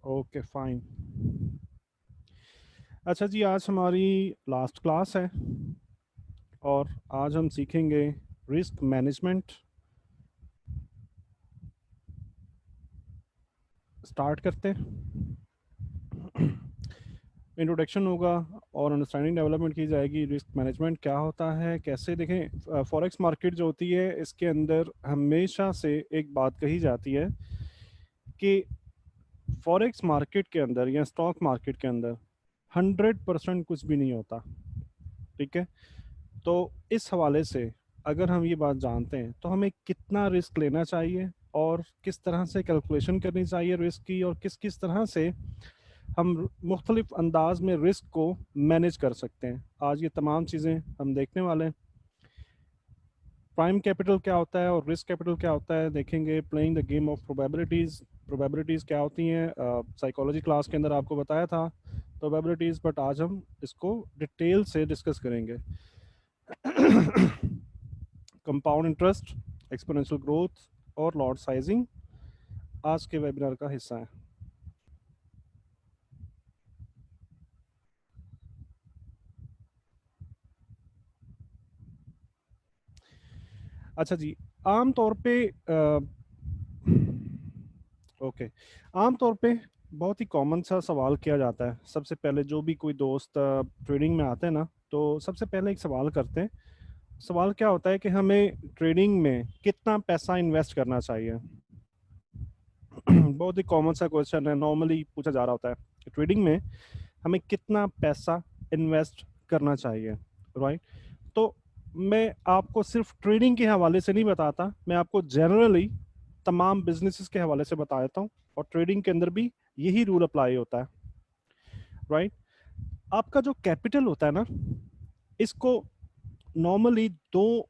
Okay fine. अच्छा जी, आज हमारी लास्ट क्लास है और आज हम सीखेंगे रिस्क मैनेजमेंट। स्टार्ट करते हैं। इंट्रोडक्शन होगा और अंडरस्टैंडिंग डेवलपमेंट की जाएगी। रिस्क मैनेजमेंट क्या होता है, कैसे देखें। फॉरेक्स मार्केट जो होती है, इसके अंदर हमेशा से एक बात कही जाती है कि फॉरेक्स मार्केट के अंदर या स्टॉक मार्केट के अंदर 100% कुछ भी नहीं होता। ठीक है। तो इस हवाले से अगर हम ये बात जानते हैं तो हमें कितना रिस्क लेना चाहिए और किस तरह से कैलकुलेशन करनी चाहिए रिस्क की, और किस किस तरह से हम मुख्तलिफ अंदाज में रिस्क को मैनेज कर सकते हैं, आज ये तमाम चीज़ें हम देखने वाले हैं। प्राइम कैपिटल क्या होता है और रिस्क कैपिटल क्या होता है देखेंगे। Playing the game of probabilities. Probabilities क्या होती हैं, साइकोलॉजी क्लास के अंदर आपको बताया था प्रोबेबिलिटीज़, बट आज हम इसको डिटेल से डिस्कस करेंगे। कंपाउंड इंटरेस्ट, एक्सपोनेंशियल ग्रोथ और लॉट साइजिंग आज के वेबिनार का हिस्सा है। अच्छा जी, आम तौर पे ओके, आम तौर पे बहुत ही कॉमन सा सवाल किया जाता है। सबसे पहले जो भी कोई दोस्त ट्रेडिंग में आते हैं ना, तो सबसे पहले एक सवाल करते हैं। सवाल क्या होता है कि हमें ट्रेडिंग में कितना पैसा इन्वेस्ट करना चाहिए। बहुत ही कॉमन सा क्वेश्चन है, नॉर्मली पूछा जा रहा होता है कि ट्रेडिंग में हमें कितना पैसा इन्वेस्ट करना चाहिए। राइट। तो मैं आपको सिर्फ ट्रेडिंग के हवाले से नहीं बताता, मैं आपको जनरली तमाम बिजनेसेस के हवाले से बता देता हूँ, और ट्रेडिंग के अंदर भी यही रूल अप्लाई होता है। राइट। आपका जो कैपिटल होता है ना, इसको नॉर्मली दो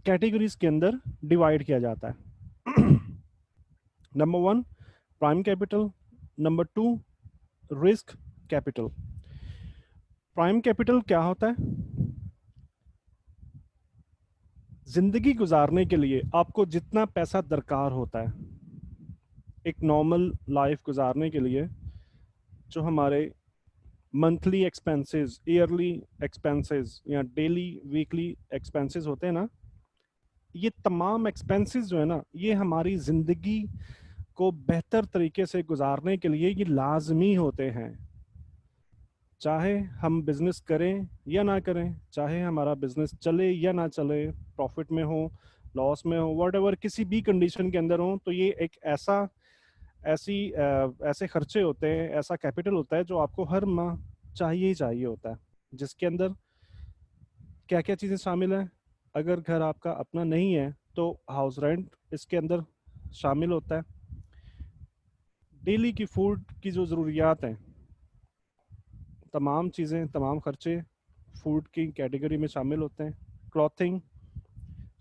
कैटेगरीज के अंदर डिवाइड किया जाता है। Number one, prime capital. Number two, risk capital. Prime capital क्या होता है? जिंदगी गुजारने के लिए आपको जितना पैसा दरकार होता है, एक नॉर्मल लाइफ गुजारने के लिए, जो हमारे मंथली एक्सपेंसेस, ईयरली एक्सपेंसेस या डेली वीकली एक्सपेंसेस होते हैं ना, ये तमाम एक्सपेंसेस जो है ना, ये हमारी ज़िंदगी को बेहतर तरीके से गुजारने के लिए ये लाजमी होते हैं। चाहे हम बिजनेस करें या ना करें, चाहे हमारा बिजनेस चले या ना चले, प्रॉफिट में हो, लॉस में हो, वट किसी भी कंडीशन के अंदर हो, तो ये एक ऐसे खर्चे होते हैं, ऐसा कैपिटल होता है जो आपको हर माह चाहिए ही चाहिए होता है। जिसके अंदर क्या क्या चीज़ें शामिल हैं? अगर घर आपका अपना नहीं है तो हाउस रेंट इसके अंदर शामिल होता है। डेली की फूड की जो ज़रूरियात हैं, तमाम चीज़ें, तमाम खर्चे फूड की कैटेगरी में शामिल होते हैं। क्लॉथिंग,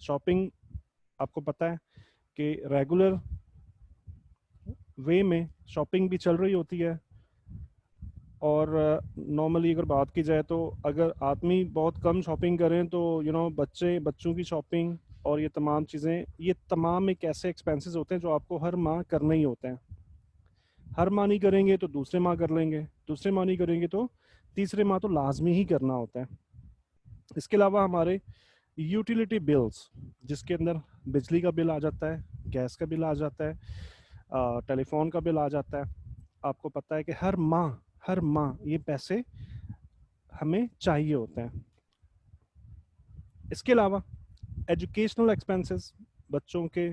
शॉपिंग, आपको पता है कि रेगुलर वे में शॉपिंग भी चल रही होती है। और नॉर्मली अगर बात की जाए तो अगर आदमी बहुत कम शॉपिंग करें तो बच्चों की शॉपिंग और ये तमाम चीज़ें, ये तमाम एक ऐसे एक्सपेंसेस होते हैं जो आपको हर माह करने ही होते हैं। हर माह नहीं करेंगे तो दूसरे माह कर लेंगे, दूसरे माह नहीं करेंगे तो तीसरे माह तो लाजमी ही करना होता है। इसके अलावा हमारे यूटिलिटी बिल्स, जिसके अंदर बिजली का बिल आ जाता है, गैस का बिल आ जाता है, टेलीफोन का बिल आ जाता है। आपको पता है कि हर माह ये पैसे हमें चाहिए होते हैं। इसके अलावा एजुकेशनल एक्सपेंसेस, बच्चों के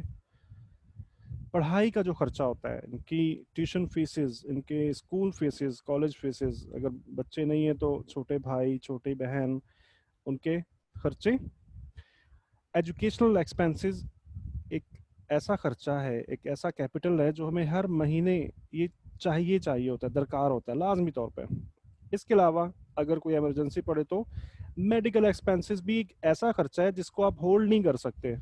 पढ़ाई का जो खर्चा होता है, इनकी ट्यूशन फीसेस, इनके स्कूल फीसेस, कॉलेज फीसेस, अगर बच्चे नहीं हैं तो छोटे भाई छोटी बहन, उनके खर्चे। एजुकेशनल एक्सपेंसेस एक ऐसा खर्चा है, एक ऐसा कैपिटल है जो हमें हर महीने ये चाहिए चाहिए होता है, दरकार होता है लाजमी तौर पे। इसके अलावा अगर कोई इमरजेंसी पड़े तो मेडिकल एक्सपेंसेस भी एक ऐसा खर्चा है जिसको आप होल्ड नहीं कर सकते।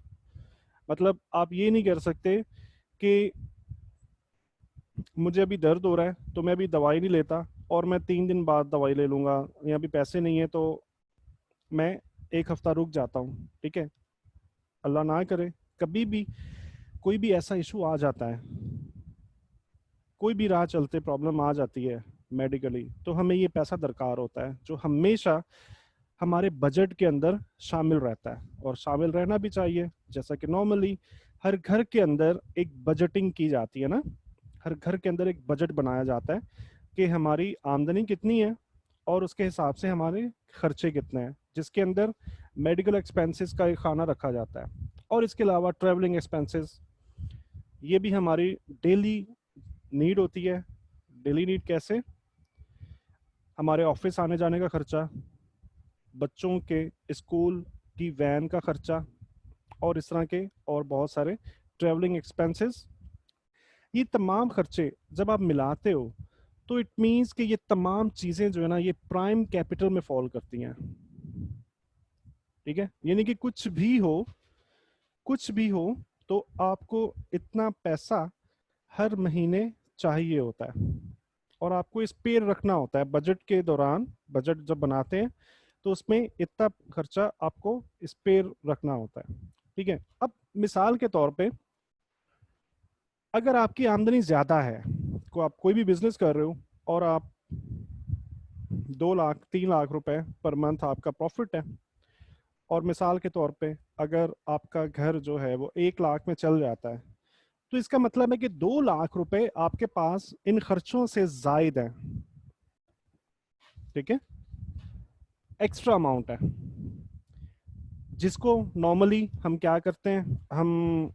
मतलब आप ये नहीं कर सकते कि मुझे अभी दर्द हो रहा है तो मैं अभी दवाई नहीं लेता और मैं 3 दिन बाद दवाई ले लूँगा, या अभी पैसे नहीं है तो मैं एक हफ्ता रुक जाता हूँ। ठीक है, अल्लाह ना करे कभी भी कोई भी ऐसा इशू आ जाता है, कोई भी राह चलते प्रॉब्लम आ जाती है मेडिकली, तो हमें ये पैसा दरकार होता है, जो हमेशा हमारे बजट के अंदर शामिल रहता है, और शामिल रहना भी चाहिए। जैसा कि नॉर्मली हर घर के अंदर एक बजटिंग की जाती है ना, हर घर के अंदर एक बजट बनाया जाता है कि हमारी आमदनी कितनी है और उसके हिसाब से हमारे खर्चे कितने हैं, जिसके अंदर मेडिकल एक्सपेंसेस का एक खाना रखा जाता है, और इसके अलावा ट्रैवलिंग एक्सपेंसेस, ये भी हमारी डेली नीड होती है। डेली नीड कैसे? हमारे ऑफिस आने जाने का खर्चा, बच्चों के स्कूल की वैन का खर्चा, और इस तरह के और बहुत सारे ट्रैवलिंग एक्सपेंसेस। ये तमाम खर्चे जब आप मिलाते हो तो इट मीन्स कि ये तमाम चीजें जो है ना, ये प्राइम कैपिटल में फॉल करती हैं। ठीक है, यानी कि कुछ भी हो तो आपको इतना पैसा हर महीने चाहिए होता है, और आपको इस पे रखना होता है बजट के दौरान। बजट जब बनाते हैं तो उसमें इतना खर्चा आपको इस पे रखना होता है। ठीक है, अब मिसाल के तौर पे अगर आपकी आमदनी ज्यादा है, को आप कोई भी बिजनेस कर रहे हो और आप 2 लाख 3 लाख रुपए पर मंथ आपका प्रॉफिट है, और मिसाल के तौर पे अगर आपका घर जो है वो 1 लाख में चल जाता है, तो इसका मतलब है कि 2 लाख रुपए आपके पास इन खर्चों से जायद है। ठीक है, एक्स्ट्रा अमाउंट है, जिसको नॉर्मली हम क्या करते हैं, हम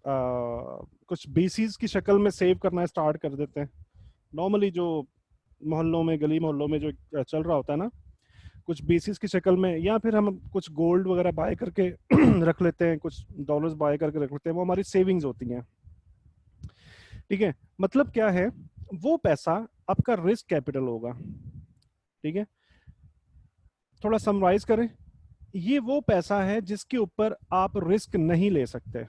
कुछ बीसीस की शक्ल में सेव करना स्टार्ट कर देते हैं। नॉर्मली जो मोहल्लों में, गली मोहल्लों में जो चल रहा होता है ना, कुछ बेसिस की शक्ल में, या फिर हम कुछ गोल्ड वगैरह बाय करके रख लेते हैं, कुछ डॉलर्स बाय करके रख लेते हैं, वो हमारी सेविंग्स होती हैं। ठीक है, मतलब क्या है, वो पैसा आपका रिस्क कैपिटल होगा। ठीक है, थोड़ा समराइज करें, ये वो पैसा है जिसके ऊपर आप रिस्क नहीं ले सकते।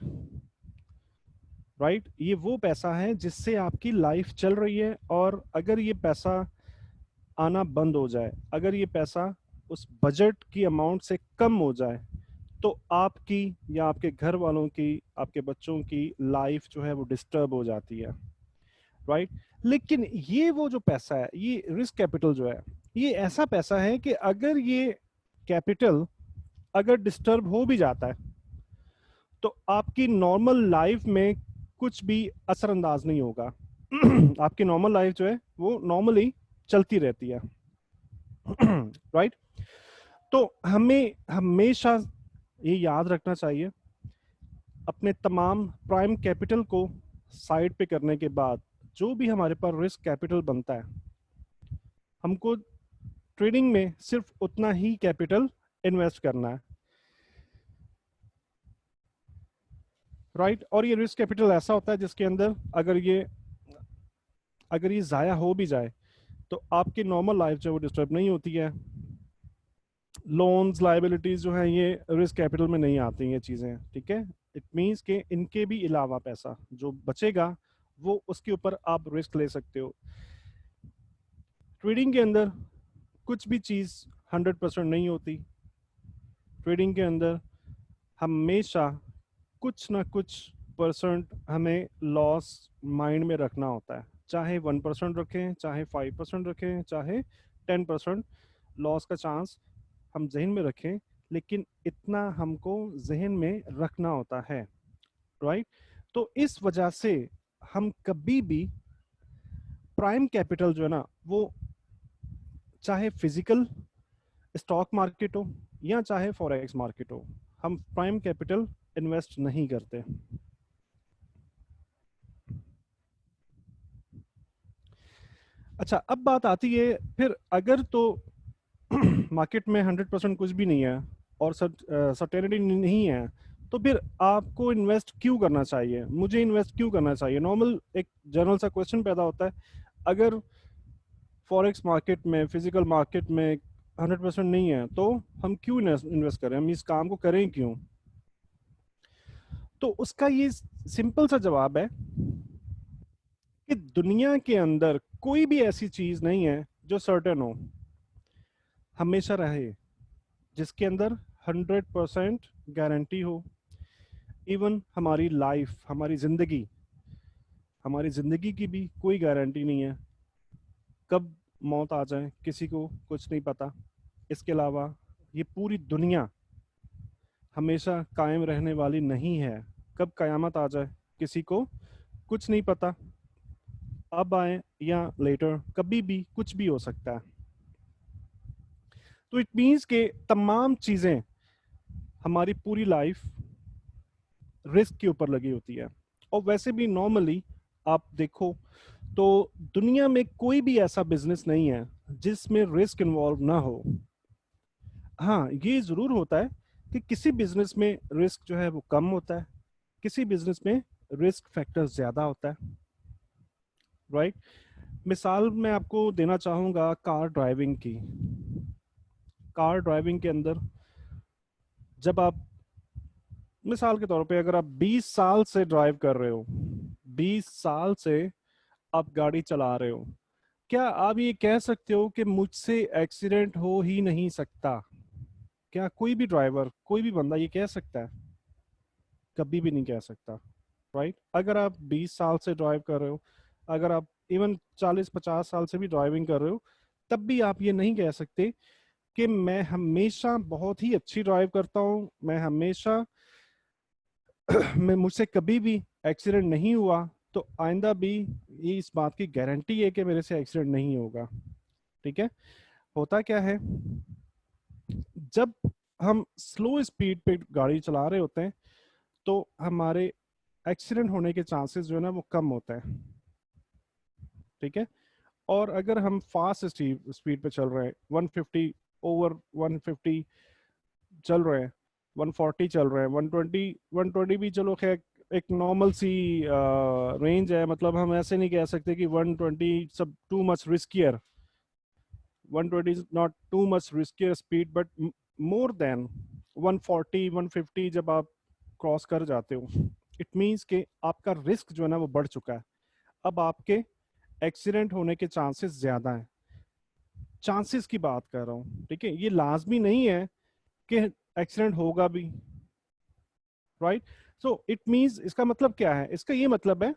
राइट, ये वो पैसा है जिससे आपकी लाइफ चल रही है, और अगर ये पैसा आना बंद हो जाए, अगर ये पैसा उस बजट की अमाउंट से कम हो जाए, तो आपकी या आपके घर वालों की, आपके बच्चों की लाइफ जो है वो डिस्टर्ब हो जाती है। राइट, लेकिन ये वो जो पैसा है, ये रिस्क कैपिटल जो है, ये ऐसा पैसा है कि अगर ये कैपिटल अगर डिस्टर्ब हो भी जाता है, तो आपकी नॉर्मल लाइफ में कुछ भी असरअंदाज नहीं होगा। आपकी नॉर्मल लाइफ जो है वो नॉर्मली चलती रहती है। राइट, तो हमें हमेशा ये याद रखना चाहिए, अपने तमाम प्राइम कैपिटल को साइड पे करने के बाद जो भी हमारे पास रिस्क कैपिटल बनता है, हमको ट्रेडिंग में सिर्फ उतना ही कैपिटल इन्वेस्ट करना है। राइट, और ये रिस्क कैपिटल ऐसा होता है जिसके अंदर अगर ये जाया हो भी जाए तो आपकी नॉर्मल लाइफ जो है वो डिस्टर्ब नहीं होती है। लोन्स लाइबिलिटीज जो है ये रिस्क कैपिटल में नहीं आती ये चीजें। ठीक है, इट मीन्स के इनके भी अलावा पैसा जो बचेगा वो उसके ऊपर आप रिस्क ले सकते हो। ट्रेडिंग के अंदर कुछ भी चीज 100% नहीं होती। ट्रेडिंग के अंदर हमेशा कुछ ना कुछ परसेंट हमें लॉस माइंड में रखना होता है, चाहे 1% रखें, चाहे 5% रखें, चाहे 10% लॉस का चांस हम जहन में रखें, लेकिन इतना हमको जहन में रखना होता है। राइट, तो इस वजह से हम कभी भी प्राइम कैपिटल जो है ना, वो चाहे फिजिकल स्टॉक मार्केट हो या चाहे फॉरेक्स मार्केट हो, हम प्राइम कैपिटल इन्वेस्ट नहीं करते। अच्छा, अब बात आती है फिर अगर तो मार्केट में 100% कुछ भी नहीं है और सर्टेनिटी नहीं है, तो फिर आपको इन्वेस्ट क्यों करना चाहिए, मुझे इन्वेस्ट क्यों करना चाहिए? नॉर्मल एक जनरल सा क्वेश्चन पैदा होता है, अगर फॉरेक्स मार्केट में, फिजिकल मार्केट में 100% नहीं है तो हम क्यों इन्वेस्ट करें, हम इस काम को करें क्यों? तो उसका ये सिंपल सा जवाब है कि दुनिया के अंदर कोई भी ऐसी चीज नहीं है जो सर्टेन हो, हमेशा रहे, जिसके अंदर 100% गारंटी हो। इवन हमारी लाइफ, हमारी जिंदगी हमारी ज़िंदगी की भी कोई गारंटी नहीं है, कब मौत आ जाए किसी को कुछ नहीं पता। इसके अलावा ये पूरी दुनिया हमेशा कायम रहने वाली नहीं है, कब कयामत आ जाए किसी को कुछ नहीं पता। अब आए या लेटर, कभी भी कुछ भी हो सकता है। तो इट मीन्स के तमाम चीज़ें, हमारी पूरी लाइफ रिस्क के ऊपर लगी होती है। और वैसे भी नॉर्मली आप देखो तो दुनिया में कोई भी ऐसा बिजनेस नहीं है जिसमें रिस्क इन्वॉल्व ना हो। हाँ, ये जरूर होता है कि किसी बिजनेस में रिस्क जो है वो कम होता है, किसी बिजनेस में रिस्क फैक्टर ज्यादा होता है, राइट। मिसाल मैं आपको देना चाहूंगा कार ड्राइविंग की। कार ड्राइविंग के अंदर जब आप, मिसाल के तौर पे अगर आप 20 साल से ड्राइव कर रहे हो, 20 साल से आप गाड़ी चला रहे हो, क्या आप ये कह सकते हो कि मुझसे एक्सीडेंट हो ही नहीं सकता? क्या कोई भी ड्राइवर, कोई भी बंदा ये कह सकता है? कभी भी नहीं कह सकता, राइट। अगर आप 20 साल से ड्राइव कर रहे हो, अगर आप इवन 40-50 साल से भी ड्राइविंग कर रहे हो, तब भी आप ये नहीं कह सकते कि मैं हमेशा बहुत ही अच्छी ड्राइव करता हूँ, मैं हमेशा मैं मुझसे कभी भी एक्सीडेंट नहीं हुआ, तो आइंदा भी ये इस बात की गारंटी है कि मेरे से एक्सीडेंट नहीं होगा। ठीक है। होता क्या है, जब हम स्लो स्पीड पे गाड़ी चला रहे होते हैं तो हमारे एक्सीडेंट होने के चांसेस जो है ना वो कम होता है। ठीक है। और अगर हम फास्ट स्पीड पे चल रहे हैं, 150 ओवर 150 चल रहे हैं, 140 चल रहे हैं, 120, 120 भी चलो खैर एक नॉर्मल सी रेंज है। मतलब हम ऐसे नहीं कह सकते कि 120 सब too much riskier, 120 is not too much riskier speed, but more than 140 150 जब आप क्रॉस कर जाते हो, इट मीन्स कि आपका रिस्क जो है ना वो बढ़ चुका है। अब आपके एक्सीडेंट होने के चांसेस ज्यादा हैं। चांसेस की बात कर रहा हूँ, ठीक है, ये लाजमी नहीं है कि एक्सीडेंट होगा भी, राइट। सो इट मीन्स, इसका मतलब क्या है, इसका ये मतलब है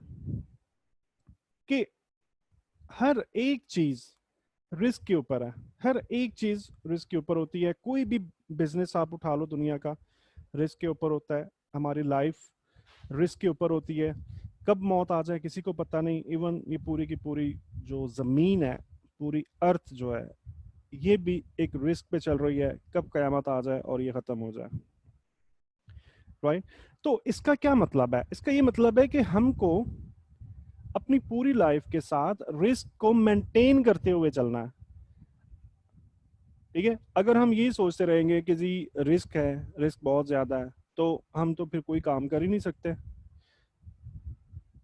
कि हर एक चीज रिस्क के ऊपर है, हर एक चीज रिस्क के ऊपर होती है। कोई भी बिजनेस आप उठा लो दुनिया का, रिस्क के ऊपर होता है। हमारी लाइफ रिस्क के ऊपर होती है, कब मौत आ जाए किसी को पता नहीं। इवन ये पूरी की पूरी जो जमीन है, पूरी अर्थ जो है, ये भी एक रिस्क पे चल रही है, कब कयामत आ जाए और ये खत्म हो जाए, राइट। तो इसका क्या मतलब है, इसका ये मतलब है कि हमको अपनी पूरी लाइफ के साथ रिस्क को मेंटेन करते हुए चलना है। ठीक है। अगर हम ये सोचते रहेंगे कि जी रिस्क है, रिस्क बहुत ज्यादा है, तो हम तो फिर कोई काम कर ही नहीं सकते।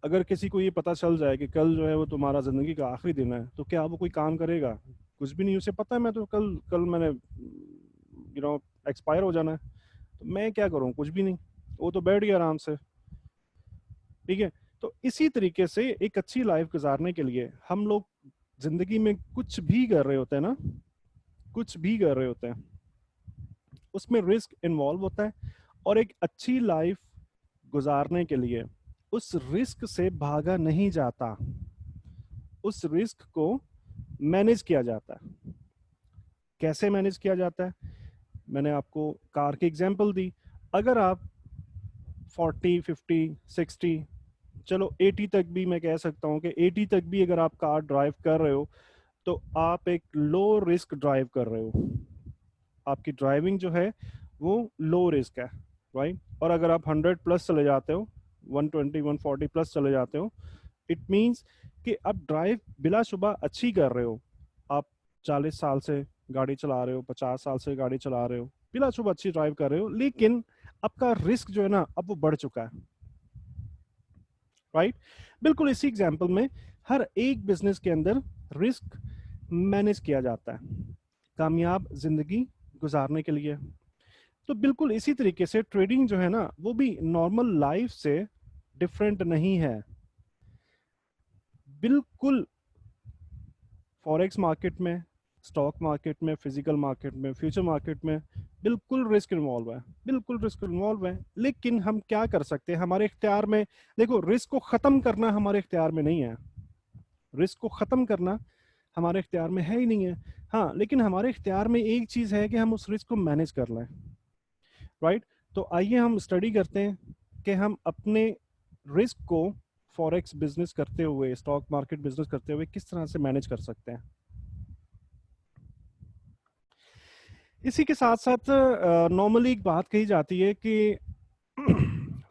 अगर किसी को ये पता चल जाए कि कल जो है वो तुम्हारा जिंदगी का आखिरी दिन है, तो क्या वो कोई काम करेगा? कुछ भी नहीं। उसे पता है मैं तो कल कल मैंने एक्सपायर हो जाना है, तो मैं क्या करूँ? कुछ भी नहीं। वो तो बैठ गया आराम से। ठीक है। तो इसी तरीके से एक अच्छी लाइफ गुजारने के लिए हम लोग जिंदगी में कुछ भी कर रहे होते हैं ना, कुछ भी कर रहे होते हैं, उसमें रिस्क इन्वॉल्व होता है। और एक अच्छी लाइफ गुजारने के लिए उस रिस्क से भागा नहीं जाता, उस रिस्क को मैनेज किया जाता है। कैसे मैनेज किया जाता है? मैंने आपको कार की एग्जांपल दी। अगर आप 40 50 60, चलो 80 तक भी मैं कह सकता हूँ कि 80 तक भी अगर आप कार ड्राइव कर रहे हो, तो आप एक लो रिस्क ड्राइव कर रहे हो। आपकी ड्राइविंग जो है वो लो रिस्क है, राइट। और अगर आप 100 प्लस चले जाते हो, 120 140 प्लस चले जाते हो, इट मीन्स कि आप ड्राइव बिलाशुबा अच्छी कर रहे हो। आप 40 साल से गाड़ी चला रहे हो, 50 साल से गाड़ी चला रहे हो, बिलाशुबा अच्छी ड्राइव कर रहे हो, लेकिन आपका रिस्क जो है ना अब वो बढ़ चुका है, राइट। बिल्कुल इसी एग्जाम्पल में हर एक बिजनेस के अंदर रिस्क मैनेज किया जाता है कामयाब जिंदगी गुजारने के लिए। तो बिल्कुल इसी तरीके से ट्रेडिंग जो है ना वो भी नॉर्मल लाइफ से डिफरेंट नहीं है, बिल्कुल। फॉरेक्स मार्केट में, स्टॉक मार्केट में, फिजिकल मार्केट में, फ्यूचर मार्केट में बिल्कुल रिस्क इन्वॉल्व है, बिल्कुल रिस्क इन्वॉल्व है, लेकिन हम क्या कर सकते हैं, हमारे इख्तियार में, देखो रिस्क को खत्म करना हमारे इख्तियार में नहीं है, रिस्क को खत्म करना हमारे इख्तियार में है ही नहीं है। हाँ, लेकिन हमारे इख्तियार में एक चीज है कि हम उस रिस्क को मैनेज कर लें, राइट। तो आइए हम स्टडी करते हैं कि हम अपने रिस्क को फॉरेक्स बिजनेस करते हुए, स्टॉक मार्केट बिजनेस करते हुए किस तरह से मैनेज कर सकते हैं। इसी के साथ साथ नॉर्मली एक बात कही जाती है कि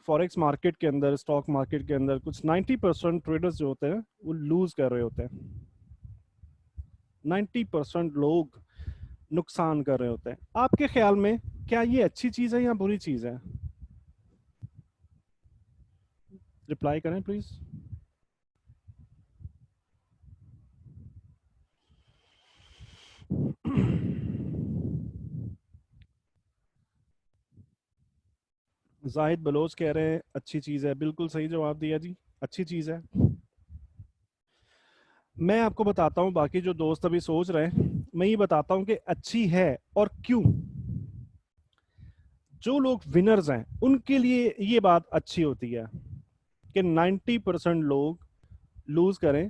फॉरेक्स मार्केट के अंदर, स्टॉक मार्केट के अंदर कुछ 90% ट्रेडर्स जो होते हैं वो लूज कर रहे होते हैं, 90% लोग नुकसान कर रहे होते हैं। आपके ख्याल में क्या ये अच्छी चीज है या बुरी चीज है? रिप्लाई करें प्लीज। जाहिद बलोच कह रहे हैं अच्छी चीज है, बिल्कुल सही जवाब दिया जी, अच्छी चीज है। मैं आपको बताता हूं, बाकी जो दोस्त अभी सोच रहे हैं, मैं ये बताता हूं कि अच्छी है और क्यों। जो लोग विनर्स हैं उनके लिए ये बात अच्छी होती है कि 90% लोग लूज करें,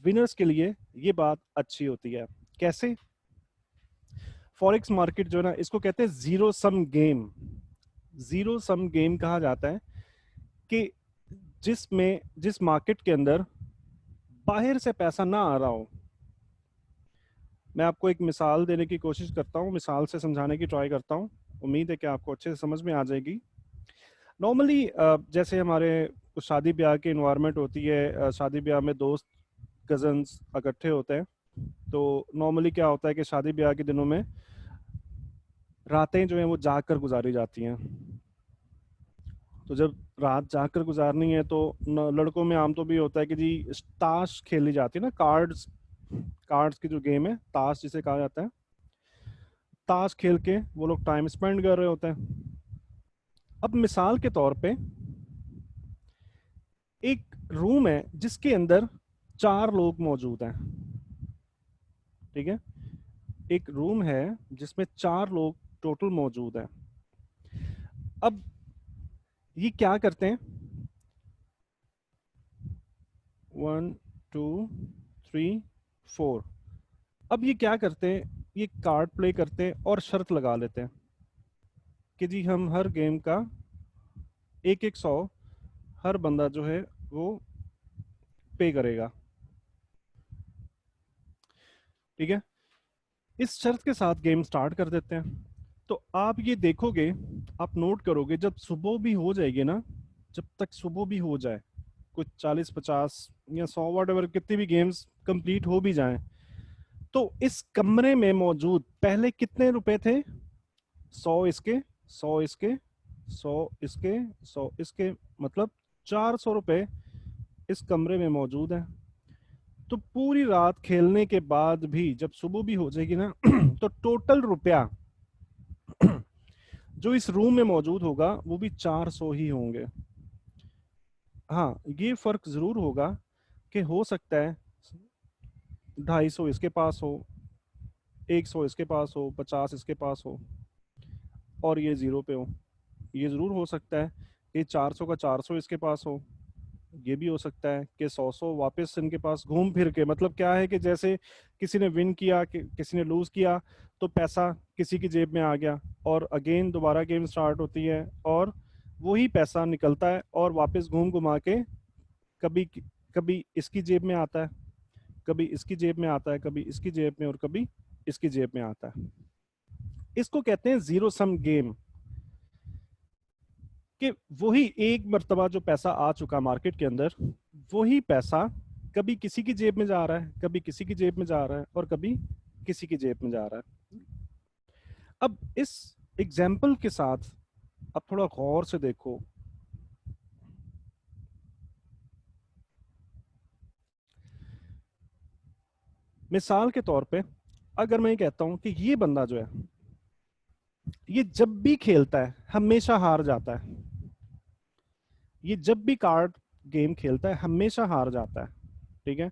विनर्स के लिए ये बात अच्छी होती है। कैसे? फॉरेक्स मार्केट जो है ना, इसको कहते हैं zero sum game. Zero sum game कहा जाता है कि जिस मार्केट के अंदर बाहर से पैसा ना आ रहा हो। मैं आपको एक मिसाल देने की कोशिश करता हूँ, मिसाल से समझाने की ट्राई करता हूँ, उम्मीद है कि आपको अच्छे से समझ में आ जाएगी। नॉर्मली जैसे हमारे कुछ शादी ब्याह की इन्वायरमेंट होती है, शादी ब्याह में दोस्त कजन्स इकट्ठे होते हैं, तो नॉर्मली क्या होता है कि शादी ब्याह के दिनों में रातें जो हैं वो जाग कर गुजारी जाती हैं। तो जब रात जाग कर गुजारनी है तो लड़कों में आम तो भी होता है कि जी ताश खेली जाती है ना, कार्ड्स, कार्ड्स की जो गेम है ताश जिसे कहा जाता है, ताश खेल के वो लोग टाइम स्पेंड कर रहे होते हैं। अब मिसाल के तौर पे एक रूम है जिसके अंदर 4 लोग मौजूद हैं, ठीक है, एक रूम है जिसमें 4 लोग टोटल मौजूद हैं। अब ये क्या करते हैं, 1 2 3 4, अब ये क्या करते हैं, ये कार्ड प्ले करते हैं और शर्त लगा लेते हैं कि जी हम हर गेम का 1-1 100 हर बंदा जो है वो पे करेगा, ठीक है। इस शर्त के साथ गेम स्टार्ट कर देते हैं। तो आप ये देखोगे, आप नोट करोगे, जब सुबह भी हो जाएगी ना, जब तक सुबह भी हो जाए, कुछ 40-50 या 100 वॉट कितनी भी गेम्स कंप्लीट हो भी जाएं, तो इस कमरे में मौजूद पहले कितने रुपए थे? 100 इसके, 100 इसके, 100 इसके, 100 इसके, मतलब 400 रुपए इस कमरे में मौजूद है। तो पूरी रात खेलने के बाद भी जब सुबह भी हो जाएगी ना तो टोटल रुपया जो इस रूम में मौजूद होगा वो भी 400 ही होंगे। हाँ, ये फर्क जरूर होगा कि हो सकता है 250 इसके पास हो, 100 इसके पास हो, 50 इसके पास हो और ये जीरो पे हो। ये जरूर हो सकता है कि 400 का 400 इसके पास हो, ये भी हो सकता है कि 100 वापस इनके पास घूम फिर के, मतलब क्या है कि जैसे किसी ने विन किया, किसी ने लूज किया, तो पैसा किसी की जेब में आ गया और अगेन दोबारा गेम स्टार्ट होती है और वही पैसा निकलता है और वापस घूम घुमा के कभी कभी इसकी जेब में आता है, कभी इसकी जेब में आता है, कभी इसकी जेब में और कभी इसकी जेब में आता है। इसको कहते हैं जीरो सम गेम, कि वही एक मर्तबा जो पैसा आ चुका मार्केट के अंदर, वही पैसा कभी किसी की जेब में जा रहा है, कभी किसी की जेब में जा रहा है और कभी किसी की जेब में जा रहा है। अब इस एग्जाम्पल के साथ अब थोड़ा गौर से देखो, मिसाल के तौर पे अगर मैं कहता हूं कि ये बंदा जो है ये जब भी खेलता है हमेशा हार जाता है, ये जब भी कार्ड गेम खेलता है हमेशा हार जाता है, ठीक है।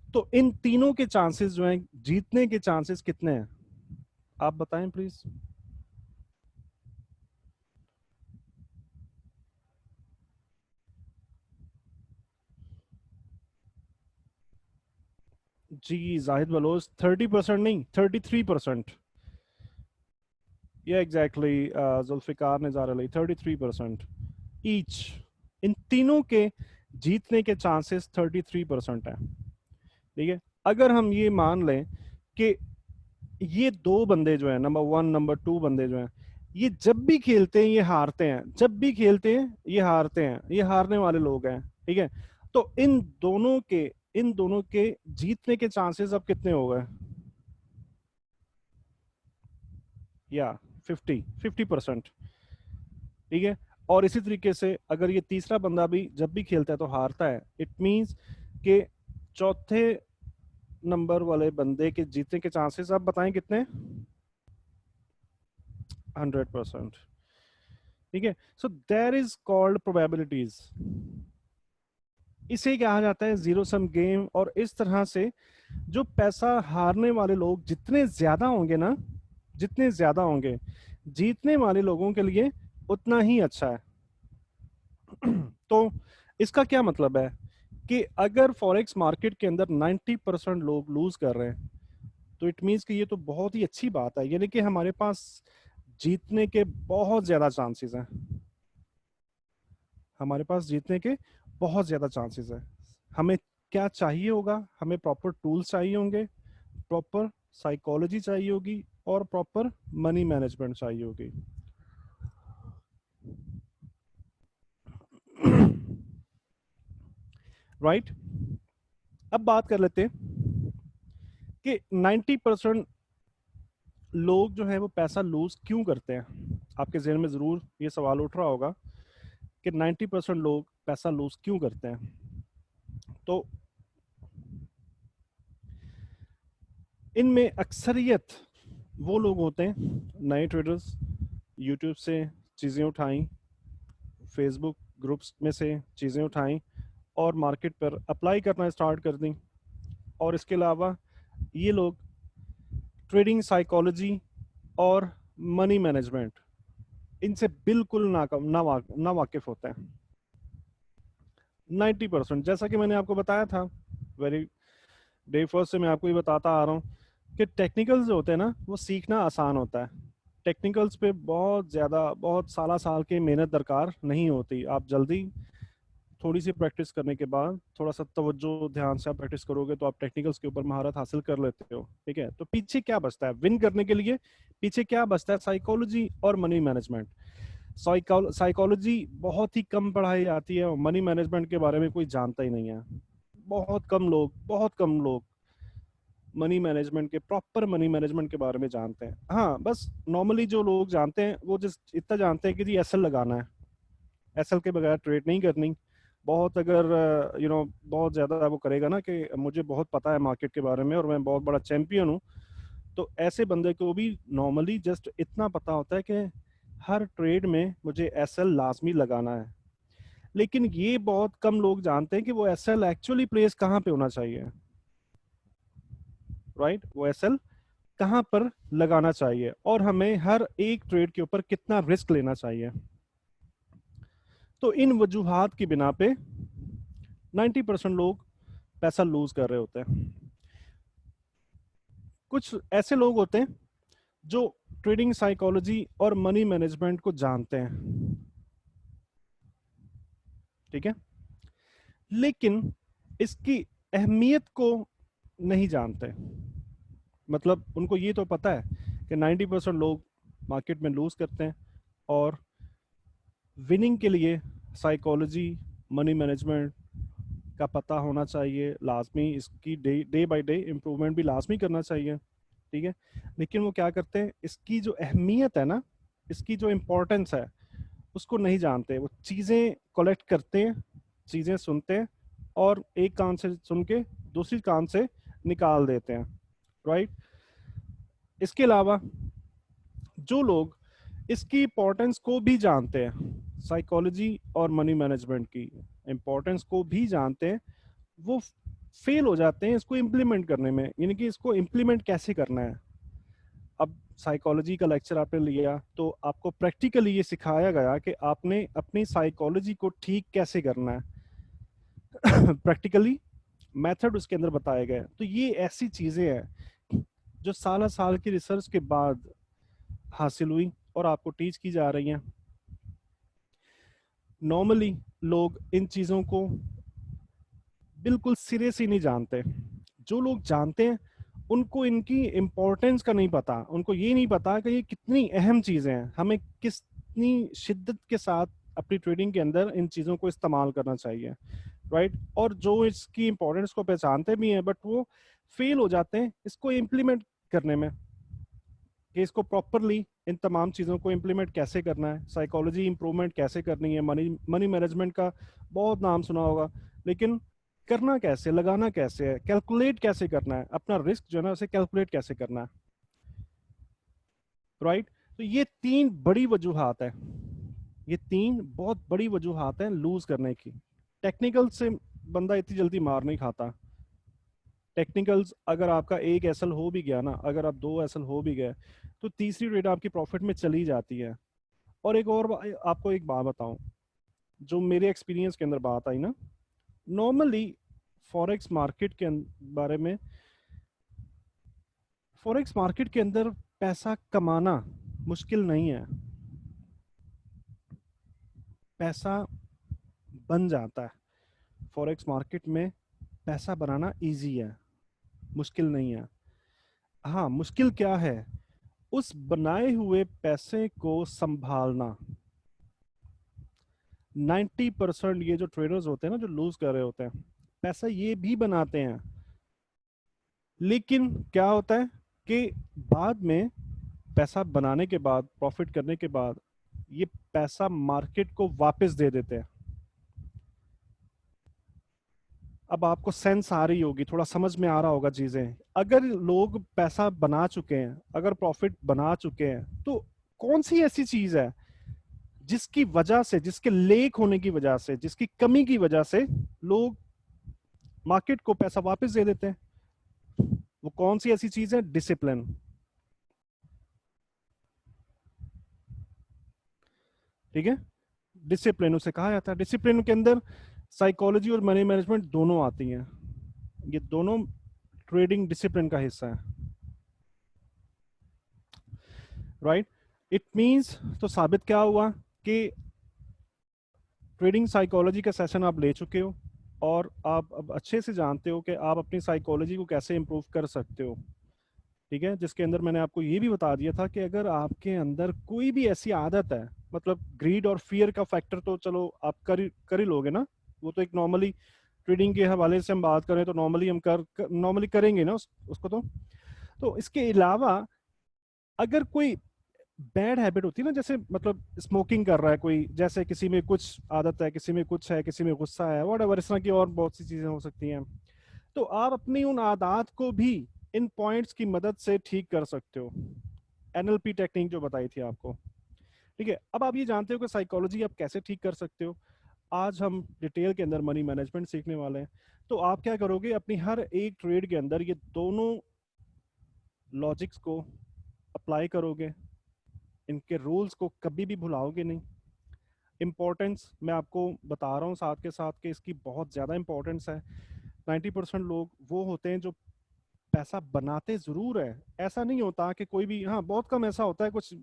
तो इन तीनों के चांसेस जो हैं, जीतने के चांसेस कितने हैं? आप बताएं प्लीज। जी जाहिद बलोच 30% नहीं 33%। ये एग्जैक्टली जुल्फिकार निज़ार अली 33% ईच। इन तीनों के जीतने के चांसेस 33% है। ठीक है, अगर हम ये मान लें कि ये दो बंदे जो है, नंबर वन नंबर टू बंदे जो हैं, ये जब भी खेलते हैं ये हारते हैं, जब भी खेलते हैं ये हारते हैं, ये हारने वाले लोग हैं। ठीक है, तो इन दोनों के जीतने के चांसेस अब कितने हो गए? या 50%। ठीक है, और इसी तरीके से अगर ये तीसरा बंदा भी जब भी खेलता है तो हारता है, इट मींस कि चौथे नंबर वाले बंदे के जीतने के चांसेस आप बताएं कितने? 100%। ठीक है, so there is called probabilities. इसे कहा जाता है जीरो सम गेम। और इस तरह से जो पैसा हारने वाले लोग जितने ज्यादा होंगे ना, जितने ज्यादा होंगे, जीतने वाले लोगों के लिए उतना ही अच्छा है। तो इसका क्या मतलब है कि अगर फॉरेक्स मार्केट के अंदर 90% लोग लूज कर रहे हैं, तो इट मीन्स कि ये तो बहुत ही अच्छी बात है, यानी कि हमारे पास जीतने के बहुत ज्यादा चांसेस हैं। हमारे पास जीतने के बहुत ज्यादा चांसेस है। हमें क्या चाहिए होगा? हमें प्रॉपर टूल्स चाहिए होंगे, प्रॉपर साइकोलॉजी चाहिए होगी, और प्रॉपर मनी मैनेजमेंट चाहिए होगी। Right right? अब बात कर लेते हैं कि 90% लोग जो है वो पैसा लूज क्यों करते हैं। आपके जहन में जरूर ये सवाल उठ रहा होगा कि 90% लोग पैसा लूज क्यों करते हैं। तो इनमें अक्सरियत वो लोग होते हैं, नए ट्रेडर्स, यूट्यूब से चीज़ें उठाई, फेसबुक ग्रुप्स में से चीज़ें उठाई और मार्केट पर अप्लाई करना स्टार्ट कर दी। और इसके अलावा ये लोग ट्रेडिंग साइकोलॉजी और मनी मैनेजमेंट इनसे बिल्कुल ना वाकिफ होते हैं। 90%, जैसा कि मैंने आपको बताया था वेरी डे फर्स्ट से मैं आपको ये बताता आ रहा हूँ कि टेक्निकल्स जो होते हैं ना वो सीखना आसान होता है। टेक्निकल्स पे बहुत ज़्यादा बहुत साला साल की मेहनत दरकार नहीं होती। आप जल्दी थोड़ी सी प्रैक्टिस करने के बाद, थोड़ा सा तवज्जो ध्यान से आप प्रैक्टिस करोगे तो आप टेक्निकल्स के ऊपर महारत हासिल कर लेते हो। ठीक है, तो पीछे क्या बचता है विन करने के लिए? पीछे क्या बचता है? साइकोलॉजी और मनी मैनेजमेंट। साइकोलॉजी बहुत ही कम पढ़ाई जाती है और मनी मैनेजमेंट के बारे में कोई जानता ही नहीं है। बहुत कम लोग मनी मैनेजमेंट के, प्रॉपर मनी मैनेजमेंट के बारे में जानते हैं। हाँ, बस नॉर्मली जो लोग जानते हैं वो जिस इतना जानते हैं कि जी एसएल लगाना है, एसएल के बगैर ट्रेड नहीं करनी। बहुत अगर बहुत ज़्यादा वो करेगा ना कि मुझे बहुत पता है मार्केट के बारे में और मैं बहुत बड़ा चैंपियन हूँ, तो ऐसे बंदे को भी नॉर्मली जस्ट इतना पता होता है कि हर ट्रेड में मुझे एसएल लाजमी लगाना है। लेकिन ये बहुत कम लोग जानते हैं कि वो एसएल एक्चुअली प्लेस कहाँ पे होना चाहिए। राइट, वो एसएल कहाँ पर लगाना चाहिए और हमें हर एक ट्रेड के ऊपर कितना रिस्क लेना चाहिए। तो इन वजूहात की बिना पे 90% लोग पैसा लूज कर रहे होते हैं। कुछ ऐसे लोग होते हैं जो ट्रेडिंग साइकोलॉजी और मनी मैनेजमेंट को जानते हैं। ठीक है, लेकिन इसकी अहमियत को नहीं जानते। मतलब उनको ये तो पता है कि 90% लोग मार्केट में लूज करते हैं और विनिंग के लिए साइकोलॉजी, मनी मैनेजमेंट का पता होना चाहिए लाजमी। इसकी डे बाय डे इम्प्रूवमेंट भी लाजमी करना चाहिए। ठीक है, लेकिन वो क्या करते हैं, इसकी जो अहमियत है ना, इसकी जो इम्पोर्टेंस है उसको नहीं जानते। वो चीज़ें कलेक्ट करते हैं, चीज़ें सुनते हैं और एक कान से सुन के दूसरी कान से निकाल देते हैं। राइट, इसके अलावा जो लोग इसकी इम्पोर्टेंस को भी जानते हैं, साइकोलॉजी और मनी मैनेजमेंट की इम्पोर्टेंस को भी जानते हैं, वो फेल हो जाते हैं इसको इम्प्लीमेंट करने में, यानी कि इसको इम्प्लीमेंट कैसे करना है। अब साइकोलॉजी का लेक्चर आपने लिया तो आपको प्रैक्टिकली ये सिखाया गया कि आपने अपनी साइकोलॉजी को ठीक कैसे करना है। प्रैक्टिकली मेथड उसके अंदर बताए गए। तो ये ऐसी चीजें हैं जो साल साल की रिसर्च के बाद हासिल हुई और आपको टीच की जा रही हैं। नॉर्मली लोग इन चीजों को बिल्कुल सिरे से नहीं जानते। जो लोग जानते हैं उनको इनकी इम्पोर्टेंस का नहीं पता, उनको ये नहीं पता कि ये कितनी अहम चीजें हैं, हमें कितनी शिद्दत के साथ अपनी ट्रेडिंग के अंदर इन चीजों को इस्तेमाल करना चाहिए, राइट। और जो इसकी इम्पोर्टेंस को पहचानते भी हैं बट वो फेल हो जाते हैं इसको इम्प्लीमेंट करने में, कि इसको प्रॉपरली इन तमाम चीज़ों को इम्प्लीमेंट कैसे करना है, साइकोलॉजी इंप्रूवमेंट कैसे करनी है, मनी मनी मैनेजमेंट का बहुत नाम सुना होगा, लेकिन करना कैसे, लगाना कैसे है, कैलकुलेट कैसे करना है, अपना रिस्क जो है ना उसे कैलकुलेट कैसे करना है, राइट। तो ये तीन बड़ी वजूहात है, ये तीन बहुत बड़ी वजूहात है लूज करने की। टेक्निकल से बंदा इतनी जल्दी मार नहीं खाता। टेक्निकल्स अगर आपका एक एसएल हो भी गया ना, अगर आप दो एसएल हो भी गए तो तीसरी ट्रेड आपकी प्रॉफिट में चली जाती है। और एक और आपको एक बात बताऊं, जो मेरे एक्सपीरियंस के अंदर बात आई ना, नॉर्मली फॉरेक्स मार्केट के बारे में, फॉरेक्स मार्केट के अंदर पैसा कमाना मुश्किल नहीं है, पैसा बन जाता है। फॉरेक्स मार्केट में पैसा बनाना इजी है, मुश्किल नहीं है। हाँ, मुश्किल क्या है, उस बनाए हुए पैसे को संभालना। 90% ये जो ट्रेडर्स होते हैं ना, जो लूज कर रहे होते हैं, पैसा ये भी बनाते हैं, लेकिन क्या होता है कि बाद में पैसा बनाने के बाद, प्रॉफिट करने के बाद, ये पैसा मार्केट को वापस दे देते हैं। अब आपको सेंस आ रही होगी, थोड़ा समझ में आ रहा होगा चीजें। अगर लोग पैसा बना चुके हैं, अगर प्रॉफिट बना चुके हैं, तो कौन सी ऐसी चीज है जिसकी वजह से, जिसके लेक होने की वजह से, जिसकी कमी की वजह से लोग मार्केट को पैसा वापस दे देते हैं? वो कौन सी ऐसी चीज है? डिसिप्लिन। ठीक है, डिसिप्लिन उसे कहा जाता है। डिसिप्लिन के अंदर साइकोलॉजी और मनी मैनेजमेंट दोनों आती हैं, ये दोनों ट्रेडिंग डिसिप्लिन का हिस्सा है, राइट। इट मींस, तो साबित क्या हुआ कि ट्रेडिंग साइकोलॉजी का सेशन आप ले चुके हो और आप अब अच्छे से जानते हो कि आप अपनी साइकोलॉजी को कैसे इंप्रूव कर सकते हो। ठीक है, जिसके अंदर मैंने आपको ये भी बता दिया था कि अगर आपके अंदर कोई भी ऐसी आदत है, मतलब ग्रीड और फियर का फैक्टर तो चलो आप कर ही लोगे ना, वो तो एक नॉर्मली ट्रेडिंग के हवाले से हम बात करें तो नॉर्मली हम नॉर्मली करेंगे ना उसको। तो इसके अलावा अगर कोई बैड हैबिट होती है ना, जैसे मतलब स्मोकिंग कर रहा है कोई, जैसे किसी में कुछ आदत है, किसी में कुछ है, किसी में गुस्सा है, व्हाटएवर, इस तरह की और बहुत सी चीजें हो सकती हैं, तो आप अपनी उन आदत को भी इन पॉइंट्स की मदद से ठीक कर सकते हो। एनएलपी टेक्निक जो बताई थी आपको, ठीक है। अब आप ये जानते हो कि साइकोलॉजी आप कैसे ठीक कर सकते हो। आज हम डिटेल के अंदर मनी मैनेजमेंट सीखने वाले हैं। तो आप क्या करोगे, अपनी हर एक ट्रेड के अंदर ये दोनों लॉजिक्स को अप्लाई करोगे, इनके रूल्स को कभी भी भुलाओगे नहीं। इम्पोर्टेंस मैं आपको बता रहा हूँ साथ के साथ कि इसकी बहुत ज़्यादा इम्पोर्टेंस है। 90% लोग वो होते हैं जो पैसा बनाते ज़रूर है, ऐसा नहीं होता कि कोई भी, हाँ बहुत कम ऐसा होता है, कुछ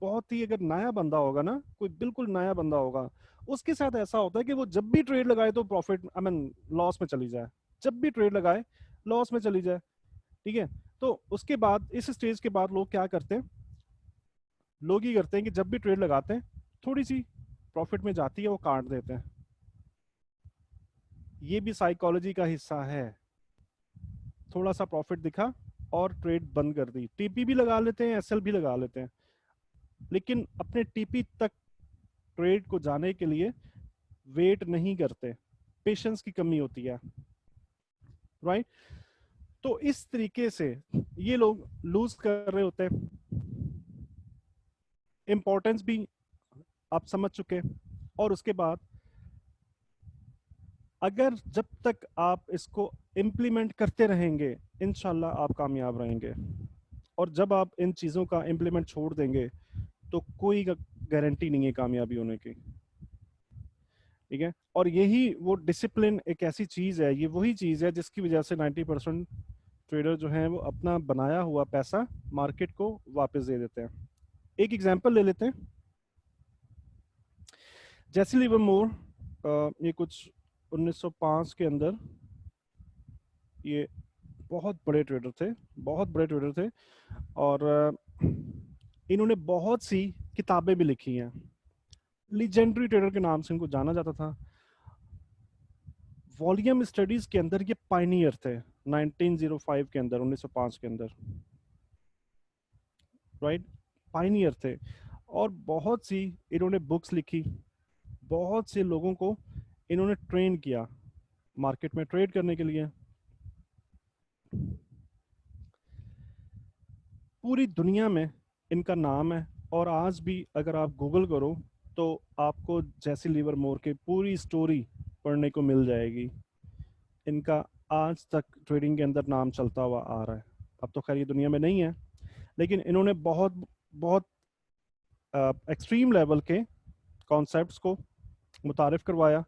बहुत ही अगर नया बंदा होगा ना, कोई बिल्कुल नया बंदा होगा, उसके साथ ऐसा होता है कि वो जब भी ट्रेड लगाए तो प्रॉफिट, आई मीन लॉस में चली जाए, जब भी ट्रेड लगाए लॉस में चली जाए। ठीक है, तो उसके बाद इस स्टेज के बाद लोग क्या करते हैं, लोग ये करते हैं कि जब भी ट्रेड लगाते हैं थोड़ी सी प्रॉफिट में जाती है वो काट देते हैं। ये भी साइकोलॉजी का हिस्सा है। थोड़ा सा प्रॉफिट दिखा और ट्रेड बंद कर दी, टीपी भी लगा लेते हैं, एसएल भी लगा लेते हैं, लेकिन अपने टीपी तक ट्रेड को जाने के लिए वेट नहीं करते, पेशेंस की कमी होती है, राइट। तो इस तरीके से ये लोग लूज कर रहे होते हैं। इंपॉर्टेंस भी आप समझ चुके, और उसके बाद अगर जब तक आप इसको इम्प्लीमेंट करते रहेंगे इंशाल्लाह आप कामयाब रहेंगे। और जब आप इन चीज़ों का इम्प्लीमेंट छोड़ देंगे तो कोई गारंटी नहीं है कामयाबी होने की, ठीक है। और यही वो डिसिप्लिन एक ऐसी चीज़ है, ये वही चीज़ है जिसकी वजह से 90% ट्रेडर जो हैं वो अपना बनाया हुआ पैसा मार्केट को वापस दे देते हैं। एक एग्जांपल ले लेते हैं, जैसी लिवरमोर, ये कुछ 1905 के अंदर, ये बहुत बड़े ट्रेडर थे, बहुत बड़े ट्रेडर थे। और इन्होंने बहुत सी किताबें भी लिखी हैं, लीजेंडरी ट्रेडर के नाम से इनको जाना जाता था। वॉल्यूम स्टडीज के अंदर ये पायनियर थे 1905 के अंदर, 1905 के अंदर, राइट, पायनियर थे। और बहुत सी इन्होंने बुक्स लिखी, बहुत से लोगों को इन्होंने ट्रेन किया मार्केट में ट्रेड करने के लिए। पूरी दुनिया में इनका नाम है, और आज भी अगर आप गूगल करो तो आपको जैसी लिवरमोर की पूरी स्टोरी पढ़ने को मिल जाएगी। इनका आज तक ट्रेडिंग के अंदर नाम चलता हुआ आ रहा है। अब तो खैर ये दुनिया में नहीं है, लेकिन इन्होंने बहुत बहुत एक्सट्रीम लेवल के कॉन्सेप्ट्स को मुतारिफ करवाया।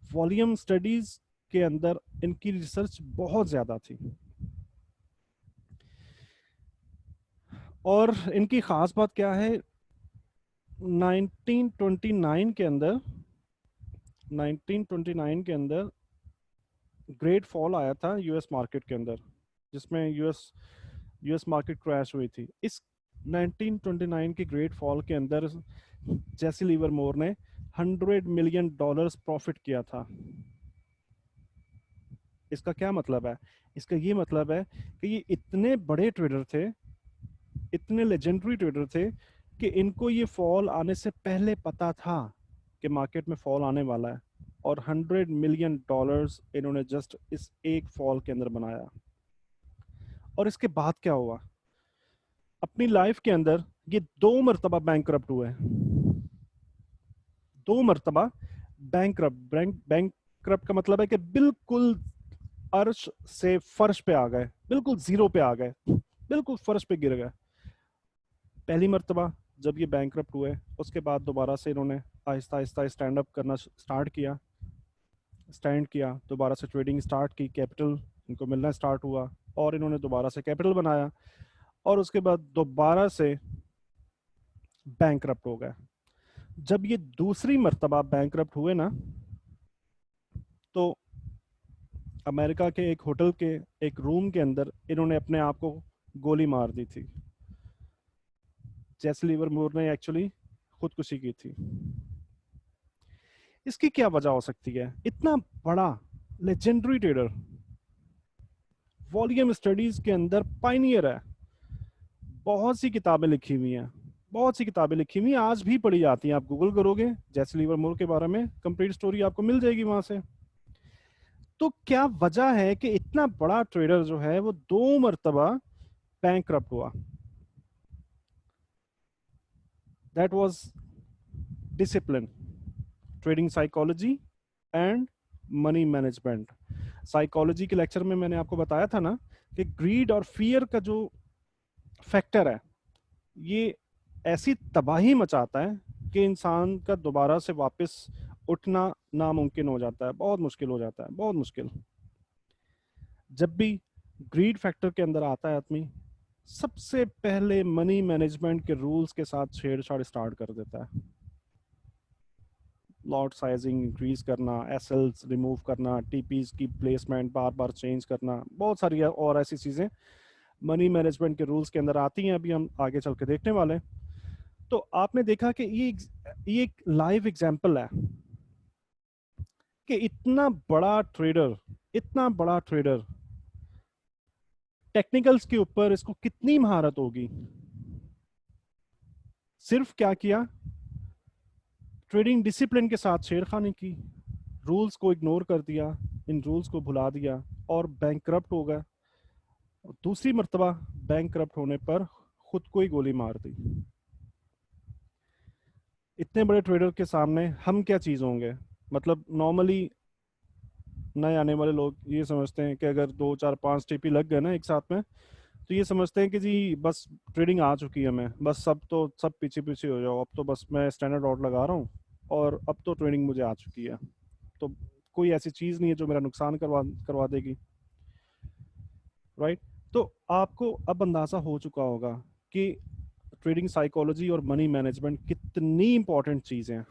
वॉल्यूम स्टडीज के अंदर इनकी रिसर्च बहुत ज़्यादा थी, और इनकी ख़ास बात क्या है, 1929 के अंदर, 1929 के अंदर ग्रेट फॉल आया था यूएस मार्केट के अंदर, जिसमें यूएस मार्केट क्रैश हुई थी। इस 1929 के ग्रेट फॉल के अंदर जैसी लिवरमोर ने $100 मिलियन प्रॉफिट किया था। इसका क्या मतलब है? इसका ये मतलब है कि ये इतने बड़े ट्रेडर थे, इतने लेजेंडरी ट्रेडर थे, कि इनको ये फॉल आने से पहले पता था कि मार्केट में फॉल आने वाला है, और $100 मिलियन इन्होंने जस्ट इस एक फॉल के अंदर बनाया। और इसके बाद क्या हुआ, अपनी लाइफ के अंदर ये 2 मरतबा बैंकरप्ट हुए, 2 मरतबा बैंकरप्ट का मतलब है कि बिल्कुल अर्श से फर्श पे आ गए, बिल्कुल जीरो पे आ गए, बिल्कुल फर्श पे गिर गए। पहली मरतबा जब ये बैंकरप्ट हुए, उसके बाद दोबारा से इन्होंने आहिस्ता आहिस्ता स्टैंड अप करना स्टार्ट किया, दोबारा से ट्रेडिंग स्टार्ट की, कैपिटल इनको मिलना स्टार्ट हुआ, और इन्होंने दोबारा से कैपिटल बनाया, और उसके बाद दोबारा से बैंकरप्ट हो गए। जब ये दूसरी मरतबा बैंकरप्ट हुए ना, तो अमेरिका के एक होटल के एक रूम के अंदर इन्होंने अपने आप को गोली मार दी थी। जैसी लिवरमोर ने एक्चुअली खुदकुशी की थी। इसकी क्या वजह हो सकती है? इतना बड़ा लेजेंडरी ट्रेडर, वॉल्यूम स्टडीज के अंदर पायनियर है, बहुत सी किताबें लिखी हुई हैं, बहुत सी किताबें लिखी हुई हैं, आज भी पढ़ी जाती हैं। आप गूगल करोगे जैसी लिवरमोर के बारे में, कंप्लीट स्टोरी आपको मिल जाएगी वहां से। तो क्या वजह है कि इतना बड़ा ट्रेडर जो है वो 2 मरतबा बैंकरप्ट हुआ? That was discipline, trading psychology and money management. Psychology के लेक्चर में मैंने आपको बताया था ना कि ग्रीड और फियर का जो फैक्टर है, ये ऐसी तबाही मचाता है कि इंसान का दोबारा से वापस उठना नामुमकिन हो जाता है, बहुत मुश्किल हो जाता है, बहुत मुश्किल। जब भी ग्रीड फैक्टर के अंदर आता है आदमी, सबसे पहले मनी मैनेजमेंट के रूल्स के साथ छेड़छाड़ स्टार्ट कर देता है। लॉट साइजिंग इंक्रीज करना, एसएल्स रिमूव करना, टीपीज की प्लेसमेंट बार बार चेंज करना, बहुत सारी और ऐसी चीजें मनी मैनेजमेंट के रूल्स के अंदर आती हैं, अभी हम आगे चल के देखने वाले हैं। तो आपने देखा कि ये एक लाइव एग्जांपल है कि इतना बड़ा ट्रेडर टेक्निकल्स के ऊपर इसको कितनी महारत होगी। सिर्फ क्या किया, ट्रेडिंग डिसिप्लिन के साथ छेड़खानी की, रूल्स को इग्नोर कर दिया, इन रूल्स को भुला दिया, और बैंकरप्ट हो गया। दूसरी मर्तबा बैंकरप्ट होने पर खुद को ही गोली मार दी। इतने बड़े ट्रेडर के सामने हम क्या चीज होंगे? मतलब नॉर्मली नए आने वाले लोग ये समझते हैं कि अगर 2 4 5 टीपी लग गए ना एक साथ में, तो ये समझते हैं कि जी बस ट्रेडिंग आ चुकी है, मैं बस सब तो सब पीछे पीछे हो जाओ, अब तो बस मैं स्टैंडर्ड ऑर्डर लगा रहा हूँ और अब तो ट्रेडिंग मुझे आ चुकी है, तो कोई ऐसी चीज़ नहीं है जो मेरा नुकसान करवा करवा देगी, राइट। तो आपको अब अंदाज़ा हो चुका होगा कि ट्रेडिंग साइकोलॉजी और मनी मैनेजमेंट कितनी इंपॉर्टेंट चीज़ें हैं।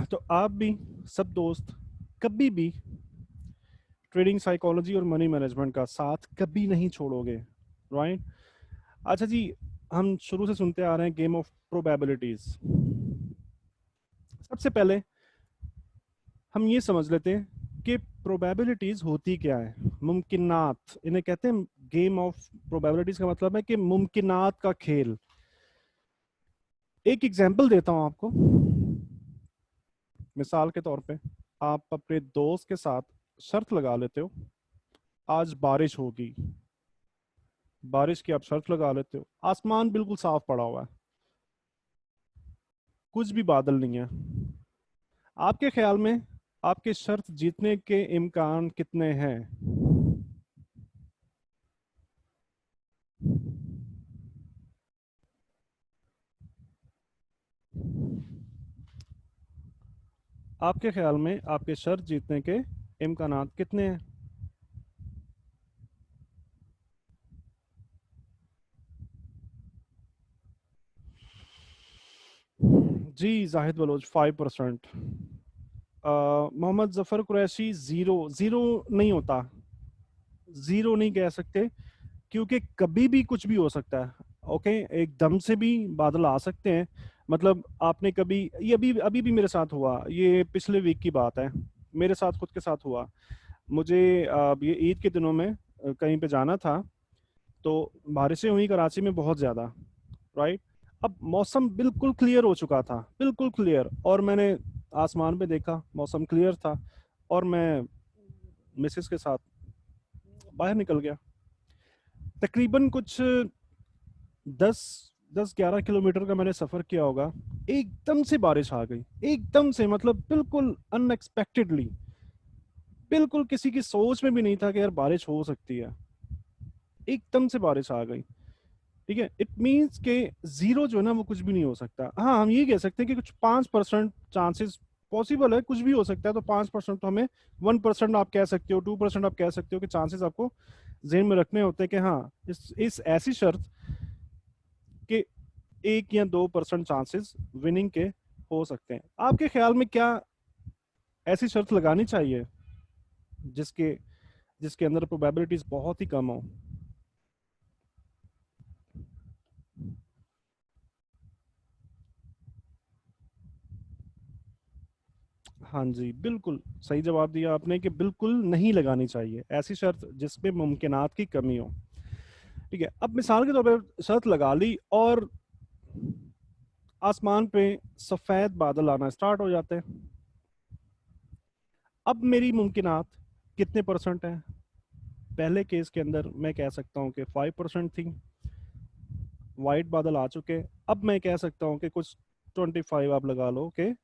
तो आप भी सब दोस्त कभी भी ट्रेडिंग साइकोलॉजी और मनी मैनेजमेंट का साथ कभी नहीं छोड़ोगे, राइट। अच्छा जी, हम शुरू से सुनते आ रहे हैं गेम ऑफ प्रोबेबिलिटीज। सबसे पहले हम ये समझ लेते हैं कि प्रोबेबिलिटीज होती क्या है। मुमकिनात इन्हें कहते हैं। गेम ऑफ प्रोबेबिलिटीज का मतलब है कि मुमकिनात का खेल। एक एग्जांपल देता हूं आपको। मिसाल के तौर पे आप अपने दोस्त के साथ शर्त लगा लेते हो, आज बारिश होगी। बारिश की आप शर्त लगा लेते हो, आसमान बिल्कुल साफ पड़ा हुआ है, कुछ भी बादल नहीं है। आपके ख्याल में आपके शर्त जीतने के इम्कान कितने हैं? आपके ख्याल में आपके शर्त जीतने के इम्कानात कितने हैं? जी जाहिद बलोच 5%। मोहम्मद जफर कुरैशी जीरो। जीरो नहीं होता, जीरो नहीं कह सकते, क्योंकि कभी भी कुछ भी हो सकता है। ओके, एकदम से भी बादल आ सकते हैं। मतलब आपने कभी, ये अभी अभी भी मेरे साथ हुआ, ये पिछले वीक की बात है, मेरे साथ खुद के साथ हुआ। मुझे ये ईद के दिनों में कहीं पे जाना था, तो बारिशें हुई कराची में बहुत ज़्यादा, राइट। अब मौसम बिल्कुल क्लियर हो चुका था, बिल्कुल क्लियर, और मैंने आसमान पे देखा, मौसम क्लियर था, और मैं मिसेस के साथ बाहर निकल गया। तकरीबन कुछ 10-11 किलोमीटर का मैंने सफ़र किया होगा। एकदम से बारिश आ गई, एकदम से, मतलब बिल्कुल अनएक्सपेक्टेडली, बिल्कुल किसी की सोच में भी नहीं था कि यार बारिश हो सकती है। एकदम से बारिश आ गई, ठीक है। इट मीन्स के जीरो जो है ना वो कुछ भी नहीं हो सकता। हाँ, हम ये कह सकते हैं कि कुछ 5% चांसेस पॉसिबल है, कुछ भी हो सकता है। तो 5% तो हमें, 1% आप कह सकते हो, 2% आप कह सकते हो कि चांसेस आपको जेहन में रखने होते हैं कि हाँ, इस ऐसी शर्त के 1 या 2% चांसेस विनिंग के हो सकते हैं। आपके ख्याल में क्या ऐसी शर्त लगानी चाहिए जिसके जिसके अंदर प्रोबेबिलिटीज बहुत ही कम हो? हाँ जी, बिल्कुल सही जवाब दिया आपने कि बिल्कुल नहीं लगानी चाहिए ऐसी शर्त जिसमें मुमकिनात की कमी हो। ठीक है, अब मिसाल के तौर पर शर्त लगा ली और आसमान पे सफेद बादल आना स्टार्ट हो जाते हैं। अब मेरी मुमकिनात कितने परसेंट है? पहले केस के अंदर मैं कह सकता हूँ कि 5% थी, वाइट बादल आ चुके। अब मैं कह सकता हूँ कि कुछ 25 आप लगा लो कि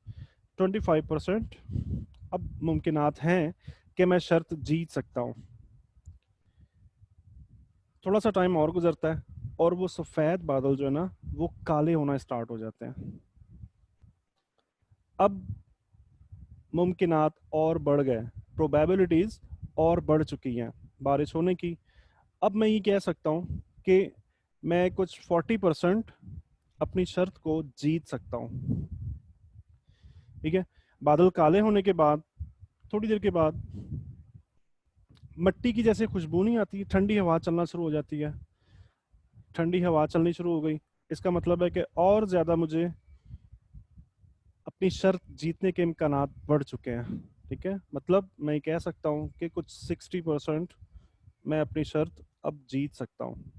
25% अब मुमकिनात हैं कि मैं शर्त जीत सकता हूँ। थोड़ा सा टाइम और गुजरता है और वो सफ़ेद बादल जो है ना वो काले होना स्टार्ट हो जाते हैं। अब मुमकिनात और बढ़ गए, प्रोबेबिलिटीज और बढ़ चुकी हैं बारिश होने की। अब मैं ये कह सकता हूँ कि मैं कुछ 40% अपनी शर्त को जीत सकता हूँ। ठीक है, बादल काले होने के बाद थोड़ी देर के बाद मिट्टी की जैसे खुशबू नहीं आती, ठंडी हवा चलना शुरू हो जाती है। ठंडी हवा चलनी शुरू हो गई, इसका मतलब है कि और ज़्यादा मुझे अपनी शर्त जीतने के इम्कानात बढ़ चुके हैं। ठीक है, मतलब मैं कह सकता हूँ कि कुछ 60% मैं अपनी शर्त अब जीत सकता हूँ।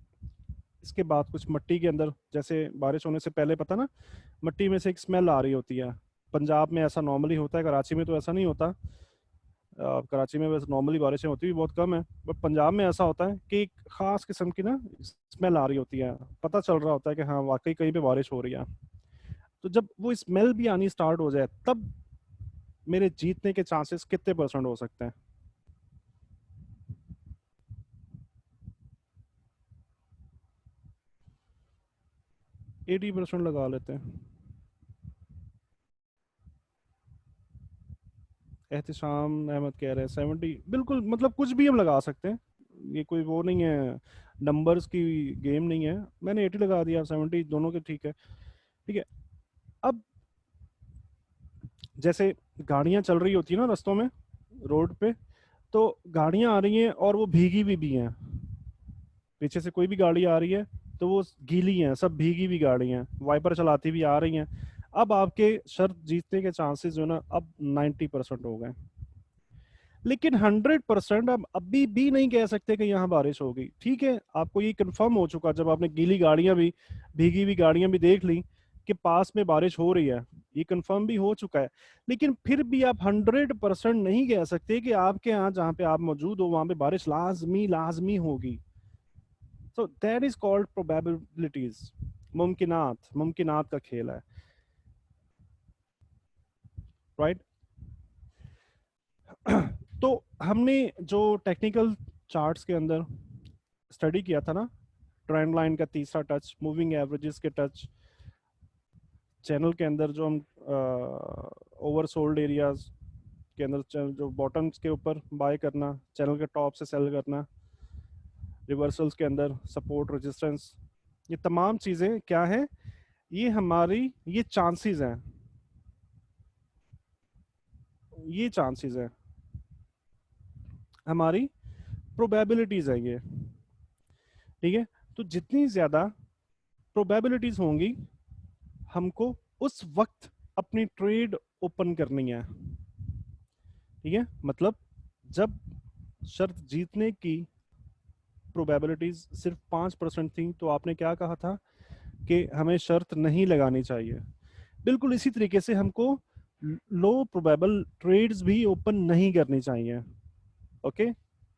इसके बाद कुछ मिट्टी के अंदर, जैसे बारिश होने से पहले पता ना, मिट्टी में से एक स्मेल आ रही होती है। पंजाब में ऐसा नॉर्मली होता है, कराची में तो ऐसा नहीं होता। कराची में वैसे नॉर्मली बारिशें होती भी बहुत कम है, बट पंजाब में ऐसा होता है कि एक खास किस्म की ना स्मेल आ रही होती है, पता चल रहा होता है कि हाँ वाकई कहीं पे बारिश हो रही है। तो जब वो स्मेल भी आनी स्टार्ट हो जाए, तब मेरे जीतने के चांसेस कितने परसेंट हो सकते हैं? 80% लगा लेते हैं। एहतिशाम अहमद कह रहे हैं 70, बिल्कुल, मतलब कुछ भी हम लगा सकते हैं, ये कोई वो नहीं है, नंबर्स की गेम नहीं है। मैंने 80 लगा दिया, 70 दोनों के ठीक है। ठीक है। अब जैसे गाड़ियां चल रही होती है ना रास्तों में, रोड पे, तो गाड़ियां आ रही हैं और वो भीगी भी हैं। पीछे से कोई भी गाड़ी आ रही है तो वो गीली हैं, सब भीगी भी गाड़ी हैं, वाइपर चलाती भी आ रही हैं। अब आपके शर्त जीतने के चांसेस जो है ना, अब 90% हो गए। लेकिन 100% आप अभी भी नहीं कह सकते कि यहाँ बारिश होगी। ठीक है, आपको ये कंफर्म हो चुका जब आपने गीली गाड़ियां भी, भीगी हुई गाड़ियां भी देख ली कि पास में बारिश हो रही है, ये कंफर्म भी हो चुका है। लेकिन फिर भी आप 100% नहीं कह सकते कि आपके यहाँ जहाँ पे आप मौजूद हो वहां पे बारिश लाजमी लाजमी होगी। So that is called probabilities, मुमकिनात, मुमकिनात का खेल है। राइट। तो हमने जो टेक्निकल चार्ट्स के अंदर स्टडी किया था ना, ट्रेंड लाइन का तीसरा टच, मूविंग एवरेजेस के टच, चैनल के अंदर जो हम ओवरसोल्ड एरियाज के अंदर जो बॉटम्स के ऊपर बाय करना, चैनल के टॉप से सेल करना, रिवर्सल्स के अंदर सपोर्ट रेजिस्टेंस, ये तमाम चीज़ें क्या है, ये हमारी ये चांसेस हैं, ये चांसेस हैं, हमारी प्रोबेबिलिटीज है ये। ठीक है। तो जितनी ज़्यादा प्रोबेबिलिटीज होंगी, हमको उस वक्त अपनी ट्रेड ओपन करनी है। ठीक है, मतलब जब शर्त जीतने की प्रोबेबिलिटीज सिर्फ 5% थी तो आपने क्या कहा था कि हमें शर्त नहीं लगानी चाहिए। बिल्कुल इसी तरीके से हमको लो प्रोबेबल ट्रेड्स भी ओपन नहीं करनी चाहिए। ओके।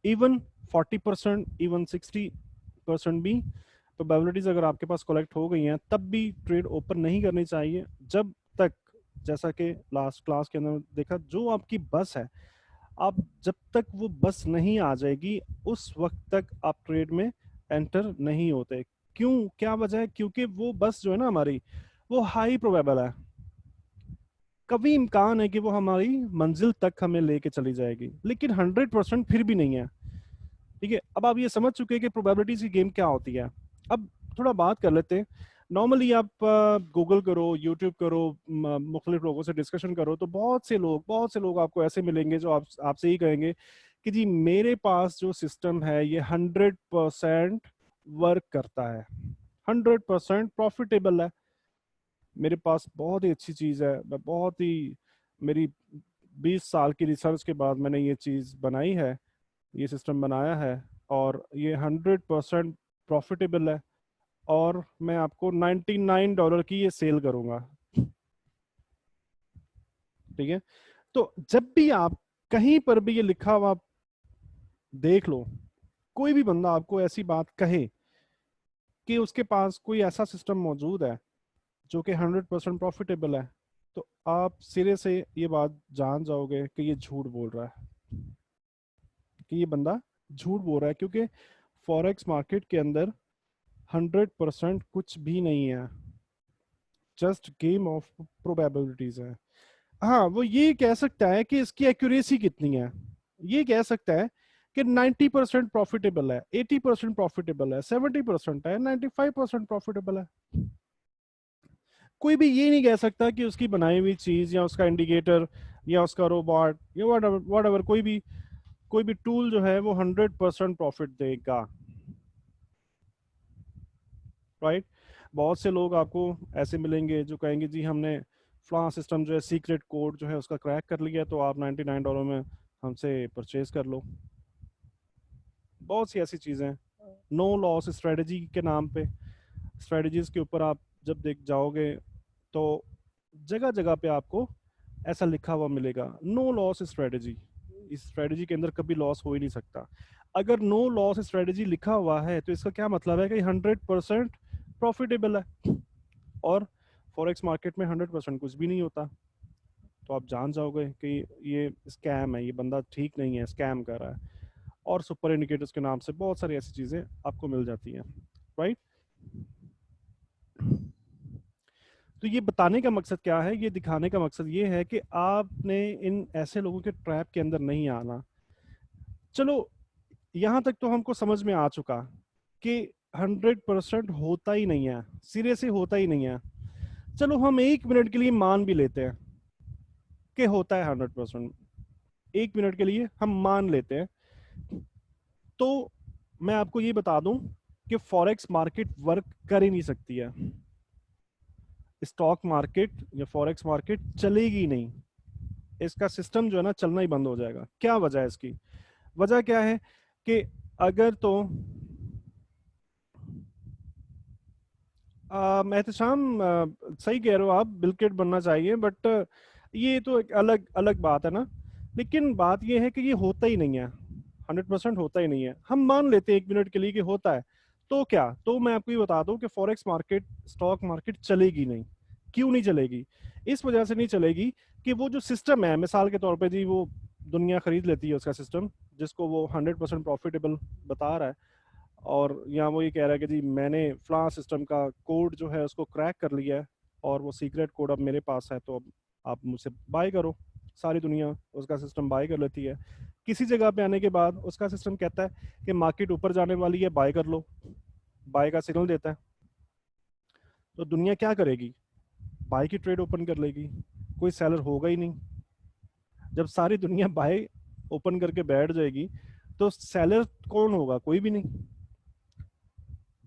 इवन 40%, इवन 60% भी प्रोबेबिलिटीज अगर आपके पास कलेक्ट हो गई हैं तब भी ट्रेड ओपन नहीं करनी चाहिए, जब तक, जैसा कि लास्ट क्लास के अंदर देखा, जो आपकी बस है, आप जब तक वो बस नहीं आ जाएगी उस वक्त तक आप ट्रेड में एंटर नहीं होते। क्यों, क्या वजह है? क्योंकि वो बस जो है ना हमारी, वो हाई प्रोबेबल है, कभी इम्कान है कि वो हमारी मंजिल तक हमें लेके चली जाएगी, लेकिन 100% फिर भी नहीं है। ठीक है, अब आप ये समझ चुके हैं कि प्रोबेबिलिटीज की गेम क्या होती है। अब थोड़ा बात कर लेते हैं। नॉर्मली आप गूगल करो, यूट्यूब करो, मुख्तलिफ लोगों से डिस्कशन करो, तो बहुत से लोग आपको ऐसे मिलेंगे जो आपसे ही कहेंगे कि जी मेरे पास जो सिस्टम है ये 100% वर्क करता है, 100% प्रॉफिटेबल है, मेरे पास बहुत ही अच्छी चीज़ है, मैं बहुत ही, मेरी 20 साल की रिसर्च के बाद मैंने ये चीज़ बनाई है, ये सिस्टम बनाया है, और ये 100% प्रॉफिटेबल है, और मैं आपको $99 की ये सेल करूंगा। ठीक है। तो जब भी आप कहीं पर भी ये लिखा हुआ देख लो, कोई भी बंदा आपको ऐसी बात कहे कि उसके पास कोई ऐसा सिस्टम मौजूद है जो कि 100% प्रॉफिटेबल है, तो आप सिरे से ये बात जान जाओगे कि ये झूठ बोल रहा है, कि ये बंदा झूठ बोल रहा है, क्योंकि फॉरेक्स मार्केट के अंदर 100% कुछ भी नहीं है, जस्ट गेम ऑफ प्रोबेबिलिटीज है। हाँ, वो ये कह सकता है कि इसकी एक्यूरेसी कितनी है, ये कह सकता है कि 90% प्रॉफिटेबल है, 80% प्रॉफिटेबल है, 70% है, 95% प्रॉफिटेबल है। कोई भी ये नहीं कह सकता कि उसकी बनाई हुई चीज या उसका इंडिकेटर या उसका रोबोट या वट एवर कोई भी टूल जो है वो 100% प्रॉफिट देगा। राइट। बहुत से लोग आपको ऐसे मिलेंगे जो कहेंगे जी हमने फ्लां सिस्टम जो है, सीक्रेट कोड जो है उसका क्रैक कर लिया, तो आप $99 में हमसे परचेज कर लो। बहुत सी ऐसी चीज़ें हैं। नो लॉस स्ट्रेटजी के नाम पे, स्ट्रेटजीज के ऊपर आप जब देख जाओगे तो जगह जगह पे आपको ऐसा लिखा हुआ मिलेगा, नो लॉस स्ट्रेटजी। इस स्ट्रेटजी के अंदर कभी लॉस हो ही नहीं सकता। अगर नो लॉस स्ट्रेटजी लिखा हुआ है तो इसका क्या मतलब है कि 100% प्रॉफिटेबल है, और फॉरेक्स मार्केट में 100% कुछ भी नहीं होता। तो आप जान जाओगे कि ये स्कैम है, ये बंदा ठीक नहीं है, स्कैम कर रहा है। और सुपर इंडिकेटर्स के नाम से बहुत सारी ऐसी चीज़ें आपको मिल जाती हैं, राइट। तो ये बताने का मकसद क्या है, ये दिखाने का मकसद ये है कि आपने इन ऐसे लोगों के ट्रैप के अंदर नहीं आना। चलो यहाँ तक तो हमको समझ में आ चुका कि 100% होता ही नहीं है, सिरे से होता ही नहीं है। चलो हम 1 मिनट के लिए मान भी लेते हैं कि होता है 100%, 1 मिनट के लिए हम मान लेते हैं। तो मैं आपको ये बता दूं कि फॉरेक्स मार्केट वर्क कर ही नहीं सकती है, स्टॉक मार्केट या फॉरेक्स मार्केट चलेगी नहीं, इसका सिस्टम जो है ना चलना ही बंद हो जाएगा। क्या वजह है इसकी? वजह क्या है कि अगर तो एहतशाम, सही कह रहे हो आप, बिलकेट बनना चाहिए, बट ये तो एक अलग अलग बात है ना। लेकिन बात ये है कि ये होता ही नहीं है, 100% होता ही नहीं है। हम मान लेते हैं 1 मिनट के लिए कि होता है, तो क्या, तो मैं आपको ये बता दूं कि फॉरेक्स मार्केट, स्टॉक मार्केट चलेगी नहीं। क्यों नहीं चलेगी? इस वजह से नहीं चलेगी कि वो जो सिस्टम है, मिसाल के तौर पे जी, वो दुनिया खरीद लेती है उसका सिस्टम, जिसको वो 100% प्रॉफिटेबल बता रहा है, और यहाँ वो ये कह रहा है कि जी मैंने फ्लां सिस्टम का कोड जो है उसको क्रैक कर लिया है, और वो सीक्रेट कोड अब मेरे पास है, तो अब आप मुझसे बाय करो। सारी दुनिया उसका सिस्टम बाय कर लेती है। किसी जगह पे आने के बाद उसका सिस्टम कहता है कि मार्केट ऊपर जाने वाली है, बाय कर लो, बाय का सिग्नल देता है। तो दुनिया क्या करेगी? बाय की ट्रेड ओपन कर लेगी, कोई सेलर होगा ही नहीं। जब सारी दुनिया बाय ओपन करके बैठ जाएगी तो सेलर कौन होगा? कोई भी नहीं।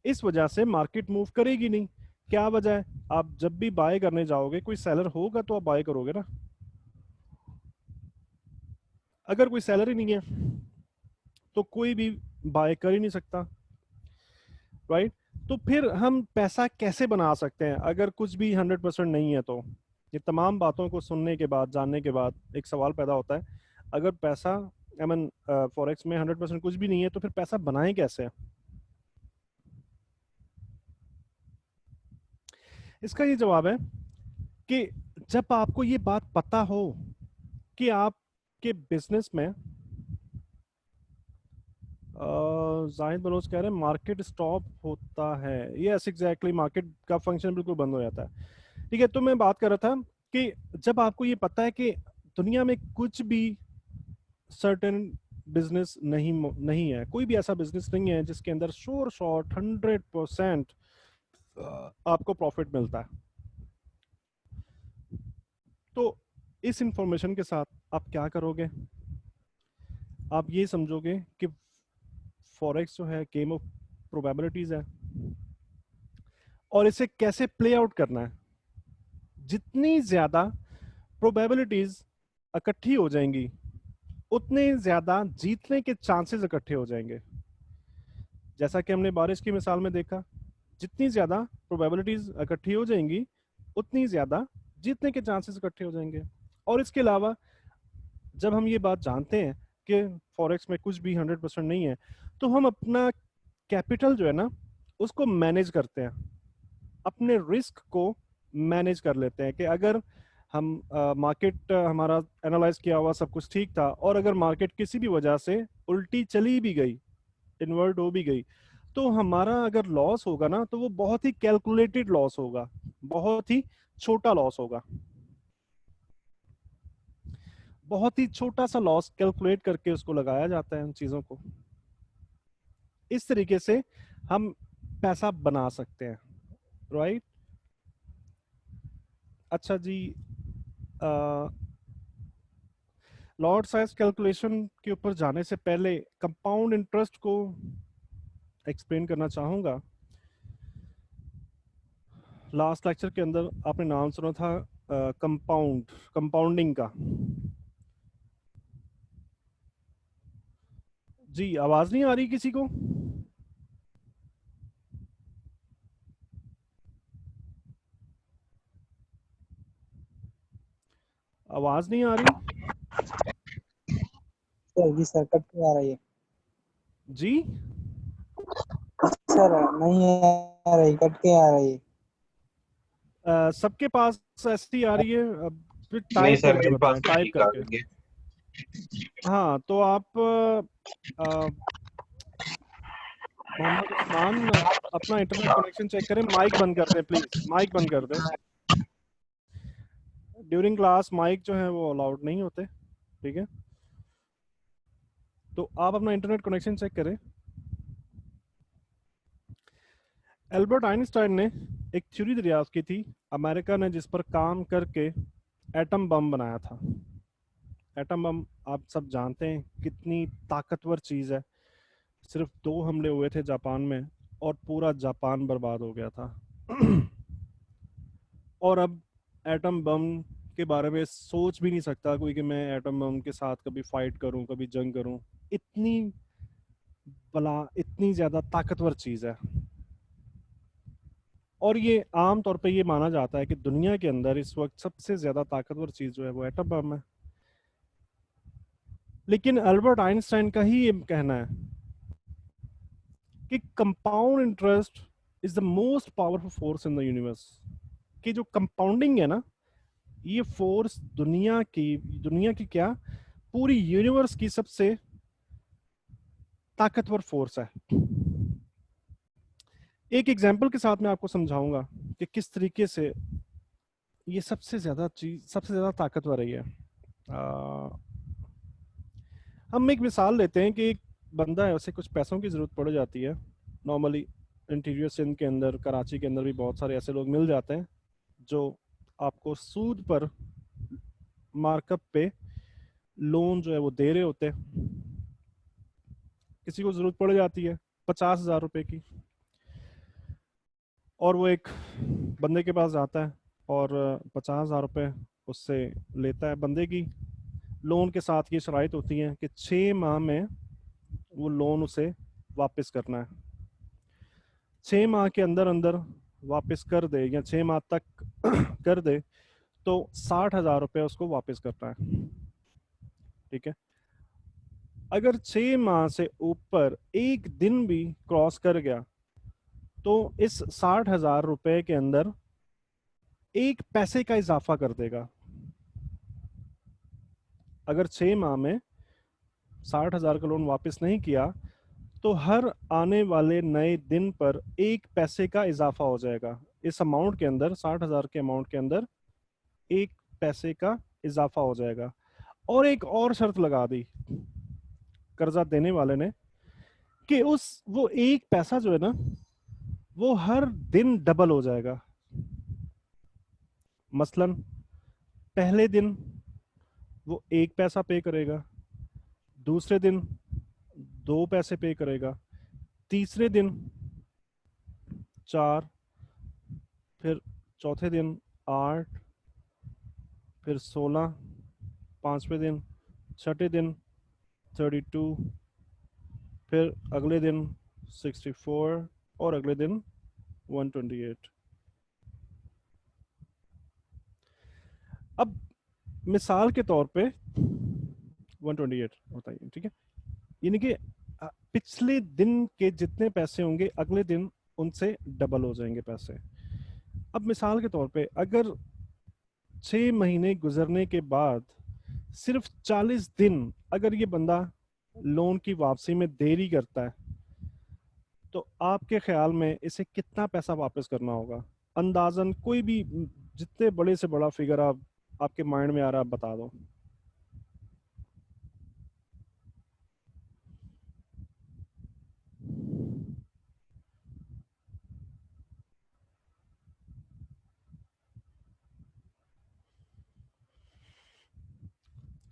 इस वजह से मार्केट मूव करेगी नहीं। क्या वजह है? आप जब भी बाय करने जाओगे, कोई सेलर होगा तो आप बाय करोगे ना। अगर कोई सेलर ही नहीं है तो कोई भी बाय कर ही नहीं सकता, राइट। तो फिर हम पैसा कैसे बना सकते हैं अगर कुछ भी 100% नहीं है? तो ये तमाम बातों को सुनने के बाद, जानने के बाद एक सवाल पैदा होता है, अगर पैसा, आई मीन फॉरेक्स में 100% कुछ भी नहीं है, तो फिर पैसा बनाएं कैसे? इसका ये जवाब है कि जब आपको ये बात पता हो कि आपके बिजनेस में, जाहिद बलोच कह रहे हैं मार्केट स्टॉप होता है। यस एग्जैक्टली, मार्केट का फंक्शन बिल्कुल बंद हो जाता है। ठीक है, तो मैं बात कर रहा था कि जब आपको ये पता है कि दुनिया में कुछ भी सर्टेन बिजनेस नहीं है, कोई भी ऐसा बिजनेस नहीं है जिसके अंदर श्योर शॉर्ट 100% आपको प्रॉफिट मिलता है, तो इस इंफॉर्मेशन के साथ आप क्या करोगे? आप ये समझोगे कि फॉरेक्स जो है गेम ऑफ प्रोबेबिलिटीज है, और इसे कैसे प्ले आउट करना है। जितनी ज्यादा प्रोबेबिलिटीज इकट्ठी हो जाएंगी, उतने ज्यादा जीतने के चांसेस इकट्ठे हो जाएंगे। जैसा कि हमने बारिश की मिसाल में देखा, जितनी ज्यादा प्रोबेबिलिटीज इकट्ठी हो जाएंगी, उतनी ज्यादा जीतने के चांसेस इकट्ठे हो जाएंगे। और इसके अलावा जब हम ये बात जानते हैं कि फॉरेक्स में कुछ भी 100% नहीं है, तो हम अपना कैपिटल जो है ना उसको मैनेज करते हैं, अपने रिस्क को मैनेज कर लेते हैं। कि अगर हम मार्केट, हमारा एनालाइज किया हुआ सब कुछ ठीक था, और अगर मार्केट किसी भी वजह से उल्टी चली भी गई, इन्वर्ट हो भी गई, तो हमारा अगर लॉस होगा ना, तो वो बहुत ही कैलकुलेटेड लॉस होगा, बहुत ही छोटा लॉस होगा। बहुत ही छोटा सा लॉस कैलकुलेट करके उसको लगाया जाता है उन चीजों को। इस तरीके से हम पैसा बना सकते हैं, राइट। अच्छा जी, लॉट साइज कैलकुलेशन के ऊपर जाने से पहले कंपाउंड इंटरेस्ट को एक्सप्लेन करना चाहूंगा। लास्ट लेक्चर के अंदर आपने नाम सुना था कंपाउंडिंग का। जी, आवाज नहीं आ रही किसी को? आवाज नहीं आ रही? सर जी, सर कट के आ रही है। जी, सर नहीं आ रही, कट के आ रही है। सबके पास ऐसी आ रही है। फिर नहीं टाइप सर, करके मेरे बताएं, पास तो टाइप ठीक आ करके। रही है। हाँ तो आप मोहम्मद उस्मान अपना इंटरनेट कनेक्शन चेक करें। माइक बंद कर दें प्लीज, माइक बंद कर दें। ड्यूरिंग क्लास माइक जो है वो अलाउड नहीं होते, ठीक है। तो आप अपना इंटरनेट कनेक्शन चेक करें। एल्बर्ट आइंस्टाइन ने एक थ्योरी दरियाफ्त की थी अमेरिका ने, जिस पर काम करके एटम बम बनाया था। एटम बम आप सब जानते हैं कितनी ताकतवर चीज है। सिर्फ 2 हमले हुए थे जापान में और पूरा जापान बर्बाद हो गया था। और अब एटम बम के बारे में सोच भी नहीं सकता कोई कि मैं एटम बम के साथ कभी फाइट करूं, कभी जंग करूं। इतनी बला, इतनी ज्यादा ताकतवर चीज है। और ये आम तौर पे ये माना जाता है कि दुनिया के अंदर इस वक्त सबसे ज्यादा ताकतवर चीज जो है वो एटम बम है। लेकिन अल्बर्ट आइंस्टाइन का ही ये कहना है कि compound interest is the most powerful force in the universe. कि जो कंपाउंडिंग है ना, ये फोर्स दुनिया की क्या, पूरी यूनिवर्स की सबसे ताकतवर फोर्स है। एक एग्जांपल के साथ मैं आपको समझाऊंगा कि किस तरीके से ये सबसे ज्यादा ताकतवर है। ये हम एक मिसाल लेते हैं कि एक बंदा है, उसे कुछ पैसों की जरूरत पड़ जाती है। नॉर्मली इंटीरियर सिंध के अंदर, कराची के अंदर भी बहुत सारे ऐसे लोग मिल जाते हैं जो आपको सूद पर, मार्कअप पे लोन जो है वो दे रहे होते हैं। किसी को जरूरत पड़ जाती है 50,000 रुपए की, और वो एक बंदे के पास जाता है और 50,000 रुपए उससे लेता है। बंदे की लोन के साथ ये शराइत होती है कि 6 माह में वो लोन उसे वापस करना है। 6 माह के अंदर अंदर वापस कर दे या 6 माह तक कर दे तो 60,000 रुपये उसको वापस करना है, ठीक है। अगर 6 माह से ऊपर एक दिन भी क्रॉस कर गया तो इस 60,000 रुपए के अंदर 1 पैसे का इजाफा कर देगा। अगर 6 माह में 60,000 का लोन वापस नहीं किया तो हर आने वाले नए दिन पर 1 पैसे का इजाफा हो जाएगा। इस अमाउंट के अंदर, 60,000 के अमाउंट के अंदर 1 पैसे का इजाफा हो जाएगा। और एक और शर्त लगा दी कर्जा देने वाले ने कि वो 1 पैसा जो है ना, वो हर दिन डबल हो जाएगा। मसलन पहले दिन वो 1 पैसा पे करेगा, दूसरे दिन 2 पैसे पे करेगा, तीसरे दिन 4, फिर चौथे दिन 8, फिर 16, पांचवें दिन, छठे दिन 32, फिर अगले दिन 64 और अगले दिन 128। अब मिसाल के तौर पे 128 बताइए, ठीक है। यानी कि पिछले दिन के जितने पैसे होंगे अगले दिन उनसे डबल हो जाएंगे पैसे। अब मिसाल के तौर पे अगर 6 महीने गुजरने के बाद सिर्फ 40 दिन अगर ये बंदा लोन की वापसी में देरी करता है तो आपके ख्याल में इसे कितना पैसा वापस करना होगा? अंदाजन कोई भी जितने बड़े से बड़ा फिगर आपके माइंड में आ रहा है, आप बता दो।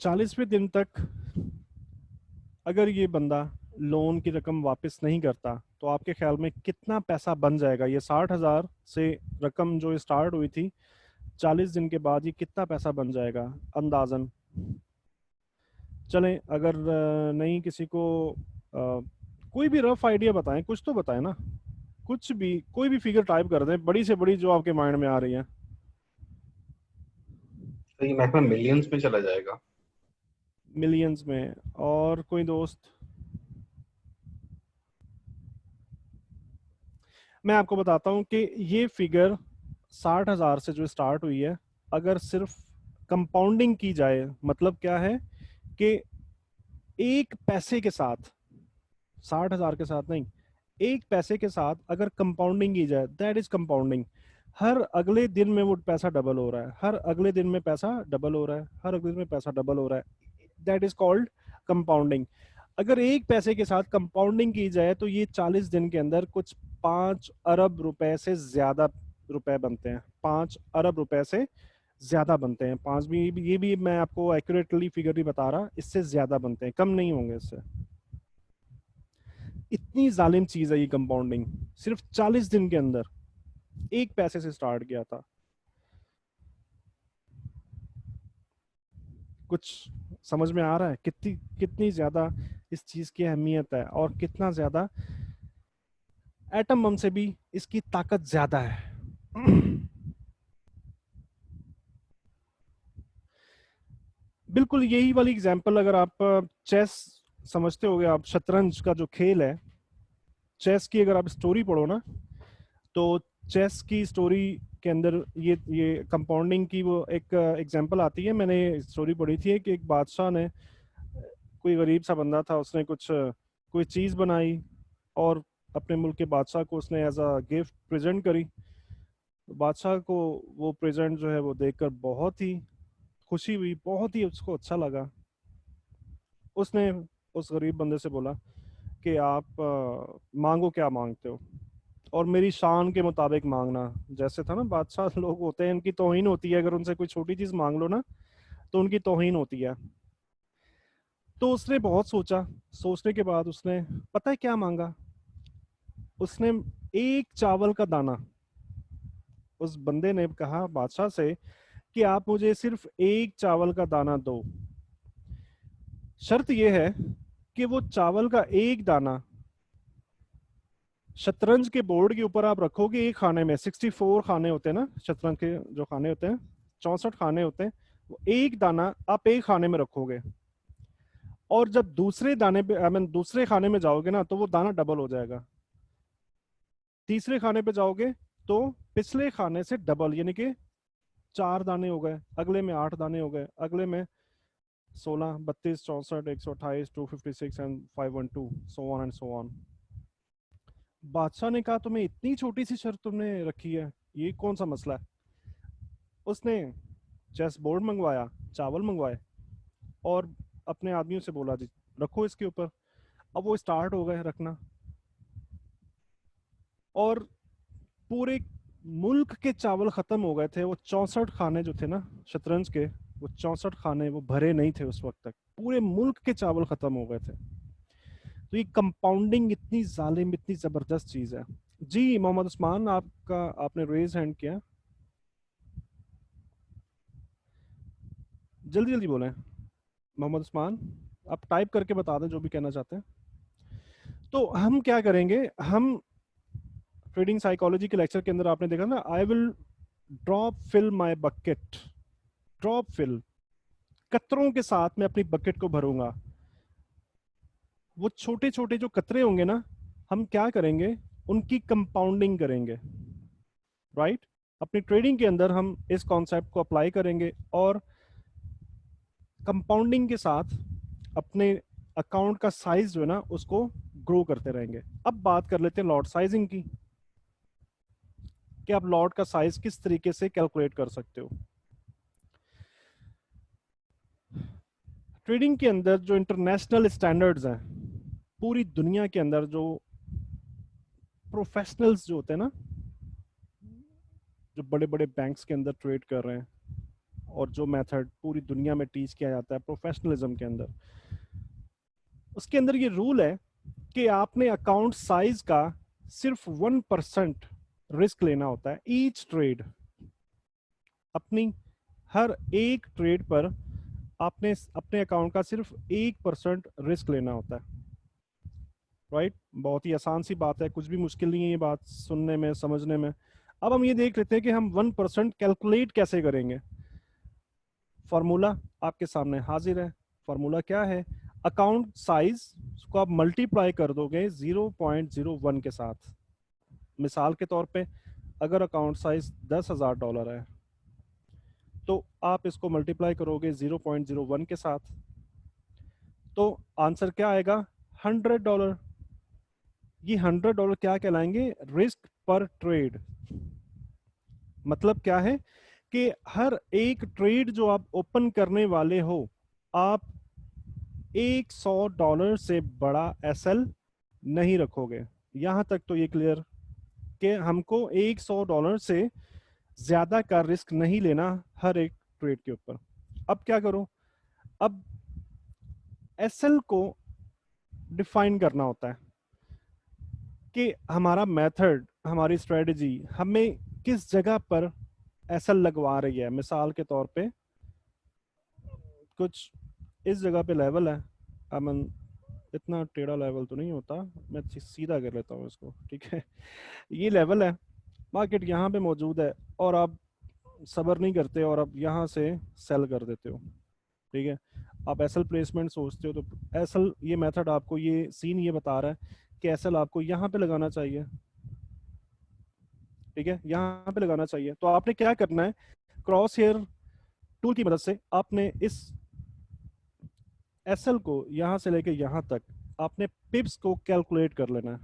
चालीसवें दिन तक अगर ये बंदा लोन की रकम वापस नहीं करता तो आपके ख्याल में कितना पैसा बन जाएगा? ये 60,000 से रकम जो स्टार्ट हुई थी, 40 दिन के बाद ये कितना पैसा बन जाएगा अंदाजन? चलें, अगर नहीं किसी को कोई भी रफ आइडिया बताएं, कुछ तो बताएं ना, कुछ भी, कोई भी फिगर टाइप कर दें, बड़ी से बड़ी जो आपके माइंड में आ रही है। तो ये मैक्सिमम मिलियंस में चला जाएगा। मिलियंस में? और कोई दोस्त? मैं आपको बताता हूं कि ये फिगर 60,000 से जो स्टार्ट हुई है, अगर सिर्फ कंपाउंडिंग की जाए, मतलब क्या है कि एक पैसे के साथ, 60,000 के साथ नहीं, एक पैसे के साथ अगर कंपाउंडिंग की जाए, दैट इज कंपाउंडिंग। हर अगले दिन में वो पैसा डबल हो रहा है, हर अगले दिन में पैसा डबल हो रहा है, हर अगले दिन में पैसा डबल हो रहा है, दैट इज कॉल्ड कंपाउंडिंग। अगर एक पैसे के साथ कंपाउंडिंग की जाए तो ये 40 दिन के अंदर कुछ 5 अरब रुपए से ज्यादा रुपए बनते हैं, 5 अरब रुपए से ज्यादा बनते हैं। पांच भी, ये भी मैं आपको एक्यूरेटली फिगर नहीं बता रहा, इससे ज्यादा बनते हैं, कम नहीं होंगे इससे। इतनी जालिम चीज है ये कंपाउंडिंग। सिर्फ 40 दिन के अंदर एक पैसे से स्टार्ट किया था। कुछ समझ में आ रहा है कितनी कितनी ज्यादा इस चीज की अहमियत है, और कितना ज्यादा एटम बम से भी इसकी ताकत ज्यादा है। बिल्कुल यही वाली एग्जांपल, अगर आप चेस समझते होगे, आप शतरंज का जो खेल है, चेस की अगर आप स्टोरी पढ़ो ना, तो चेस की स्टोरी के अंदर ये कंपाउंडिंग की वो एक एग्जांपल आती है। मैंने स्टोरी पढ़ी थी कि एक बादशाह ने, कोई गरीब सा बंदा था, उसने कुछ कोई चीज बनाई और अपने मुल्क के बादशाह को उसने एज अ गिफ्ट प्रेजेंट करी। तो बादशाह को वो प्रेजेंट जो है वो देखकर बहुत ही खुशी हुई, बहुत ही उसको अच्छा लगा। उसने उस गरीब बंदे से बोला कि आप मांगो, क्या मांगते हो, और मेरी शान के मुताबिक मांगना। जैसे था ना, बादशाह लोग होते हैं, इनकी तौहीन होती है, अगर उनसे कोई छोटी चीज मांग लो ना तो उनकी तौहीन होती है। तो उसने बहुत सोचा, सोचने के बाद उसने पता है क्या मांगा? उसने एक चावल का दाना, उस बंदे ने कहा बादशाह से कि आप मुझे सिर्फ एक चावल का दाना दो, शर्त यह है कि वो चावल का एक दाना शतरंज के बोर्ड के ऊपर आप रखोगे एक खाने में। 64 खाने होते हैं ना शतरंज के, जो खाने होते हैं 64 खाने होते हैं, वो एक दाना आप एक खाने में रखोगे, और जब दूसरे दाने पे, आई मीन दूसरे खाने में जाओगे ना, तो वो दाना डबल हो जाएगा। तीसरे खाने पे जाओगे तो पिछले खाने से डबल, यानी कि 4 दाने हो गए, अगले में 8 दाने हो गए, अगले में 16, 32, 64, 128, 256 and 512, so on and so on. बादशाह ने कहा तुम्हें इतनी छोटी सी शर्त तुमने रखी है, ये कौन सा मसला है? उसने चेस बोर्ड मंगवाया, चावल मंगवाए, और अपने आदमियों से बोला जी रखो इसके ऊपर। अब वो स्टार्ट हो गए रखना, और पूरे मुल्क के चावल खत्म हो गए थे। वो 64 खाने जो थे ना शतरंज के, वो 64 खाने वो भरे नहीं थे उस वक्त तक, पूरे मुल्क के चावल खत्म हो गए थे। तो ये कंपाउंडिंग इतनी जालिम, इतनी जबरदस्त चीज है। जी मोहम्मद उस्मान, आपका आपने रेज हैंड किया, जल्दी जल्दी बोलें। मोहम्मद उस्मान, आप टाइप करके बता दें जो भी कहना चाहते हैं। तो हम क्या करेंगे, हम ट्रेडिंग साइकोलॉजी के लेक्चर के अंदर आपने देखा ना, I will drop fill my bucket, drop fill, कतरों के साथ मैं अपनी बकेट को भरूंगा। वो छोटे छोटे जो कतरे होंगे ना, हम क्या करेंगे, उनकी कंपाउंडिंग करेंगे, राइट? अपनी ट्रेडिंग के अंदर हम इस कॉन्सेप्ट को अप्लाई करेंगे, और कंपाउंडिंग के साथ अपने अकाउंट का साइज जो है ना उसको ग्रो करते रहेंगे। अब बात कर लेते हैं लॉट साइजिंग की, कि आप लॉट का साइज किस तरीके से कैलकुलेट कर सकते हो। ट्रेडिंग के अंदर जो इंटरनेशनल स्टैंडर्ड्स हैं, पूरी दुनिया के अंदर जो प्रोफेशनल्स जो होते हैं ना, जो बड़े बड़े बैंक्स के अंदर ट्रेड कर रहे हैं, और जो मेथड पूरी दुनिया में टीच किया जाता है प्रोफेशनलिज्म के अंदर, उसके अंदर ये रूल है कि आपने अकाउंट साइज का सिर्फ 1% रिस्क लेना होता है ईच ट्रेड। अपनी हर एक ट्रेड पर आपने अपने अकाउंट का सिर्फ 1% रिस्क लेना होता है, राइट? बहुत ही आसान सी बात है, कुछ भी मुश्किल नहीं है ये बात सुनने में, समझने में। अब हम ये देख लेते हैं कि हम 1% कैलकुलेट कैसे करेंगे। फॉर्मूला आपके सामने हाजिर है। फॉर्मूला क्या है? अकाउंट साइज को आप मल्टीप्लाई कर दोगे 0.01 के साथ। मिसाल के तौर पे, अगर अकाउंट साइज $10,000 है, तो आप इसको मल्टीप्लाई करोगे 0.01 के साथ, तो आंसर क्या आएगा? $100। ये $100 क्या कहलाएंगे? रिस्क पर ट्रेड। मतलब क्या है कि हर एक ट्रेड जो आप ओपन करने वाले हो, आप $100 से बड़ा एसएल नहीं रखोगे। यहां तक तो ये क्लियर कि हमको $100 से ज्यादा का रिस्क नहीं लेना हर एक ट्रेड के ऊपर। अब क्या करो? अब एसएल को डिफाइन करना होता है कि हमारा मेथड, हमारी स्ट्रेटजी हमें किस जगह पर एसएल लगवा रही है। मिसाल के तौर पे कुछ इस जगह पे लेवल है, अमन इतना टेढ़ा लेवल तो नहीं होता, मैं सीधा कर लेता हूँ इसको, ठीक है। ये लेवल है, मार्केट यहाँ पे मौजूद है और आप सब्र नहीं करते और आप यहाँ से सेल कर देते हो, ठीक है। आप एसएल प्लेसमेंट सोचते हो, तो एसएल ये मेथड आपको, ये सीन ये बता रहा है कि एसएल आपको यहाँ पे लगाना चाहिए, ठीक है, यहाँ पे लगाना चाहिए। तो आपने क्या करना है? क्रॉस हेयर टूल की मदद से आपने इस एसएल को यहाँ से लेके यहाँ तक आपने पिप्स को कैलकुलेट कर लेना है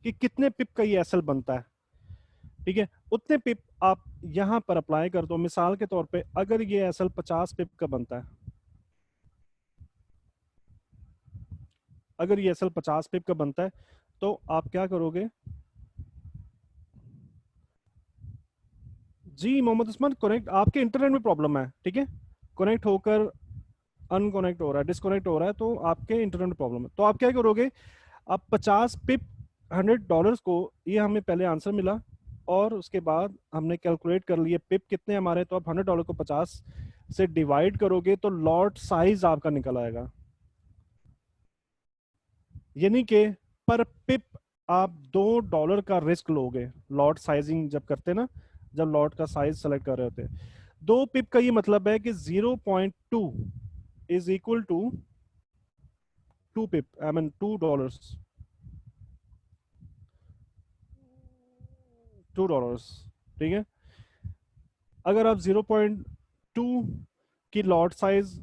कि कितने पिप का ये एसएल बनता है, ठीक है। उतने पिप आप यहां पर अप्लाई कर दो। मिसाल के तौर पे अगर ये एसएल 50 पिप का बनता है, अगर ये एसएल 50 पिप का बनता है, तो आप क्या करोगे? जी मोहम्मद उस्मान, कनेक्ट, आपके इंटरनेट में प्रॉब्लम है, ठीक है। कनेक्ट होकर अनकनेक्ट हो रहा है, डिस्कनेक्ट हो रहा है, तो आपके इंटरनेट में प्रॉब्लम है। तो आप क्या करोगे? आप 50 पिप $100 को, ये हमें पहले आंसर मिला और उसके बाद हमने कैलकुलेट कर लिए पिप कितने हमारे, तो आप $100 को 50 से डिवाइड करोगे तो लॉट साइज आपका निकल आएगा। यानी कि पर पिप आप $2 का रिस्क लोगे लॉट साइजिंग जब करते ना, जब लॉट का साइज सेलेक्ट कर रहे होते। 2 पिप का ये मतलब है कि 0.2 is equal to 2 pip, I mean $2, $2, ठीक है। अगर आप 0.2 की लॉट साइज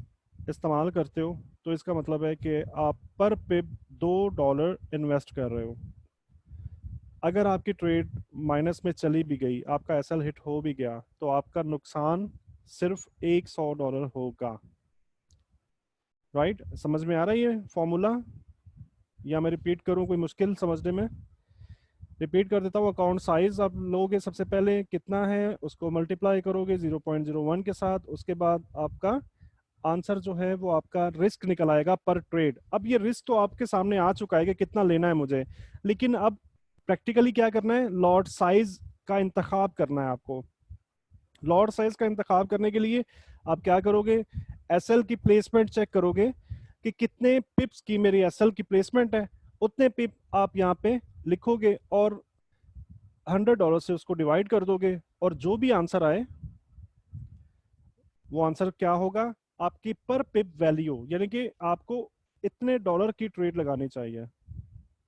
इस्तेमाल करते हो, तो इसका मतलब है कि आप पर पिप $2 इन्वेस्ट कर रहे हो। अगर आपकी ट्रेड माइनस में चली भी गई, आपका एसएल हिट हो भी गया, तो आपका नुकसान सिर्फ $100 होगा। राइट, समझ में आ रहा है ये फॉर्मूला, या मैं रिपीट करूं? कोई मुश्किल समझने में? रिपीट कर देता हूँ। अकाउंट साइज आप लोगे, सबसे पहले कितना है उसको मल्टीप्लाई करोगे 0.01 के साथ, उसके बाद आपका आंसर जो है वो आपका रिस्क निकल आएगा पर ट्रेड। अब ये रिस्क तो आपके सामने आ चुका है कि कितना लेना है मुझे, लेकिन अब प्रैक्टिकली क्या करना है? लॉट साइज का इंतखाब करना है आपको। लॉट साइज का इंतखाब करने के लिए आप क्या करोगे? एसएल की प्लेसमेंट चेक करोगे कि कितने पिप्स की मेरी एसएल की प्लेसमेंट है, उतने पिप आप यहाँ पे लिखोगे और $100 से उसको डिवाइड कर दोगे, और जो भी आंसर आए वो आंसर क्या होगा? आपकी पर पिप वैल्यू, यानी कि आपको इतने डॉलर की ट्रेड लगानी चाहिए।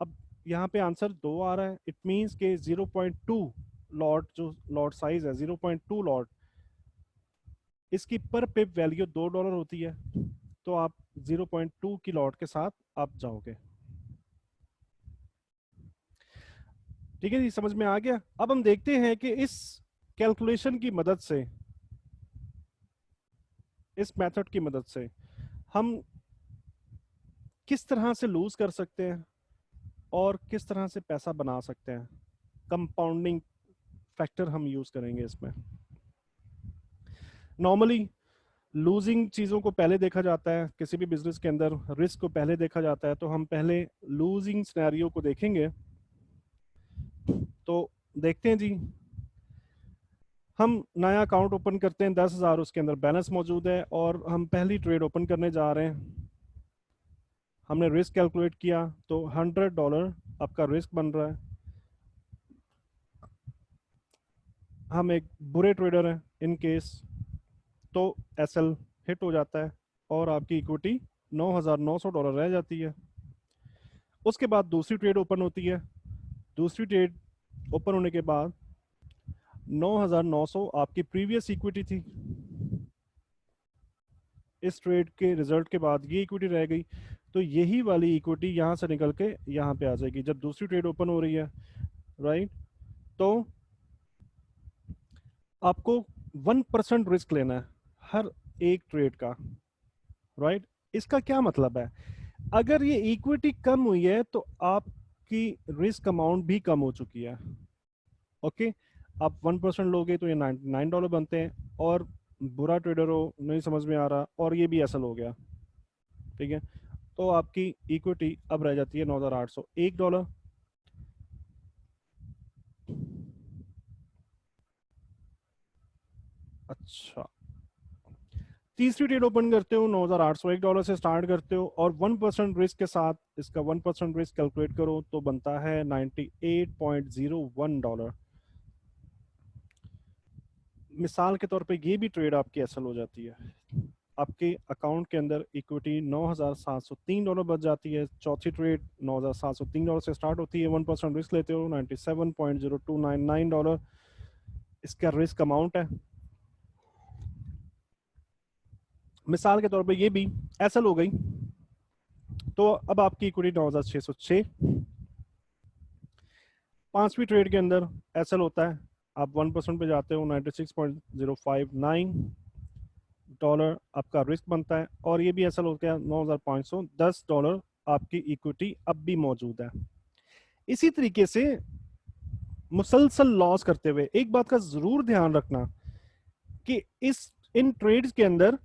अब यहाँ पे आंसर 2 आ रहा है, इट मींस के 0.2 लॉट, जो लॉट साइज है 0.2 लॉट, इसकी पर पिप वैल्यू $2 होती है। तो आप 0.2 की लॉट के साथ आप जाओगे। ठीक है जी, समझ में आ गया? अब हम देखते हैं कि इस कैलकुलेशन की मदद से, इस मेथड की मदद से हम किस तरह से लूज कर सकते हैं और किस तरह से पैसा बना सकते हैं। कंपाउंडिंग फैक्टर हम यूज करेंगे इसमें। नॉर्मली लूजिंग चीजों को पहले देखा जाता है, किसी भी बिजनेस के अंदर रिस्क को पहले देखा जाता है, तो हम पहले लूजिंग सिनेरियो को देखेंगे। तो देखते हैं जी, हम नया अकाउंट ओपन करते हैं, 10,000 उसके अंदर बैलेंस मौजूद है और हम पहली ट्रेड ओपन करने जा रहे हैं। हमने रिस्क कैलकुलेट किया तो $100 आपका रिस्क बन रहा है। हम एक बुरे ट्रेडर हैं इन केस, तो एसएल हिट हो जाता है और आपकी इक्विटी $9,900 रह जाती है। उसके बाद दूसरी ट्रेड ओपन होती है। दूसरी ट्रेड ओपन होने के बाद 9,900 आपकी प्रीवियस इक्विटी थी। इस ट्रेड के रिजल्ट के बाद ये इक्विटी रह गई, तो यही वाली इक्विटी यहाँ से निकल के यहाँ पे आ जाएगी जब दूसरी ट्रेड ओपन हो रही है, राइट। तो आपको 1% रिस्क लेना है हर एक ट्रेड का, राइट। इसका क्या मतलब है, अगर ये इक्विटी कम हुई है तो आपकी रिस्क अमाउंट भी कम हो चुकी है। ओके, आप 1% लोगे तो ये $99 बनते हैं, और बुरा ट्रेडर हो, नहीं समझ में आ रहा, और ये भी असल हो गया, ठीक है, तो आपकी इक्विटी अब रह जाती है $9,801। अच्छा, तीसरी ट्रेड ओपन करते हो, $9,801 से स्टार्ट करते हो, और 1% रिस्क के साथ इसका 1% रिस्क कैलकुलेट करो तो बनता है $98.01। मिसाल के तौर पे ये भी ट्रेड आपकी असल हो जाती है, आपके अकाउंट के अंदर इक्विटी $9,703 बच जाती है। चौथी ट्रेड $9,703 से स्टार्ट होती है, 1% रिस्क लेते हो, $97.0299 इसका रिस्क अमाउंट है। मिसाल के तौर पे ये भी एसल हो गई, तो अब आपकी इक्विटी 9,606। पांचवी ट्रेड के अंदर एसल होता है, आप 1% पे जाते हो, $96.059 आपका रिस्क बनता है, और ये भी एसल हो गया, $9,510 आपकी इक्विटी अब भी मौजूद है। इसी तरीके से मुसलसल लॉस करते हुए एक बात का जरूर ध्यान रखना कि इन ट्रेड्स के अंदर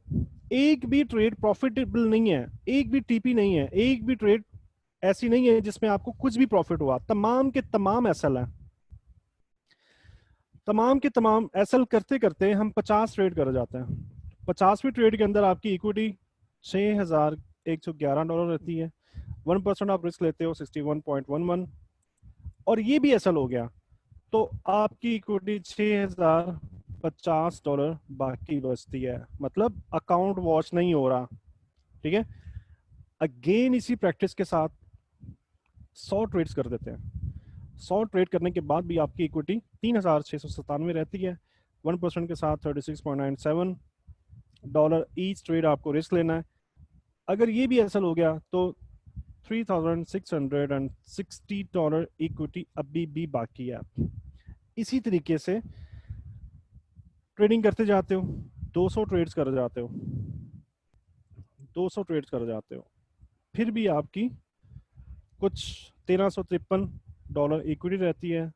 एक भी ट्रेड प्रॉफिटेबल नहीं है, एक भी टीपी नहीं है, एक भी ट्रेड ऐसी नहीं है जिसमें आपको कुछ भी प्रॉफिट हुआ। तमाम के तमाम एसल है, तमाम के तमाम एसल करते करते हम 50 ट्रेड कर जाते हैं। 50वीं ट्रेड के अंदर आपकी इक्विटी $6,111 रहती है, 1% आप रिस्क लेते हो, 61.11, और ये भी एसल हो गया, तो आपकी इक्विटी $6,050 बाकी बचती है, मतलब अकाउंट वॉश नहीं हो रहा, ठीक है। अगेन इसी प्रैक्टिस के साथ 100 ट्रेड्स कर देते हैं, 100 ट्रेड करने के बाद भी आपकी इक्विटी 3,697 रहती है, 1% के साथ $36.97 ईच ट्रेड आपको रिस्क लेना है। अगर ये भी असल हो गया तो $3,660 इक्विटी अभी भी बाकी है। इसी तरीके से ट्रेडिंग करते जाते हो, 200 ट्रेड्स कर जाते हो, 200 ट्रेड्स कर जाते हो, फिर भी आपकी कुछ $1,353 इक्विटी रहती है।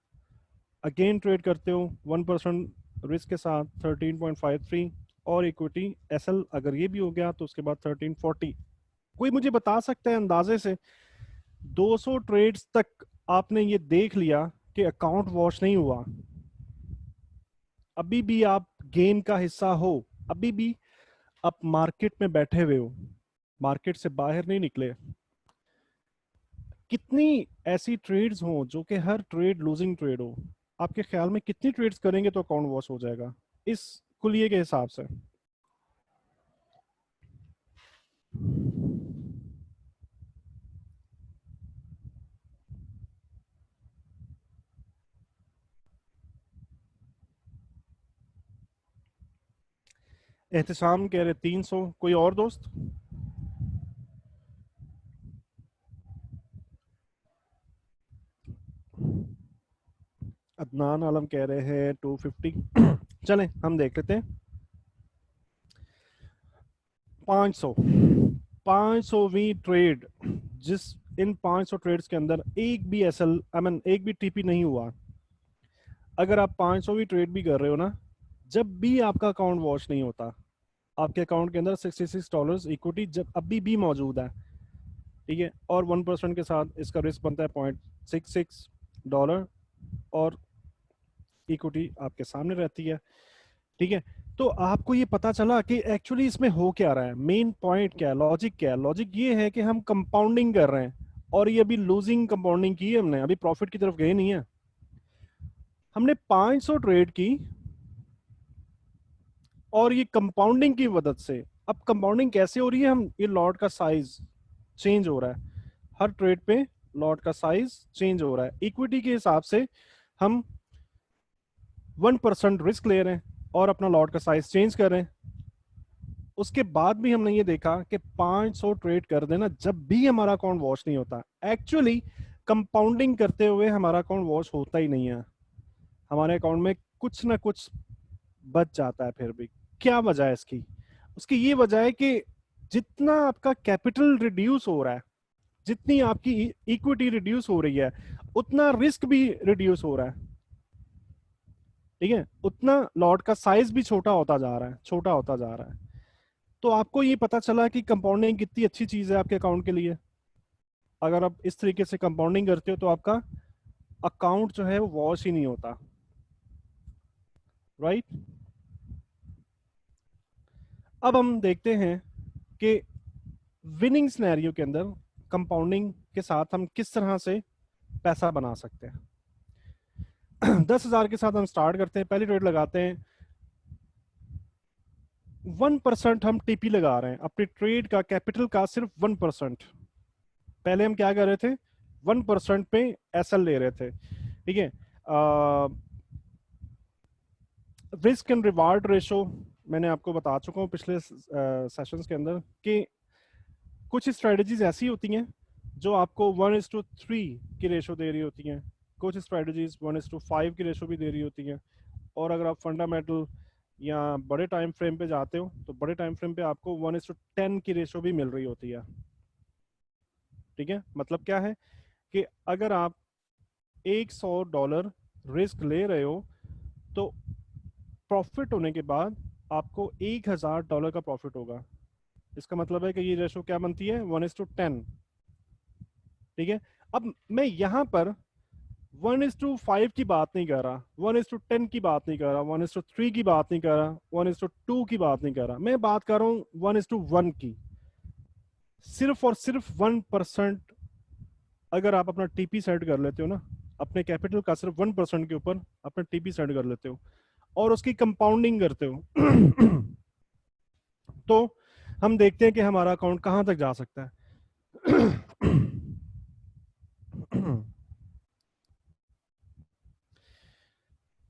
अगेन ट्रेड करते हो 1% रिस्क के साथ 13.53, और इक्विटी एसएल अगर ये भी हो गया तो उसके बाद 1340। कोई मुझे बता सकता है अंदाजे से 200 ट्रेड्स तक आपने ये देख लिया कि अकाउंट वॉश नहीं हुआ, अभी भी आप गेम का हिस्सा हो, अभी भी आप मार्केट में बैठे हुए हो, मार्केट से बाहर नहीं निकले। कितनी ऐसी ट्रेड्स हो जो कि हर ट्रेड लूजिंग ट्रेड हो, आपके ख्याल में कितनी ट्रेड्स करेंगे तो अकाउंट वॉश हो जाएगा इस कुलिये के हिसाब से? एहतसाम कह रहे 300, कोई और दोस्त? अदनान आलम कह रहे हैं 250। चलें हम देख लेते हैं। 500वीं ट्रेड, जिस इन 500 ट्रेड्स के अंदर एक भी एसएल एक भी टीपी नहीं हुआ, अगर आप 500वीं ट्रेड भी कर रहे हो ना, जब भी आपका अकाउंट वॉश नहीं होता, आपके अकाउंट के अंदर $66 इक्विटी जब अभी भी मौजूद है, ठीक है, और 1% के साथ इसका रिस्क बनता है $0.66, और इक्विटी आपके सामने रहती है, ठीक है। तो आपको ये पता चला कि एक्चुअली इसमें हो क्या रहा है, मेन पॉइंट क्या है, लॉजिक क्या है। लॉजिक ये है कि हम कंपाउंडिंग कर रहे हैं, और ये अभी लूजिंग कंपाउंडिंग की है हमने, अभी प्रॉफिट की तरफ गए नहीं है। हमने 500 ट्रेड की, और ये कंपाउंडिंग की मदद से, अब कंपाउंडिंग कैसे हो रही है, हम ये लॉट का साइज चेंज हो रहा है, हर ट्रेड पे लॉट का साइज चेंज हो रहा है, इक्विटी के हिसाब से हम 1% रिस्क ले रहे हैं और अपना लॉट का साइज चेंज कर रहे हैं। उसके बाद भी हमने ये देखा कि 500 ट्रेड कर देना जब भी हमारा अकाउंट वॉश नहीं होता। एक्चुअली कंपाउंडिंग करते हुए हमारा अकाउंट वॉश होता ही नहीं है, हमारे अकाउंट में कुछ ना कुछ बच जाता है फिर भी। क्या वजह है इसकी? उसकी ये वजह है कि जितना आपका कैपिटल रिड्यूस हो रहा है, जितनी आपकी इक्विटी रिड्यूस हो रही है, उतना रिस्क भी रिड्यूस हो रहा है। ठीक है, उतना लॉट का साइज भी छोटा होता जा रहा है, छोटा होता जा रहा है। तो आपको ये पता चला कि कंपाउंडिंग कितनी अच्छी चीज है आपके अकाउंट के लिए। अगर आप इस तरीके से कंपाउंडिंग करते हो तो आपका अकाउंट जो है वो वॉश ही नहीं होता, राइट। अब हम देखते हैं कि विनिंग सिनेरियो के अंदर कंपाउंडिंग के साथ हम किस तरह से पैसा बना सकते हैं। 10,000 के साथ हम स्टार्ट करते हैं, पहली ट्रेड लगाते हैं। 1% हम टीपी लगा रहे हैं अपनी ट्रेड का, कैपिटल का सिर्फ 1%। पहले हम क्या कर रहे थे, 1% पे एसएल ले रहे थे। ठीक है, रिस्क एंड रिवार्ड रेशो मैंने आपको बता चुका हूँ पिछले सेशंस के अंदर कि कुछ स्ट्रेटजीज ऐसी होती हैं जो आपको 1:3 की रेशो दे रही होती हैं, कुछ स्ट्रेटजीज 1:5 की रेशो भी दे रही होती हैं। और अगर आप फंडामेंटल या बड़े टाइम फ्रेम पे जाते हो तो बड़े टाइम फ्रेम पे आपको 1:10 की रेशो भी मिल रही होती है। ठीक है, मतलब क्या है कि अगर आप $100 रिस्क ले रहे हो तो प्रॉफिट होने के बाद आपको $1,000 का प्रॉफिट होगा। इसका मतलब है कि ये रेशो क्या बनती है, 1:10। ठीक है, अब मैं यहां पर 1:5 की बात नहीं कर रहा, 1:10 की बात नहीं कर रहा, 1:3 की बात नहीं कर रहा, 1:2 की बात नहीं कर रहा, मैं बात कर रहा हूं 1:1 की। सिर्फ और सिर्फ 1% अगर आप अपना टीपी सेट कर लेते हो ना, अपने कैपिटल का सिर्फ 1% के ऊपर अपना टीपी सेट कर लेते हो और उसकी कंपाउंडिंग करते हो तो हम देखते हैं कि हमारा अकाउंट कहां तक जा सकता है।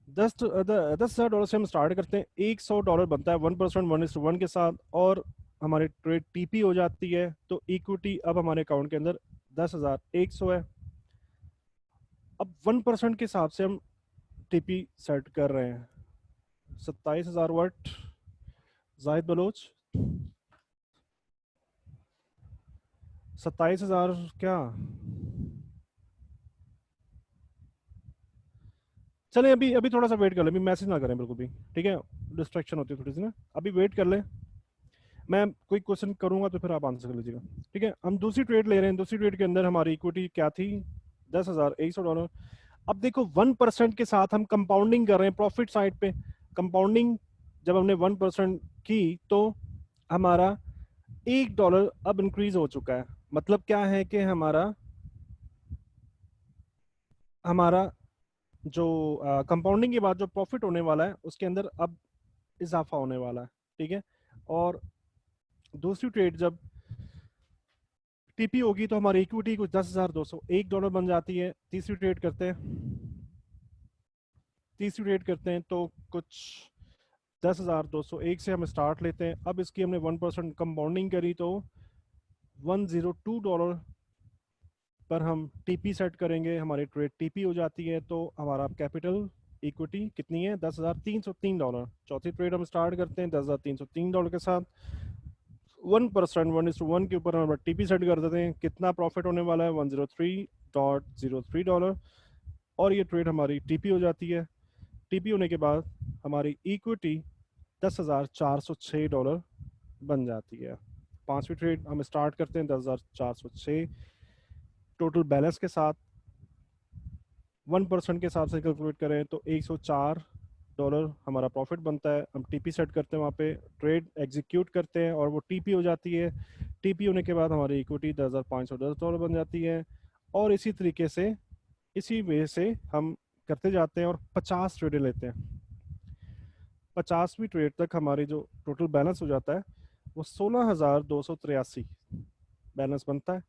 10,000 डॉलर से हम स्टार्ट करते हैं, $100 बनता है 1%, 1:1 के साथ, और हमारी ट्रेड टीपी हो जाती है। तो इक्विटी अब हमारे अकाउंट के अंदर 10,100 है। अब 1% के हिसाब से हम टीपी सेट कर रहे हैं। 27,000 वर्ट जाहिद बलोच, 27,000 क्या? चलें, अभी अभी थोड़ा सा वेट कर लें, अभी मैसेज ना करें बिल्कुल भी। ठीक है, डिस्ट्रैक्शन होती है थोड़ी सी ना, अभी वेट कर लें। मैं कोई क्वेश्चन करूंगा तो फिर आप आंसर कर लीजिएगा। ठीक है, हम दूसरी ट्रेड ले रहे हैं। दूसरी ट्रेड के अंदर हमारी इक्विटी क्या थी, $10,100। अब देखो 1% के साथ हम कंपाउंडिंग कर रहे हैं प्रॉफिट साइड पे। कंपाउंडिंग जब हमने 1% की तो हमारा $1 अब इंक्रीज हो चुका है। मतलब क्या है कि हमारा हमारा जो कंपाउंडिंग के बाद जो प्रॉफिट होने वाला है उसके अंदर अब इजाफा होने वाला है। ठीक है, और दूसरी ट्रेड जब टीपी होगी तो हमारी इक्विटी कुछ $10,201 बन जाती है। तीसरी ट्रेड करते हैं तो कुछ 10,201 से हम स्टार्ट लेते हैं। अब इसकी हमने 1% कंपाउंडिंग करी तो $102 पर हम टीपी सेट करेंगे, हमारी ट्रेड टीपी हो जाती है। तो हमारा कैपिटल इक्विटी कितनी है, $10,303। चौथी ट्रेड हम स्टार्ट करते हैं $10,303 के साथ। 1%, 1:1 के ऊपर हम टीपी सेट कर देते हैं। कितना प्रॉफिट होने वाला है, $103.03। और ये ट्रेड हमारी टीपी हो जाती है। टीपी होने के बाद हमारी इक्विटी $10,406 बन जाती है। पांचवी ट्रेड हम स्टार्ट करते हैं 10,406 टोटल बैलेंस के साथ। 1% के हिसाब से कैलकुलेट करें तो $104 हमारा प्रॉफिट बनता है। हम टीपी सेट करते हैं, वहाँ पे ट्रेड एग्जीक्यूट करते हैं और वो टीपी हो जाती है। टीपी होने के बाद हमारी इक्विटी $10,510 बन जाती है। और इसी तरीके से, इसी वे से हम करते जाते हैं और 50 ट्रेडें लेते हैं। 50वीं ट्रेड तक हमारी जो टोटल बैलेंस हो जाता है वो 16,283 बैलेंस बनता है।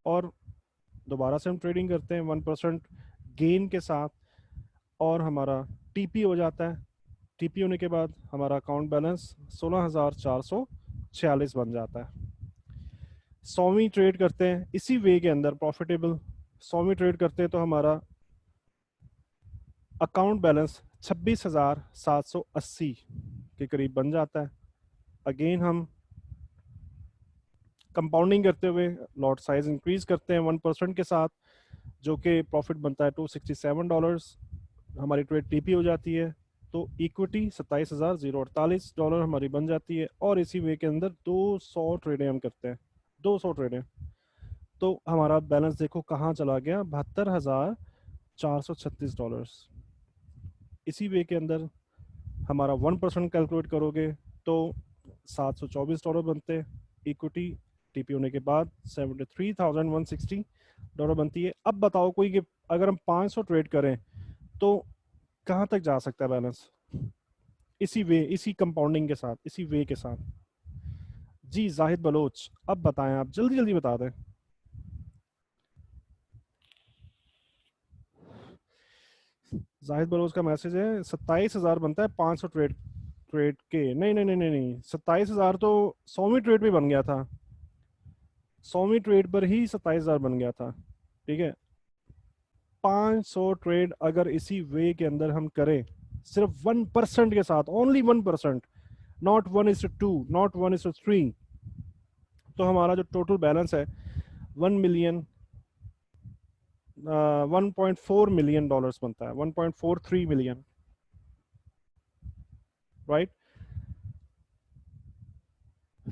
और दोबारा से हम ट्रेडिंग करते हैं 1% गेन के साथ और हमारा टीपी हो जाता है। टीपी होने के बाद हमारा अकाउंट बैलेंस 16,446 बन जाता है। 100वीं ट्रेड करते हैं इसी वे के अंदर प्रॉफिटेबल, 100वीं ट्रेड करते हैं तो हमारा अकाउंट बैलेंस 26,780 के करीब बन जाता है। अगेन हम कंपाउंडिंग करते हुए लॉट साइज इंक्रीज करते हैं 1% के साथ, जो कि प्रॉफिट बनता है $267। हमारी ट्रेड टीपी हो जाती है तो इक्विटी $27,048 हमारी बन जाती है। और इसी वे के अंदर 200 ट्रेडें हम करते हैं, 200 ट्रेडें, तो हमारा बैलेंस देखो कहाँ चला गया, $72,436। इसी वे के अंदर हमारा 1% कैलकुलेट करोगे तो $724 बनते हैं। इक्विटी टीपी होने के बाद $73,160 बनती है। अब बताओ कोई कि अगर हम 500 ट्रेड करें तो कहाँ तक जा सकता है बैलेंस, इसी वे, इसी कंपाउंडिंग के साथ, इसी वे के साथ। जी जाहिद बलोच, अब बताएं, आप जल्दी जल्दी बता दें। जाहिद बलोच का मैसेज है 27,000 बनता है 500 ट्रेड, ट्रेड के नहीं नहीं नहीं नहीं नहीं, 27,000 तो 100वीं ट्रेड पे बन गया था, 100वीं ट्रेड पर ही 27,000 बन गया था। ठीक है, 500 ट्रेड अगर इसी वे के अंदर हम करें सिर्फ 1% के साथ, ओनली 1%, नॉट 1:2, नॉट 1:3, तो हमारा जो टोटल बैलेंस है 1.4 मिलियन डॉलर्स बनता है, 1.43 मिलियन, राइट।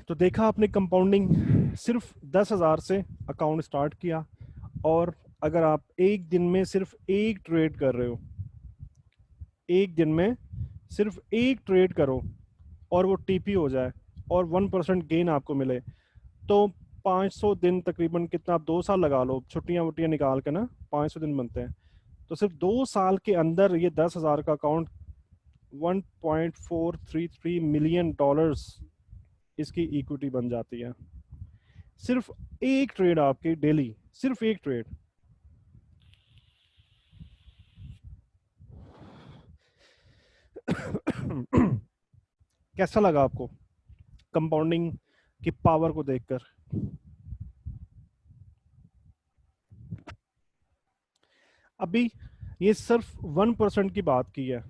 तो देखा आपने, कंपाउंडिंग सिर्फ 10,000 से अकाउंट स्टार्ट किया, और अगर आप एक दिन में सिर्फ एक ट्रेड कर रहे हो, एक दिन में सिर्फ एक ट्रेड करो और वो टीपी हो जाए और 1% गेन आपको मिले, तो 500 दिन तकरीबन, कितना आप 2 साल लगा लो, छुट्टियां वुट्टियां निकाल के ना 500 दिन बनते हैं, तो सिर्फ 2 साल के अंदर ये 10,000 का अकाउंट 1.433 मिलियन डॉलर्स इसकी इक्विटी बन जाती है। सिर्फ एक ट्रेड आपकी डेली, सिर्फ एक ट्रेड। कैसा लगा आपको कंपाउंडिंग की पावर को देखकर? अभी ये सिर्फ 1% की बात की है,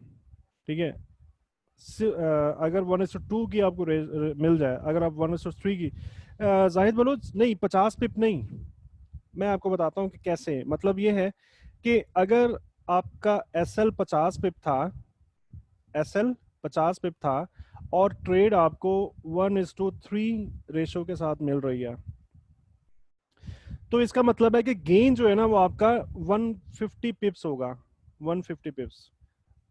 ठीक है। अगर 1:2 की आपको मिल जाए, अगर आप 1:3 की, जाहिद बोलो नहीं, 50 पिप नहीं, मैं आपको बताता हूँ कि कैसे। मतलब ये है कि अगर आपका SL 50 पिप था, SL 50 पिप था और ट्रेड आपको 1:3 रेशो के साथ मिल रही है, तो इसका मतलब है कि गेन जो है ना वो आपका 150 पिप्स होगा, 150 पिप्स।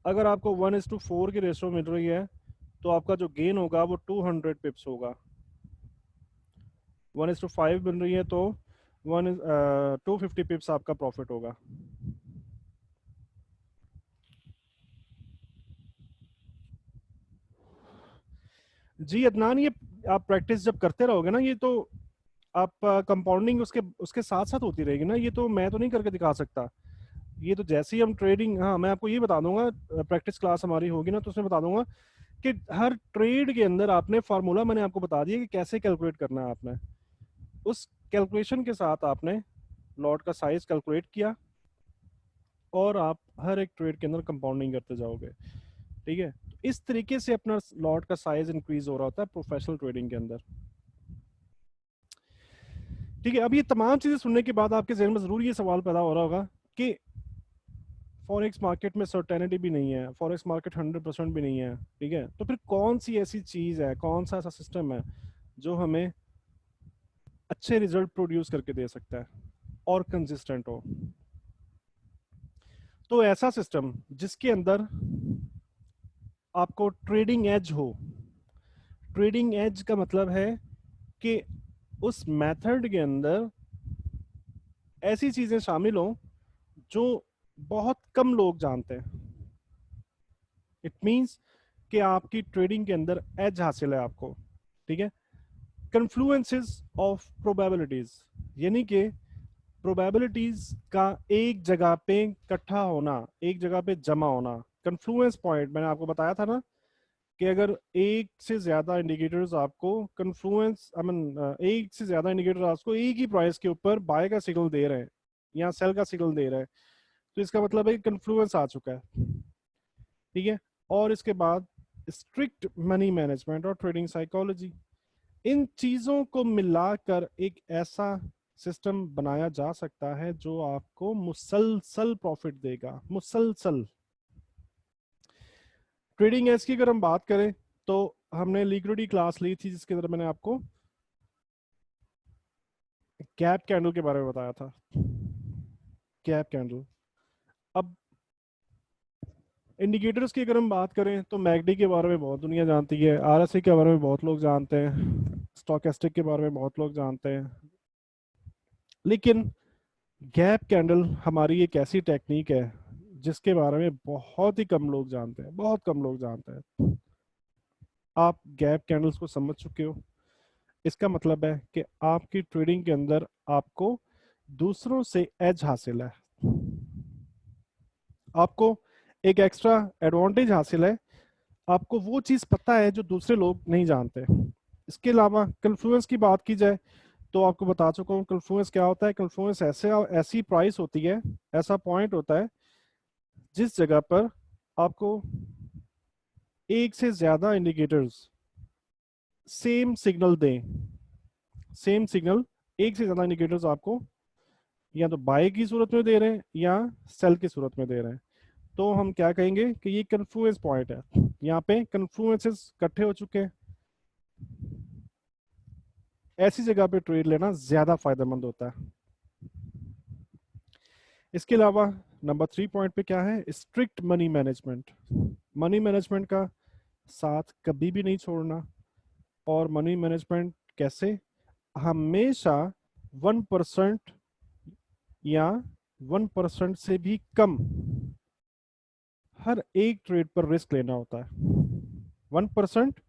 अगर आपको 1:4 की रेशो मिल रही है तो आपका जो गेन होगा वो 200 पिप्स होगा। 1:5 मिल रही है तो 250 पिप्स आपका प्रॉफिट होगा। जी अदनान, ये आप प्रैक्टिस जब करते रहोगे ना, ये तो आप कंपाउंडिंग उसके उसके साथ साथ होती रहेगी ना, ये तो मैं तो नहीं करके दिखा सकता। ये तो जैसे ही हम ट्रेडिंग, हाँ मैं आपको ये बता दूंगा, प्रैक्टिस क्लास हमारी होगी ना तो उसमें बता दूंगा कि हर ट्रेड के अंदर आपने फार्मूला मैंने आपको बता दिया कि कैसे कैलकुलेट करना है। आपने उस कैलकुलेशन के साथ आपने लॉट का साइज कैलकुलेट किया और आप हर एक ट्रेड के अंदर कंपाउंडिंग करते जाओगे, ठीक है। इस तरीके से अपना लॉट का साइज इंक्रीज हो रहा होता है प्रोफेशनल ट्रेडिंग के अंदर, ठीक है। अब ये तमाम चीजें सुनने के बाद आपके जहन में जरूर ये सवाल पैदा हो रहा होगा कि फॉरेक्स मार्केट में सर्टेनिटी भी नहीं है, फॉरेक्स मार्केट 100% भी नहीं है, ठीक है। तो फिर कौन सी ऐसी चीज है, कौन सा ऐसा सिस्टम है जो हमें अच्छे रिजल्ट प्रोड्यूस करके दे सकता है और कंसिस्टेंट हो? तो ऐसा सिस्टम जिसके अंदर आपको ट्रेडिंग एज हो। ट्रेडिंग एज का मतलब है कि उस मेथड के अंदर ऐसी चीजें शामिल हो जो बहुत कम लोग जानते हैं। इट मींस कि आपकी ट्रेडिंग के अंदर एज हासिल है आपको, ठीक है। कन्फ्लुएंसेस ऑफ प्रोबेबिलिटीज, यानी कि प्रोबेबिलिटीज का एक जगह पे इकट्ठा होना, एक जगह पे जमा होना, कन्फ्लुएंस पॉइंट मैंने आपको बताया था ना कि अगर एक से ज्यादा इंडिकेटर्स आपको कन्फ्लुएंस आई मीन एक से ज्यादा इंडिकेटर आपको एक ही प्राइस के ऊपर बाय का सिग्नल दे रहे हैं या सेल का सिग्नल दे रहे हैं, तो इसका मतलब है कि कन्फ्लुएंस आ चुका है। ठीक है। और इसके बाद स्ट्रिक्ट मनी मैनेजमेंट और ट्रेडिंग साइकोलॉजी, इन चीजों को मिलाकर एक ऐसा सिस्टम बनाया जा सकता है जो आपको मुसलसल प्रॉफिट देगा, मुसलसल। ट्रेडिंग एज की अगर हम बात करें तो हमने लिक्विडिटी क्लास ली थी जिसके अंदर मैंने आपको गैप कैंडल के बारे में बताया था। Gap candle. अब इंडिकेटर्स की अगर हम बात करें तो मैकडी के बारे में बहुत दुनिया जानती है, आरएसआई के बारे में बहुत लोग जानते हैं, स्टोकेस्टिक के बारे में बहुत लोग जानते हैं, लेकिन गैप कैंडल हमारी एक ऐसी टेक्निक है जिसके बारे में बहुत ही कम लोग जानते हैं, बहुत कम लोग जानते हैं। आप गैप कैंडल्स को समझ चुके हो, इसका मतलब है कि आपकी ट्रेडिंग के अंदर आपको दूसरों से एज हासिल है, आपको एक एक्स्ट्रा एडवांटेज हासिल है, आपको वो चीज पता है जो दूसरे लोग नहीं जानते। इसके अलावा कन्फ्लुएंस की बात की जाए तो आपको बता चुका हूँ कन्फ्लुएंस क्या होता है। कन्फ्लुएंस ऐसी प्राइस होती है, ऐसा पॉइंट होता है जिस जगह पर आपको एक से ज्यादा इंडिकेटर्स सेम सिग्नल दें, सेम सिग्नल, एक से ज्यादा इंडिकेटर्स आपको या तो बाय की सूरत में दे रहे हैं या सेल की सूरत में दे रहे हैं, तो हम क्या कहेंगे कि ये कन्फ्लुएंस पॉइंट है। यहाँ पे कन्फ्लुएंसेस इकट्ठे हो चुके हैं, ऐसी जगह पे ट्रेड लेना ज्यादा फायदेमंद होता है। इसके अलावा नंबर 3 पॉइंट पे क्या है, strict money management. Money management का साथ कभी भी नहीं छोड़ना। और मनी मैनेजमेंट कैसे, हमेशा 1% या 1% से भी कम हर एक ट्रेड पर रिस्क लेना होता है। 1%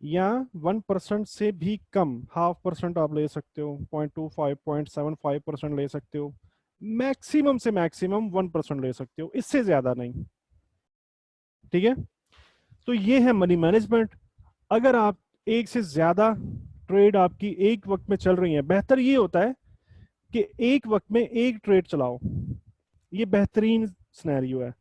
या 1% से भी कम, 0.5% आप ले सकते हो, 0.25 0.75% ले सकते हो, मैक्सिमम से मैक्सिमम 1% ले सकते हो, इससे ज्यादा नहीं। ठीक है। तो ये है मनी मैनेजमेंट। अगर आप एक से ज्यादा ट्रेड आपकी एक वक्त में चल रही है, बेहतर ये होता है कि एक वक्त में एक ट्रेड चलाओ, ये बेहतरीन सिनेरियो है,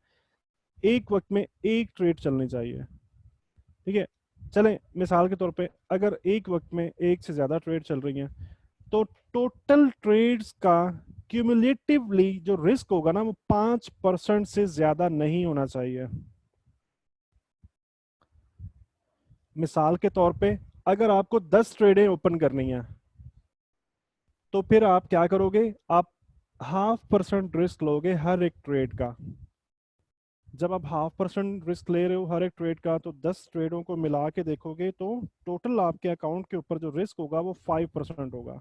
एक वक्त में एक ट्रेड चलनी चाहिए। ठीक है। चलें मिसाल के तौर पे अगर एक वक्त में एक से ज्यादा ट्रेड चल रही हैं तो टोटल ट्रेड्स का क्यूमुलेटिवली जो रिस्क होगा ना वो 5% से ज्यादा नहीं होना चाहिए। मिसाल के तौर पे अगर आपको 10 ट्रेडें ओपन करनी है तो फिर आप क्या करोगे, आप 0.5% रिस्क लोगे हर एक ट्रेड का। जब आप 0.5% रिस्क ले रहे हो हर एक ट्रेड का, तो 10 ट्रेडों को मिला के देखोगे तो टोटल आपके अकाउंट के ऊपर जो रिस्क होगा वो 5% होगा।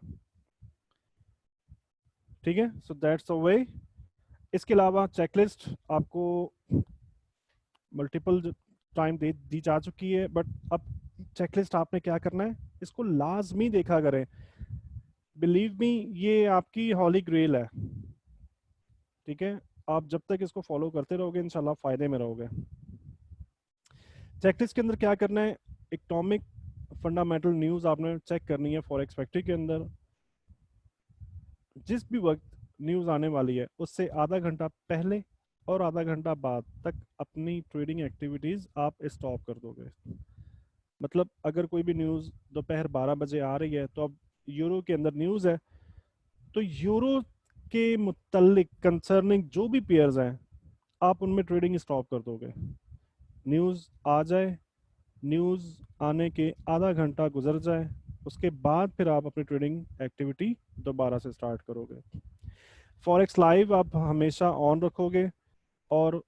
ठीक है। So that's the way. इसके अलावा चेकलिस्ट आपको मल्टीपल टाइम दे दी जा चुकी है, बट अब चेकलिस्ट आपने क्या करना है, इसको लाजमी देखा करें। बिलीव मी, ये आपकी हॉली ग्रेल है। ठीक है। आप जब तक इसको फॉलो करते रहोगे इंशाल्लाह फायदे में रहोगे। चेकलिस्ट के अंदर क्या करना है, इकोनॉमिक फंडामेंटल न्यूज आपने चेक करनी है फॉरेक्स फैक्ट्री के अंदर। जिस भी वक्त न्यूज आने वाली है उससे आधा घंटा पहले और आधा घंटा बाद तक अपनी ट्रेडिंग एक्टिविटीज आप स्टॉप कर दोगे। मतलब अगर कोई भी न्यूज दोपहर 12 बजे आ रही है तो अब यूरो के अंदर न्यूज है, तो यूरो के मुतल्लिक कंसर्निंग जो भी पेयर्स हैं आप उनमें ट्रेडिंग स्टॉप कर दोगे। न्यूज आ जाए, न्यूज आने के आधा घंटा गुजर जाए, उसके बाद फिर आप अपनी ट्रेडिंग एक्टिविटी दोबारा से स्टार्ट करोगे। फॉरेक्स लाइव आप हमेशा ऑन रखोगे और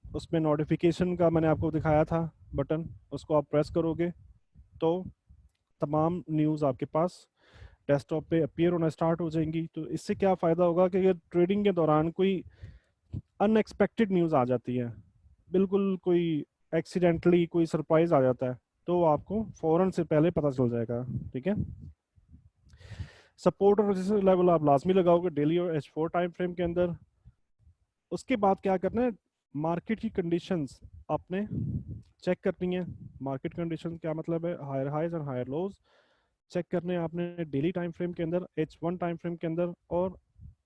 उसमें नोटिफिकेशन का मैंने आपको दिखाया था बटन, उसको आप प्रेस करोगे तो तमाम न्यूज़ आपके पास डेस्कटॉप पे अपीयर होना स्टार्ट हो जाएंगी। तो इससे क्या फ़ायदा होगा कि अगर ट्रेडिंग के दौरान कोई अनएक्सपेक्टेड न्यूज़ आ जाती है, बिल्कुल कोई एक्सीडेंटली कोई सरप्राइज आ जाता है, तो आपको फौरन से पहले पता चल जाएगा। ठीक है। सपोर्ट और रेजिस्टेंस लेवल आप लाजमी लगाओगे डेली और H4 टाइम फ्रेम के अंदर। उसके बाद क्या करना है, मार्केट की कंडीशंस आपने चेक करनी है। मार्केट कंडीशन क्या मतलब है? हायर हाइज और हायर लोज चेक करने हैं आपने डेली टाइम फ्रेम के अंदर, H1 टाइम फ्रेम के अंदर और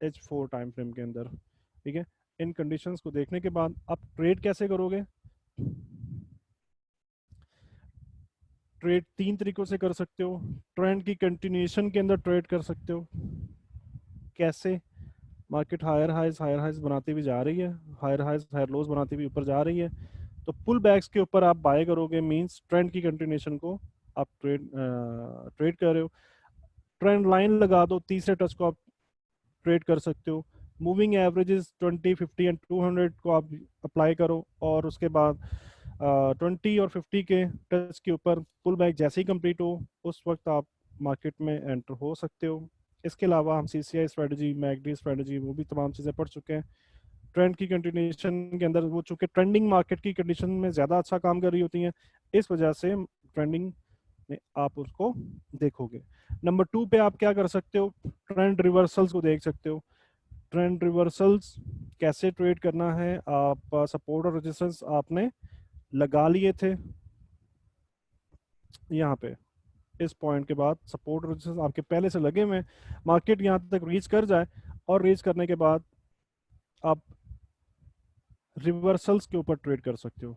H4 टाइम फ्रेम के अंदर। ठीक है, इन कंडीशंस को देखने के बाद आप ट्रेड कैसे करोगे? ट्रेड तीन तरीकों से कर सकते हो। ट्रेंड की कंटिन्यूएशन के अंदर ट्रेड कर सकते हो। कैसे? मार्केट हायर हाइज बनाती हुई जा रही है, हायर हाइज हायर लोज बनाती हुई ऊपर जा रही है, तो पुल बैक्स के ऊपर आप बाय करोगे, मींस ट्रेंड की कंटिन्यूएशन को आप ट्रेड कर रहे हो। ट्रेंड लाइन लगा दो, तीसरे टच को आप ट्रेड कर सकते हो। मूविंग एवरेजेस 20, 50 एंड 200 को आप अप्लाई करो और उसके बाद 20 और 50 के टच के ऊपर पुल बैक जैसे ही कंप्लीट हो उस वक्त आप मार्केट में एंटर हो सकते हो। इसके अलावा हम CCI स्ट्रेटजी, मैकडी स्ट्रेटजी, वो भी तमाम चीज़ें पढ़ चुके हैं। ट्रेंड की कंटिन्यूएशन के अंदर वो चूंकि ट्रेंडिंग मार्केट की कंडीशन में ज़्यादा अच्छा काम कर रही होती हैं, इस वजह से ट्रेंडिंग में आप उसको देखोगे। नंबर 2 पे आप क्या कर सकते हो? ट्रेंड रिवर्सल्स को देख सकते हो। ट्रेंड रिवर्सल्स कैसे ट्रेड करना है? आप सपोर्ट और रेजिस्टेंस आपने लगा लिए थे यहाँ पे, इस पॉइंट के बाद सपोर्ट और रेजिस्टेंस आपके पहले से लगे हुए हैं। मार्केट यहाँ तक रीच कर जाए और रीच करने के बाद आप रिवर्सल्स के ऊपर ट्रेड कर सकते हो।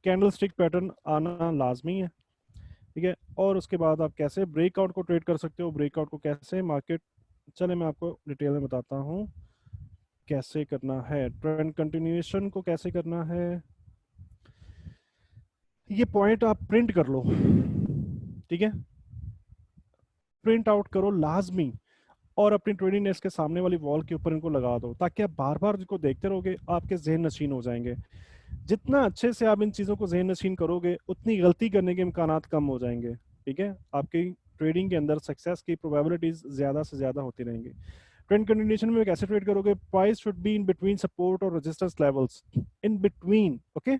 कैंडल स्टिक पैटर्न आना लाजमी है, ठीक है। और उसके बाद आप कैसे ब्रेकआउट को ट्रेड कर सकते हो? ब्रेकआउट को कैसे मार्केट, चले मैं आपको डिटेल में बताता हूँ कैसे करना है। ट्रेंड कंटिन्यूएशन को कैसे करना है, ये पॉइंट आप प्रिंट कर लो, ठीक है, प्रिंट आउट करो लाजमी, और अपनी ट्रेडिंग डेस्क के सामने वाली वॉल के ऊपर इनको लगा दो, ताकि आप बार बार इनको देखते रहोगे, आपके जहन नशीन हो जाएंगे। जितना अच्छे से आप इन चीज़ों को जहन नशीन करोगे उतनी गलती करने के इम्कानात कम हो जाएंगे, ठीक है। आपकी ट्रेडिंग के अंदर सक्सेस की प्रोबेबिलिटीज ज़्यादा से ज़्यादा होती रहेंगी। ट्रेंड कंटिन्यूएशन में कैसे ट्रेड करोगे? Price should be in between support और resistance levels, in between, okay.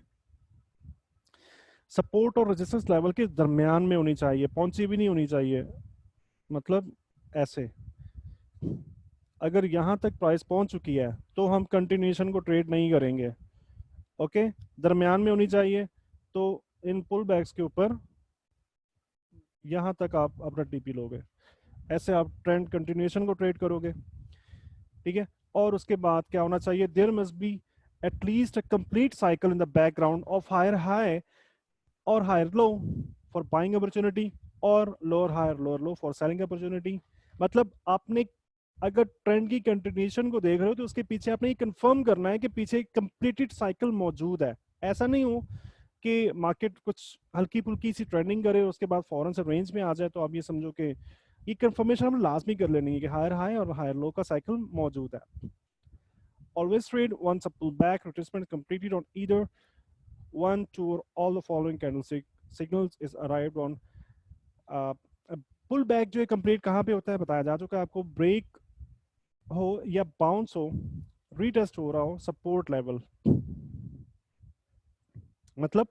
Support और रेजिस्टेंस लेवल के दरमियान में होनी चाहिए, पहुंची भी नहीं होनी चाहिए। मतलब ऐसे, अगर यहां तक प्राइस पहुंच चुकी है तो हम कंटिन्यूएशन को ट्रेड नहीं करेंगे, ओके। दरमियान में होनी चाहिए, तो इन पुल बैक्स के ऊपर यहां तक आप अपना टीपी लोगे, ऐसे आप ट्रेंड कंटिन्यूएशन को ट्रेड करोगे, ठीक है। और उसके बाद क्या होना चाहिए? There must be at least a complete cycle in the background of higher high और higher low for buying opportunity, और lower low for selling opportunity. मतलब आपने अगर ट्रेंड की कंटिन्यूएशन को देख रहे हो तो उसके पीछे आपने ये कंफर्म करना है कि पीछे कंप्लीटेड साइकिल मौजूद है। ऐसा नहीं हो कि मार्केट कुछ हल्की फुल्की सी ट्रेंडिंग करे उसके बाद फौरन से रेंज में आ जाए, तो आप ये समझो कि ये कंफर्मेशन हमें लाजमी कर लेनी है कि हायर हाई और हायर लो का साइकिल मौजूद है। Always trade once a pull back retracement completed on either one, two, or all the following candlestick signals is arrived on। Pull back जो है कंप्लीट कहाँ पे होता है बताया जा चुका है आपको। ब्रेक हो या बाउंस हो, रीटेस्ट हो रहा हो सपोर्ट लेवल, मतलब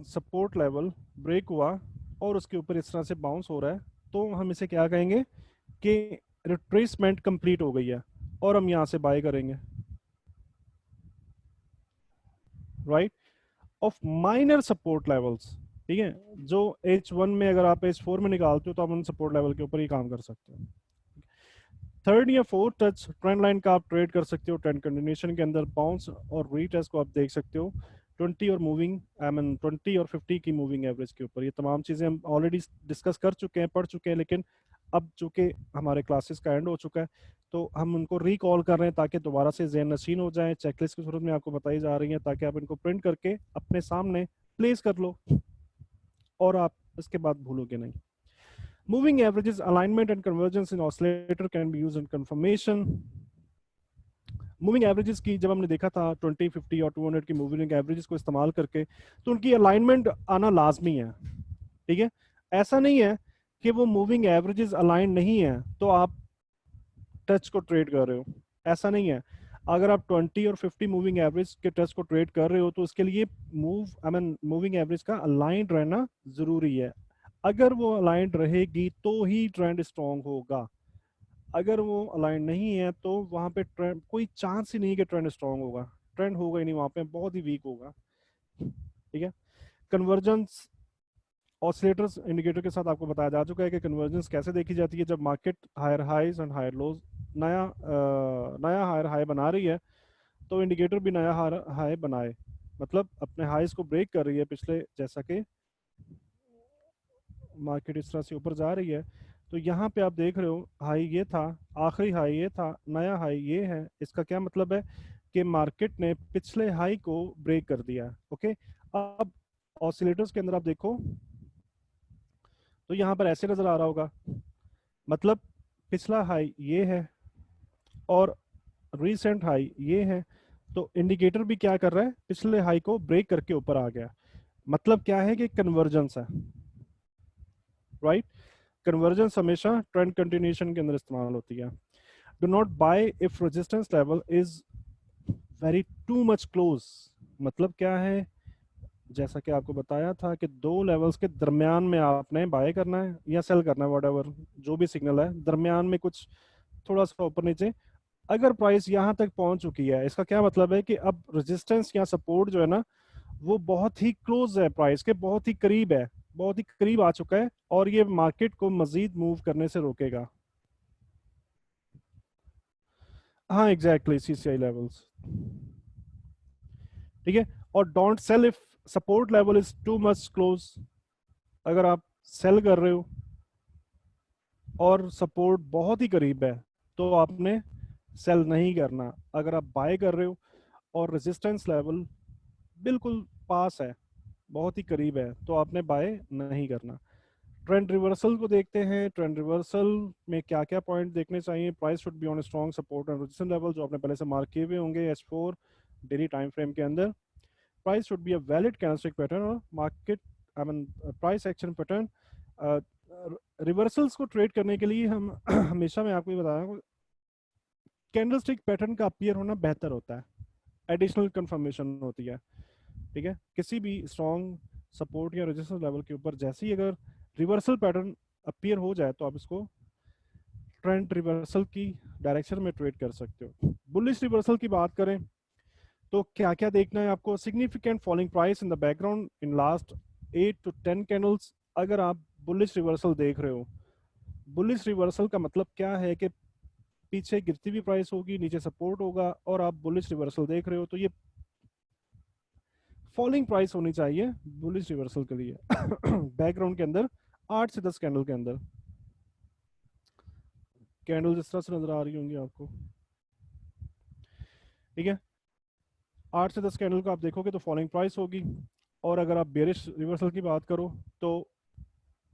सपोर्ट लेवल ब्रेक हुआ और उसके ऊपर इस तरह से बाउंस हो रहा है, तो हम इसे क्या कहेंगे कि रिट्रेसमेंट कंप्लीट हो गई है और हम यहां से बाय करेंगे, right, of minor support levels, ठीक है। जो H1 में अगर आप H4 में निकालते हो तो आप उन सपोर्ट लेवल के ऊपर ही काम कर सकते हो। थर्ड या फोर्थ टच ट्रेंड लाइन का आप ट्रेड कर सकते हो। ट्रेंड कंटिन्यूएशन के अंदर बाउंस और रीटेस्ट को आप देख सकते हो 20 और मूविंग, आई मीन 20 और 50 की मूविंग एवरेज के ऊपर। ये तमाम चीज़ें हम ऑलरेडी डिस्कस कर चुके हैं, पढ़ चुके हैं, लेकिन अब चूंकि हमारे क्लासेस का एंड हो चुका है तो हम उनको रिकॉल कर रहे हैं ताकि दोबारा से ज़हन नशीन हो जाए। चेकलिस्ट की सूरत में आपको बताई जा रही है ताकि आप इनको प्रिंट करके अपने सामने प्लेस कर लो और आप इसके बाद भूलोगे नहीं। Moving averages, alignment and convergence in oscillator can be used in confirmation। Moving averages की जब हमने देखा था 20, 50 और 200 की मूविंग एवरेजेस को इस्तेमाल करके, तो उनकी अलाइनमेंट आना लाजमी है, ठीक है। ऐसा नहीं है कि वो मूविंग एवरेजेस अलाइन नहीं है तो आप टच को ट्रेड कर रहे हो, ऐसा नहीं है। अगर आप 20 और 50 मूविंग एवरेज के टेस्ट को ट्रेड कर रहे हो तो उसके लिए मूविंग एवरेज का अलाइंड रहना जरूरी है। अगर वो अलाइंड रहेगी तो ही ट्रेंड स्ट्रांग होगा। अगर वो अलाइन नहीं है तो वहां पे ट्रेंड, कोई चांस ही नहीं कि ट्रेंड स्ट्रांग होगा। ट्रेंड होगा ही नहीं, वहां पे बहुत ही वीक होगा। ठीक है। कन्वर्जेंस ऑसिलेटर्स इंडिकेटर के साथ आपको बताया जा चुका है कि कन्वर्जेंस कैसे देखी जाती है। जब market higher highs and higher lows, नया हायर हाई बना रही है तो इंडिकेटर भी नया हायर हाई बनाए, मतलब अपने हाईज को ब्रेक कर रही है पिछले, जैसा कि मार्केट इस तरह से ऊपर जा रही है। तो यहाँ पे आप देख रहे हो हाई ये था, आखिरी हाई ये था, नया हाई ये है। इसका क्या मतलब है कि मार्केट ने पिछले हाई को ब्रेक कर दिया। ओके, अब ऑसिलेटर्स के अंदर आप देखो तो यहाँ पर ऐसे नजर आ रहा होगा, मतलब पिछला हाई ये है और रीसेंट हाई ये है। तो इंडिकेटर भी क्या कर रहा है, पिछले हाई को ब्रेक करके ऊपर आ गया। मतलब क्या है कि कन्वर्जेंस है, राइट। कन्वर्जेंस हमेशा ट्रेंड कंटिन्यूएशन के अंदर इस्तेमाल होती है। Do not buy if resistance level is very too much close. मतलब क्या है, जैसा कि आपको बताया था कि दो लेवल्स के दरमियान में आपने बाय करना है या सेल करना है, व्हाटएवर जो भी सिग्नल है, दरमियान में कुछ थोड़ा सा ऊपर नीचे। अगर प्राइस यहाँ तक पहुंच चुकी है, इसका क्या मतलब है कि अब रेजिस्टेंस या सपोर्ट जो है ना, वो बहुत ही क्लोज है, प्राइस के बहुत ही करीब है, बहुत ही करीब आ चुका है और ये मार्केट को मजीद मूव करने से रोकेगा। हाँ एग्जैक्टली, सीसीआई लेवल्स। ठीक है। और don't sell if support level is to much close. अगर आप सेल कर रहे हो और सपोर्ट बहुत ही करीब है तो आपने सेल नहीं करना। अगर आप बाय कर रहे हो और रेजिस्टेंस लेवल बिल्कुल पास है, बहुत ही करीब है, तो आपने बाय नहीं करना। ट्रेंड रिवर्सल को देखते हैं। ट्रेंड रिवर्सल में क्या क्या पॉइंट देखने चाहिए। Price should be on strong support and resistance level, जो आपने पहले से मार्क किए हुए होंगे H4 डेली टाइम फ्रेम के अंदर। Price should be a valid candlestick pattern और market price action pattern. Reversals को ट्रेड करने के लिए हम हमेशा मैं आपको ये बताया, कैंडलस्टिक पैटर्न का अपीयर होना बेहतर होता है, एडिशनल कंफर्मेशन होती है। ठीक है। किसी भी स्ट्रॉन्ग सपोर्ट या रेजिस्टेंस लेवल के ऊपर जैसे ही अगर रिवर्सल पैटर्न अपीयर हो जाए तो आप इसको ट्रेंड रिवर्सल की डायरेक्शन में ट्रेड कर सकते हो। बुलिश रिवर्सल की बात करें तो क्या क्या देखना है आपको। Significant falling price in the background in last 8 to 10 candles. अगर आप बुलिश रिवर्सल देख रहे हो, बुलिश रिवर्सल का मतलब क्या है कि पीछे गिरती हुई प्राइस होगी, नीचे सपोर्ट होगा और आप बुलिश रिवर्सल देख रहे हो, तो ये फॉलिंग प्राइस होनी चाहिए बुलिश रिवर्सल के लिए। बैकग्राउंड के अंदर 8 से 10 कैंडल के अंदर, कैंडल जिस तरह से नजर आ रही होंगी आपको, ठीक है। 8 से 10 कैंडल को आप देखोगे तो फॉलिंग प्राइस होगी। और अगर आप बेरिश रिवर्सल की बात करो तो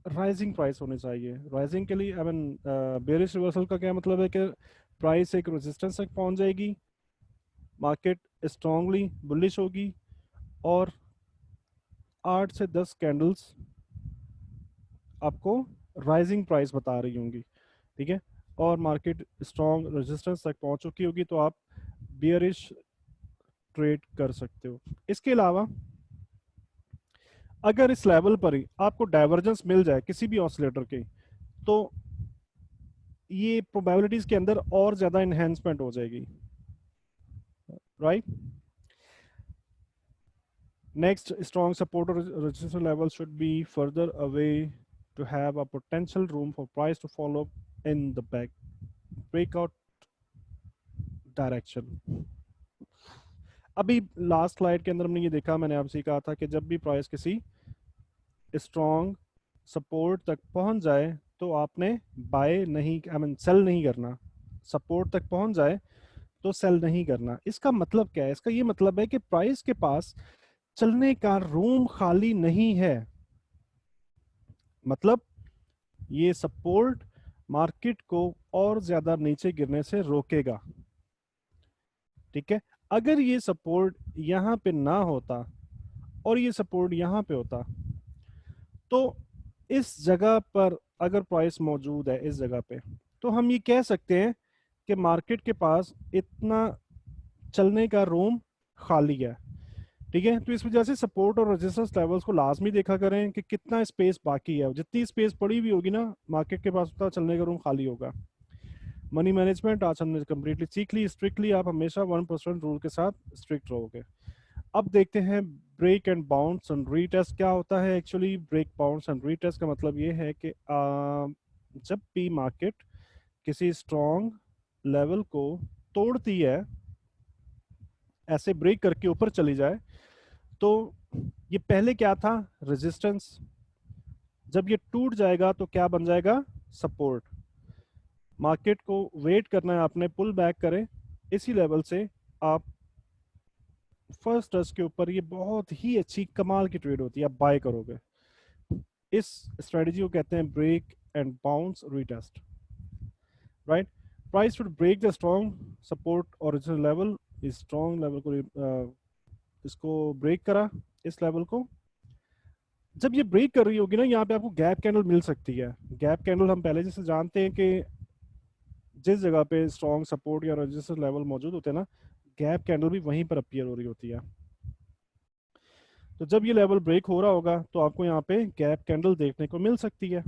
राइजिंग प्राइस होनी चाहिए। राइजिंग के लिए बेरिश रिवर्सल का क्या मतलब है कि प्राइस एक रेजिस्टेंस तक पहुंच जाएगी, मार्केट स्ट्रांगली बुलिश होगी और 8 से 10 कैंडल्स आपको राइजिंग प्राइस बता रही होंगी। ठीक है। और मार्केट स्ट्रॉन्ग रेजिस्टेंस तक पहुंच चुकी होगी तो आप बियरिश ट्रेड कर सकते हो। इसके अलावा अगर इस लेवल पर ही आपको डाइवर्जेंस मिल जाए किसी भी ऑसिलेटर की, तो ये प्रोबेबिलिटीज के अंदर और ज्यादा इनहेंसमेंट हो जाएगी, राइट। नेक्स्ट, स्ट्रॉन्ग सपोर्ट और resistance level should be further away to have a potential room for price to follow in the back breakout direction। अभी लास्ट स्लाइड के अंदर हमने ये देखा, मैंने आपसे कहा था कि जब भी प्राइस किसी स्ट्रॉन्ग सपोर्ट तक पहुंच जाए तो आपने बाय नहीं, सेल नहीं करना। सपोर्ट तक पहुंच जाए तो सेल नहीं करना। इसका मतलब क्या है? इसका ये मतलब है कि प्राइस के पास चलने का रूम खाली नहीं है। मतलब ये सपोर्ट मार्केट को और ज्यादा नीचे गिरने से रोकेगा। ठीक है। अगर ये सपोर्ट यहां पे ना होता और ये सपोर्ट यहां पे होता तो इस जगह पर अगर प्राइस मौजूद है इस जगह पे, तो हम ये कह सकते हैं कि मार्केट के पास इतना चलने का रूम खाली है। ठीक है, तो इस वजह से सपोर्ट और रेजिस्टेंस लेवल्स को लाजमी देखा करें कि कितना स्पेस बाकी है। जितनी स्पेस पड़ी हुई होगी ना मार्केट के पास, उतना चलने का रूम खाली होगा। मनी मैनेजमेंट आज हमने कम्प्लीटली सीख ली। स्ट्रिक्टली आप हमेशा 1% रूल के साथ स्ट्रिक्ट रहोगे। अब देखते हैं break and bounce and retest क्या होता है। Actually break bounce and retest का मतलब ये है कि जब भी मार्केट किसी स्ट्रॉन्ग लेवल को तोड़ती है, ऐसे ब्रेक करके ऊपर चली जाए, तो ये पहले क्या था, रेजिस्टेंस। जब ये टूट जाएगा तो क्या बन जाएगा, सपोर्ट। मार्केट को वेट करना है आपने, पुल बैक करे इसी लेवल से आप फर्स्ट टच के ऊपर, ये बहुत ही अच्छी कमाल की ट्रेड होती है, आप बाय करोगे। इस स्ट्रेटजी को कहते हैं break and bounce retest, right. Price should break the strong support original level. इस स्ट्रॉन्ग लेवल को इसको ब्रेक करा, इस लेवल को। जब ये ब्रेक कर रही होगी ना, यहाँ पे आपको गैप कैंडल मिल सकती है। गैप कैंडल हम पहले जैसे जानते हैं कि जिस जगह पे स्ट्रॉन्ग सपोर्ट या रेजिस्टेंस लेवल मौजूद होते हैं ना, गैप कैंडल भी वहीं पर अपीयर हो रही होती है। तो जब ये लेवल ब्रेक हो रहा होगा तो आपको यहाँ पे गैप कैंडल देखने को मिल सकती है।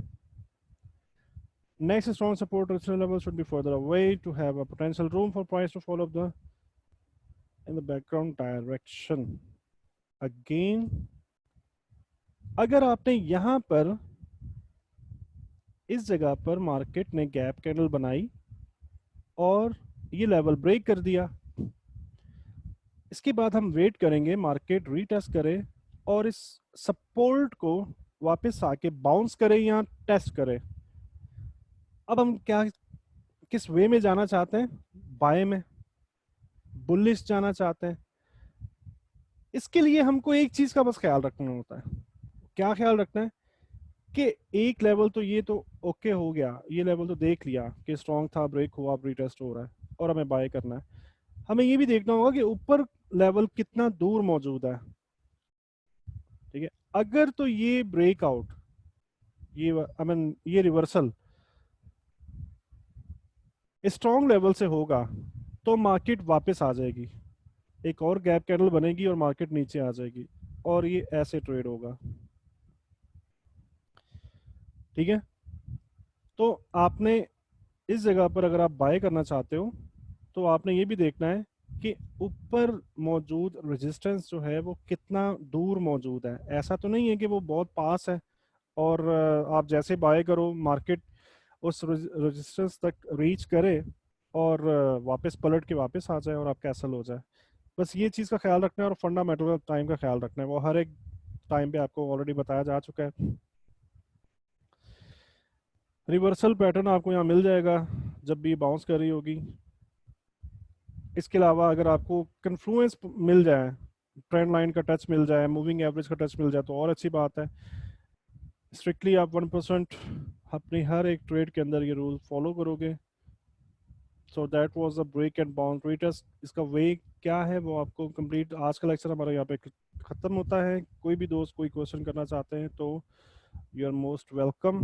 Next strong support resistance level should be further away to have a potential room for price to follow the in the background direction. Again, अगर आपने यहाँ पर इस जगह पर मार्केट ने गैप कैंडल बनाई और ये लेवल ब्रेक कर दिया, इसके बाद हम वेट करेंगे मार्केट रीटेस्ट करे और इस सपोर्ट को वापस आके बाउंस करे या टेस्ट करे। अब हम क्या, किस वे में जाना चाहते हैं, बाय में, बुलिश जाना चाहते हैं। इसके लिए हमको एक चीज का बस ख्याल रखना होता है। क्या ख्याल रखना है कि एक लेवल तो ये तो ओके हो गया, ये लेवल तो देख लिया कि स्ट्रॉन्ग था, ब्रेक हुआ, अब रीटेस्ट हो रहा है और हमें बाय करना है। हमें ये भी देखना होगा कि ऊपर लेवल कितना दूर मौजूद है। ठीक है, अगर तो ये ब्रेकआउट, ये आई मीन ये रिवर्सल स्ट्रॉन्ग लेवल से होगा तो मार्केट वापस आ जाएगी, एक और गैप कैंडल बनेगी और मार्केट नीचे आ जाएगी और ये ऐसे ट्रेड होगा। ठीक है, तो आपने इस जगह पर अगर आप बाय करना चाहते हो तो आपने ये भी देखना है कि ऊपर मौजूद रेजिस्टेंस जो है वो कितना दूर मौजूद है। ऐसा तो नहीं है कि वो बहुत पास है और आप जैसे बाय करो मार्केट उस रेजिस्टेंस तक रीच करे और वापस पलट के वापस आ जाए और आप कैंसल हो जाए। बस ये चीज़ का ख्याल रखना है और फंडामेंटल टाइम का ख्याल रखना है, वो हर एक टाइम पे आपको ऑलरेडी बताया जा चुका है। रिवर्सल पैटर्न आपको यहाँ मिल जाएगा जब भी बाउंस कर रही होगी। इसके अलावा अगर आपको कन्फ्लुएंस मिल जाए, ट्रेंड लाइन का टच मिल जाए, मूविंग एवरेज का टच मिल जाए तो और अच्छी बात है। स्ट्रिक्टली आप 1% अपनी हर एक ट्रेड के अंदर ये रूल फॉलो करोगे। So that was a break and bounce retest. इसका वे क्या है वो आपको कंप्लीट, आज का लेक्चर हमारा यहाँ पे खत्म होता है। कोई भी दोस्त कोई क्वेश्चन करना चाहते हैं तो यू आर मोस्ट वेलकम।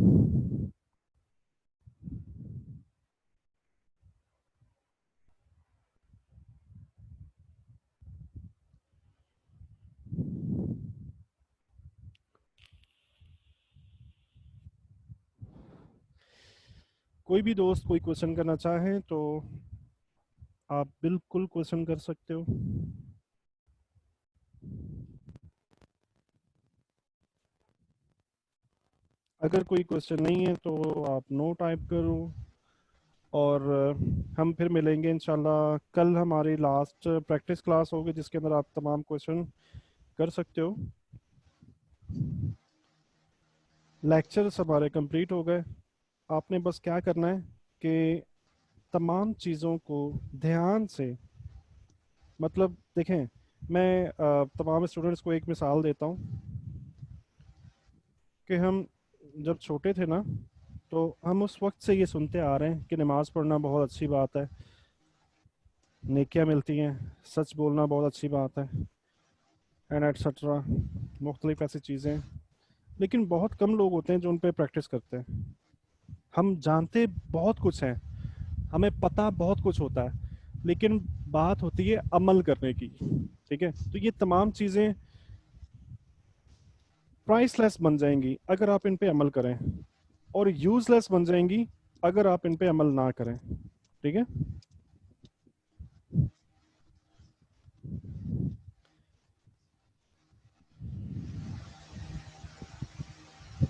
कोई भी दोस्त कोई क्वेश्चन करना चाहें तो आप बिल्कुल क्वेश्चन कर सकते हो। अगर कोई क्वेश्चन नहीं है तो आप नो टाइप करो और हम फिर मिलेंगे इंशाल्लाह। कल हमारी लास्ट प्रैक्टिस क्लास होगी जिसके अंदर आप तमाम क्वेश्चन कर सकते हो। लेक्चर्स हमारे कंप्लीट हो गए। आपने बस क्या करना है कि तमाम चीज़ों को ध्यान से, मतलब देखें, मैं तमाम स्टूडेंट्स को एक मिसाल देता हूँ कि हम जब छोटे थे ना तो हम उस वक्त से ये सुनते आ रहे हैं कि नमाज़ पढ़ना बहुत अच्छी बात है, नेकियां मिलती हैं, सच बोलना बहुत अच्छी बात है, एंड एटसेट्रा, मुख्तलिफ ऐसी चीज़ें। लेकिन बहुत कम लोग होते हैं जो उन पर प्रैक्टिस करते हैं। हम जानते बहुत कुछ हैं, हमें पता बहुत कुछ होता है, लेकिन बात होती है अमल करने की। ठीक है, तो ये तमाम चीजें प्राइसलेस बन जाएंगी अगर आप इन पे अमल करें, और यूजलेस बन जाएंगी अगर आप इन पे अमल ना करें। ठीक है,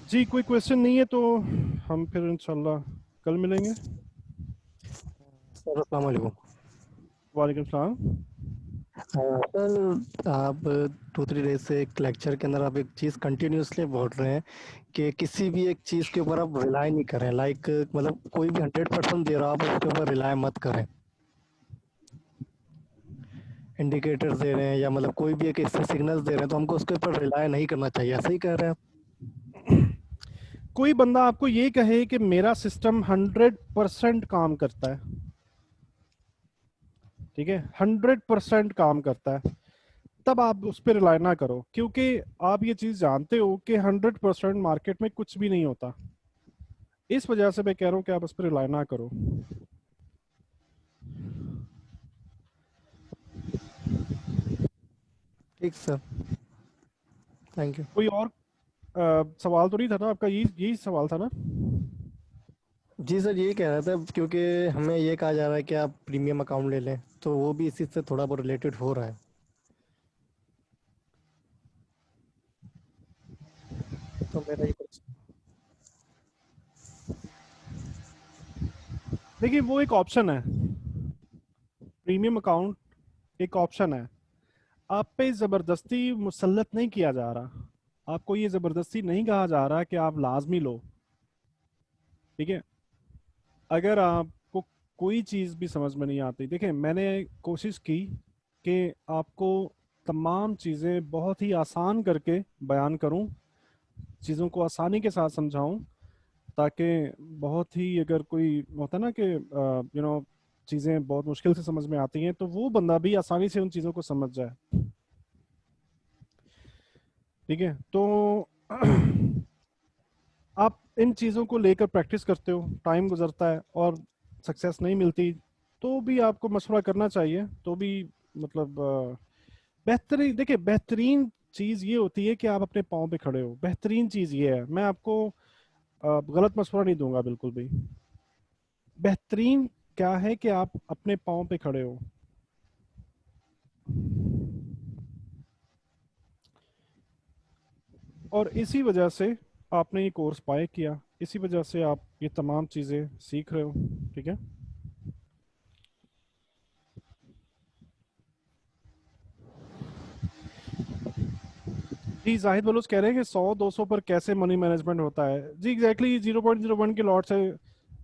जी कोई क्वेश्चन नहीं है तो हम फिर इंशाल्लाह कल मिलेंगे। सर अस्सलाम वालेकुम। वालेकुम सलाम। सर आप 2-3 डेज से एक लेक्चर के अंदर आप एक चीज़ कंटिन्यूसली बोल रहे हैं कि किसी भी एक चीज़ के ऊपर आप रिलाई नहीं करें, लाइक मतलब कोई भी 100% दे रहा हो आप उसके ऊपर रिलाई मत करें। इंडिकेटर्स दे रहे हैं या मतलब कोई भी एक इससे सिग्नल्स दे रहे हैं तो हमको उसके ऊपर रिलाई नहीं करना चाहिए, ऐसा ही कह रहे हैं आप? कोई बंदा आपको ये कहे कि मेरा सिस्टम 100% काम करता है, ठीक है, 100% काम करता है, तब आप उस पर रिलाई ना करो, क्योंकि आप ये चीज जानते हो कि 100% मार्केट में कुछ भी नहीं होता। इस वजह से मैं कह रहा हूँ कि आप उस पर रिलाई ना करो। ठीक सर, थैंक यू। कोई और सवाल तो नहीं था ना आपका? यही सवाल था ना? जी सर, यही कह रहा था क्योंकि हमें ये कहा जा रहा है कि आप प्रीमियम अकाउंट ले लें, तो वो भी इसी से थोड़ा बहुत रिलेटेड हो रहा है। तो मेरा ये देखिए, वो एक ऑप्शन है, प्रीमियम अकाउंट एक ऑप्शन है। आप पे जबरदस्ती मुसल्लत नहीं किया जा रहा, आपको ये जबरदस्ती नहीं कहा जा रहा कि आप लाजमी लो। ठीक है, अगर आपको कोई चीज़ भी समझ में नहीं आती, देखिए मैंने कोशिश की कि आपको तमाम चीज़ें बहुत ही आसान करके बयान करूं, चीज़ों को आसानी के साथ समझाऊं, ताकि बहुत ही, अगर कोई होता ना कि चीज़ें बहुत मुश्किल से समझ में आती हैं, तो वो बंदा भी आसानी से उन चीज़ों को समझ जाए। ठीक है, तो आप इन चीज़ों को लेकर प्रैक्टिस करते हो, टाइम गुजरता है और सक्सेस नहीं मिलती, तो भी आपको मशवरा करना चाहिए। तो भी मतलब बेहतरीन, देखिए बेहतरीन चीज़ ये होती है कि आप अपने पाँव पे खड़े हो। बेहतरीन चीज़ ये है, मैं आपको गलत मशवरा नहीं दूंगा बिल्कुल भी। बेहतरीन क्या है कि आप अपने पाँव पे खड़े हो। और इसी वजह से आपने ये कोर्स पाए किया, इसी वजह से आप ये तमाम चीज़ें सीख रहे हो। ठीक है, जी जाहिद बलोच कह रहे हैं कि 100-200 पर कैसे मनी मैनेजमेंट होता है। जी एग्जैक्टली, 0.01 के लॉट से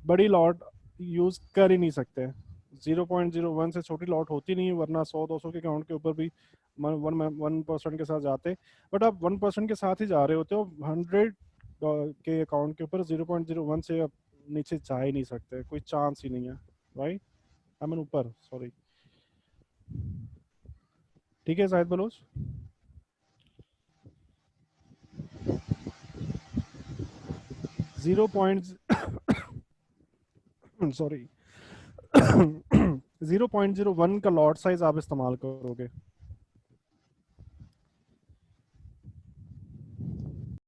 बड़ी लॉट यूज कर ही नहीं सकते। 0.01 से छोटी लॉट होती नहीं है, वरना 100-200 के अकाउंट के ऊपर भी 1% के साथ जाते। बट आप 1% के साथ ही जा रहे होते हो, 100 के अकाउंट के ऊपर 0.01 से आप नीचे जा ही नहीं सकते, कोई चांस ही नहीं है। राइट, आई मीन ऊपर, सॉरी। ठीक है जाहिद बलोच, 0. सॉरी 0.01 का लॉट साइज आप इस्तेमाल करोगे।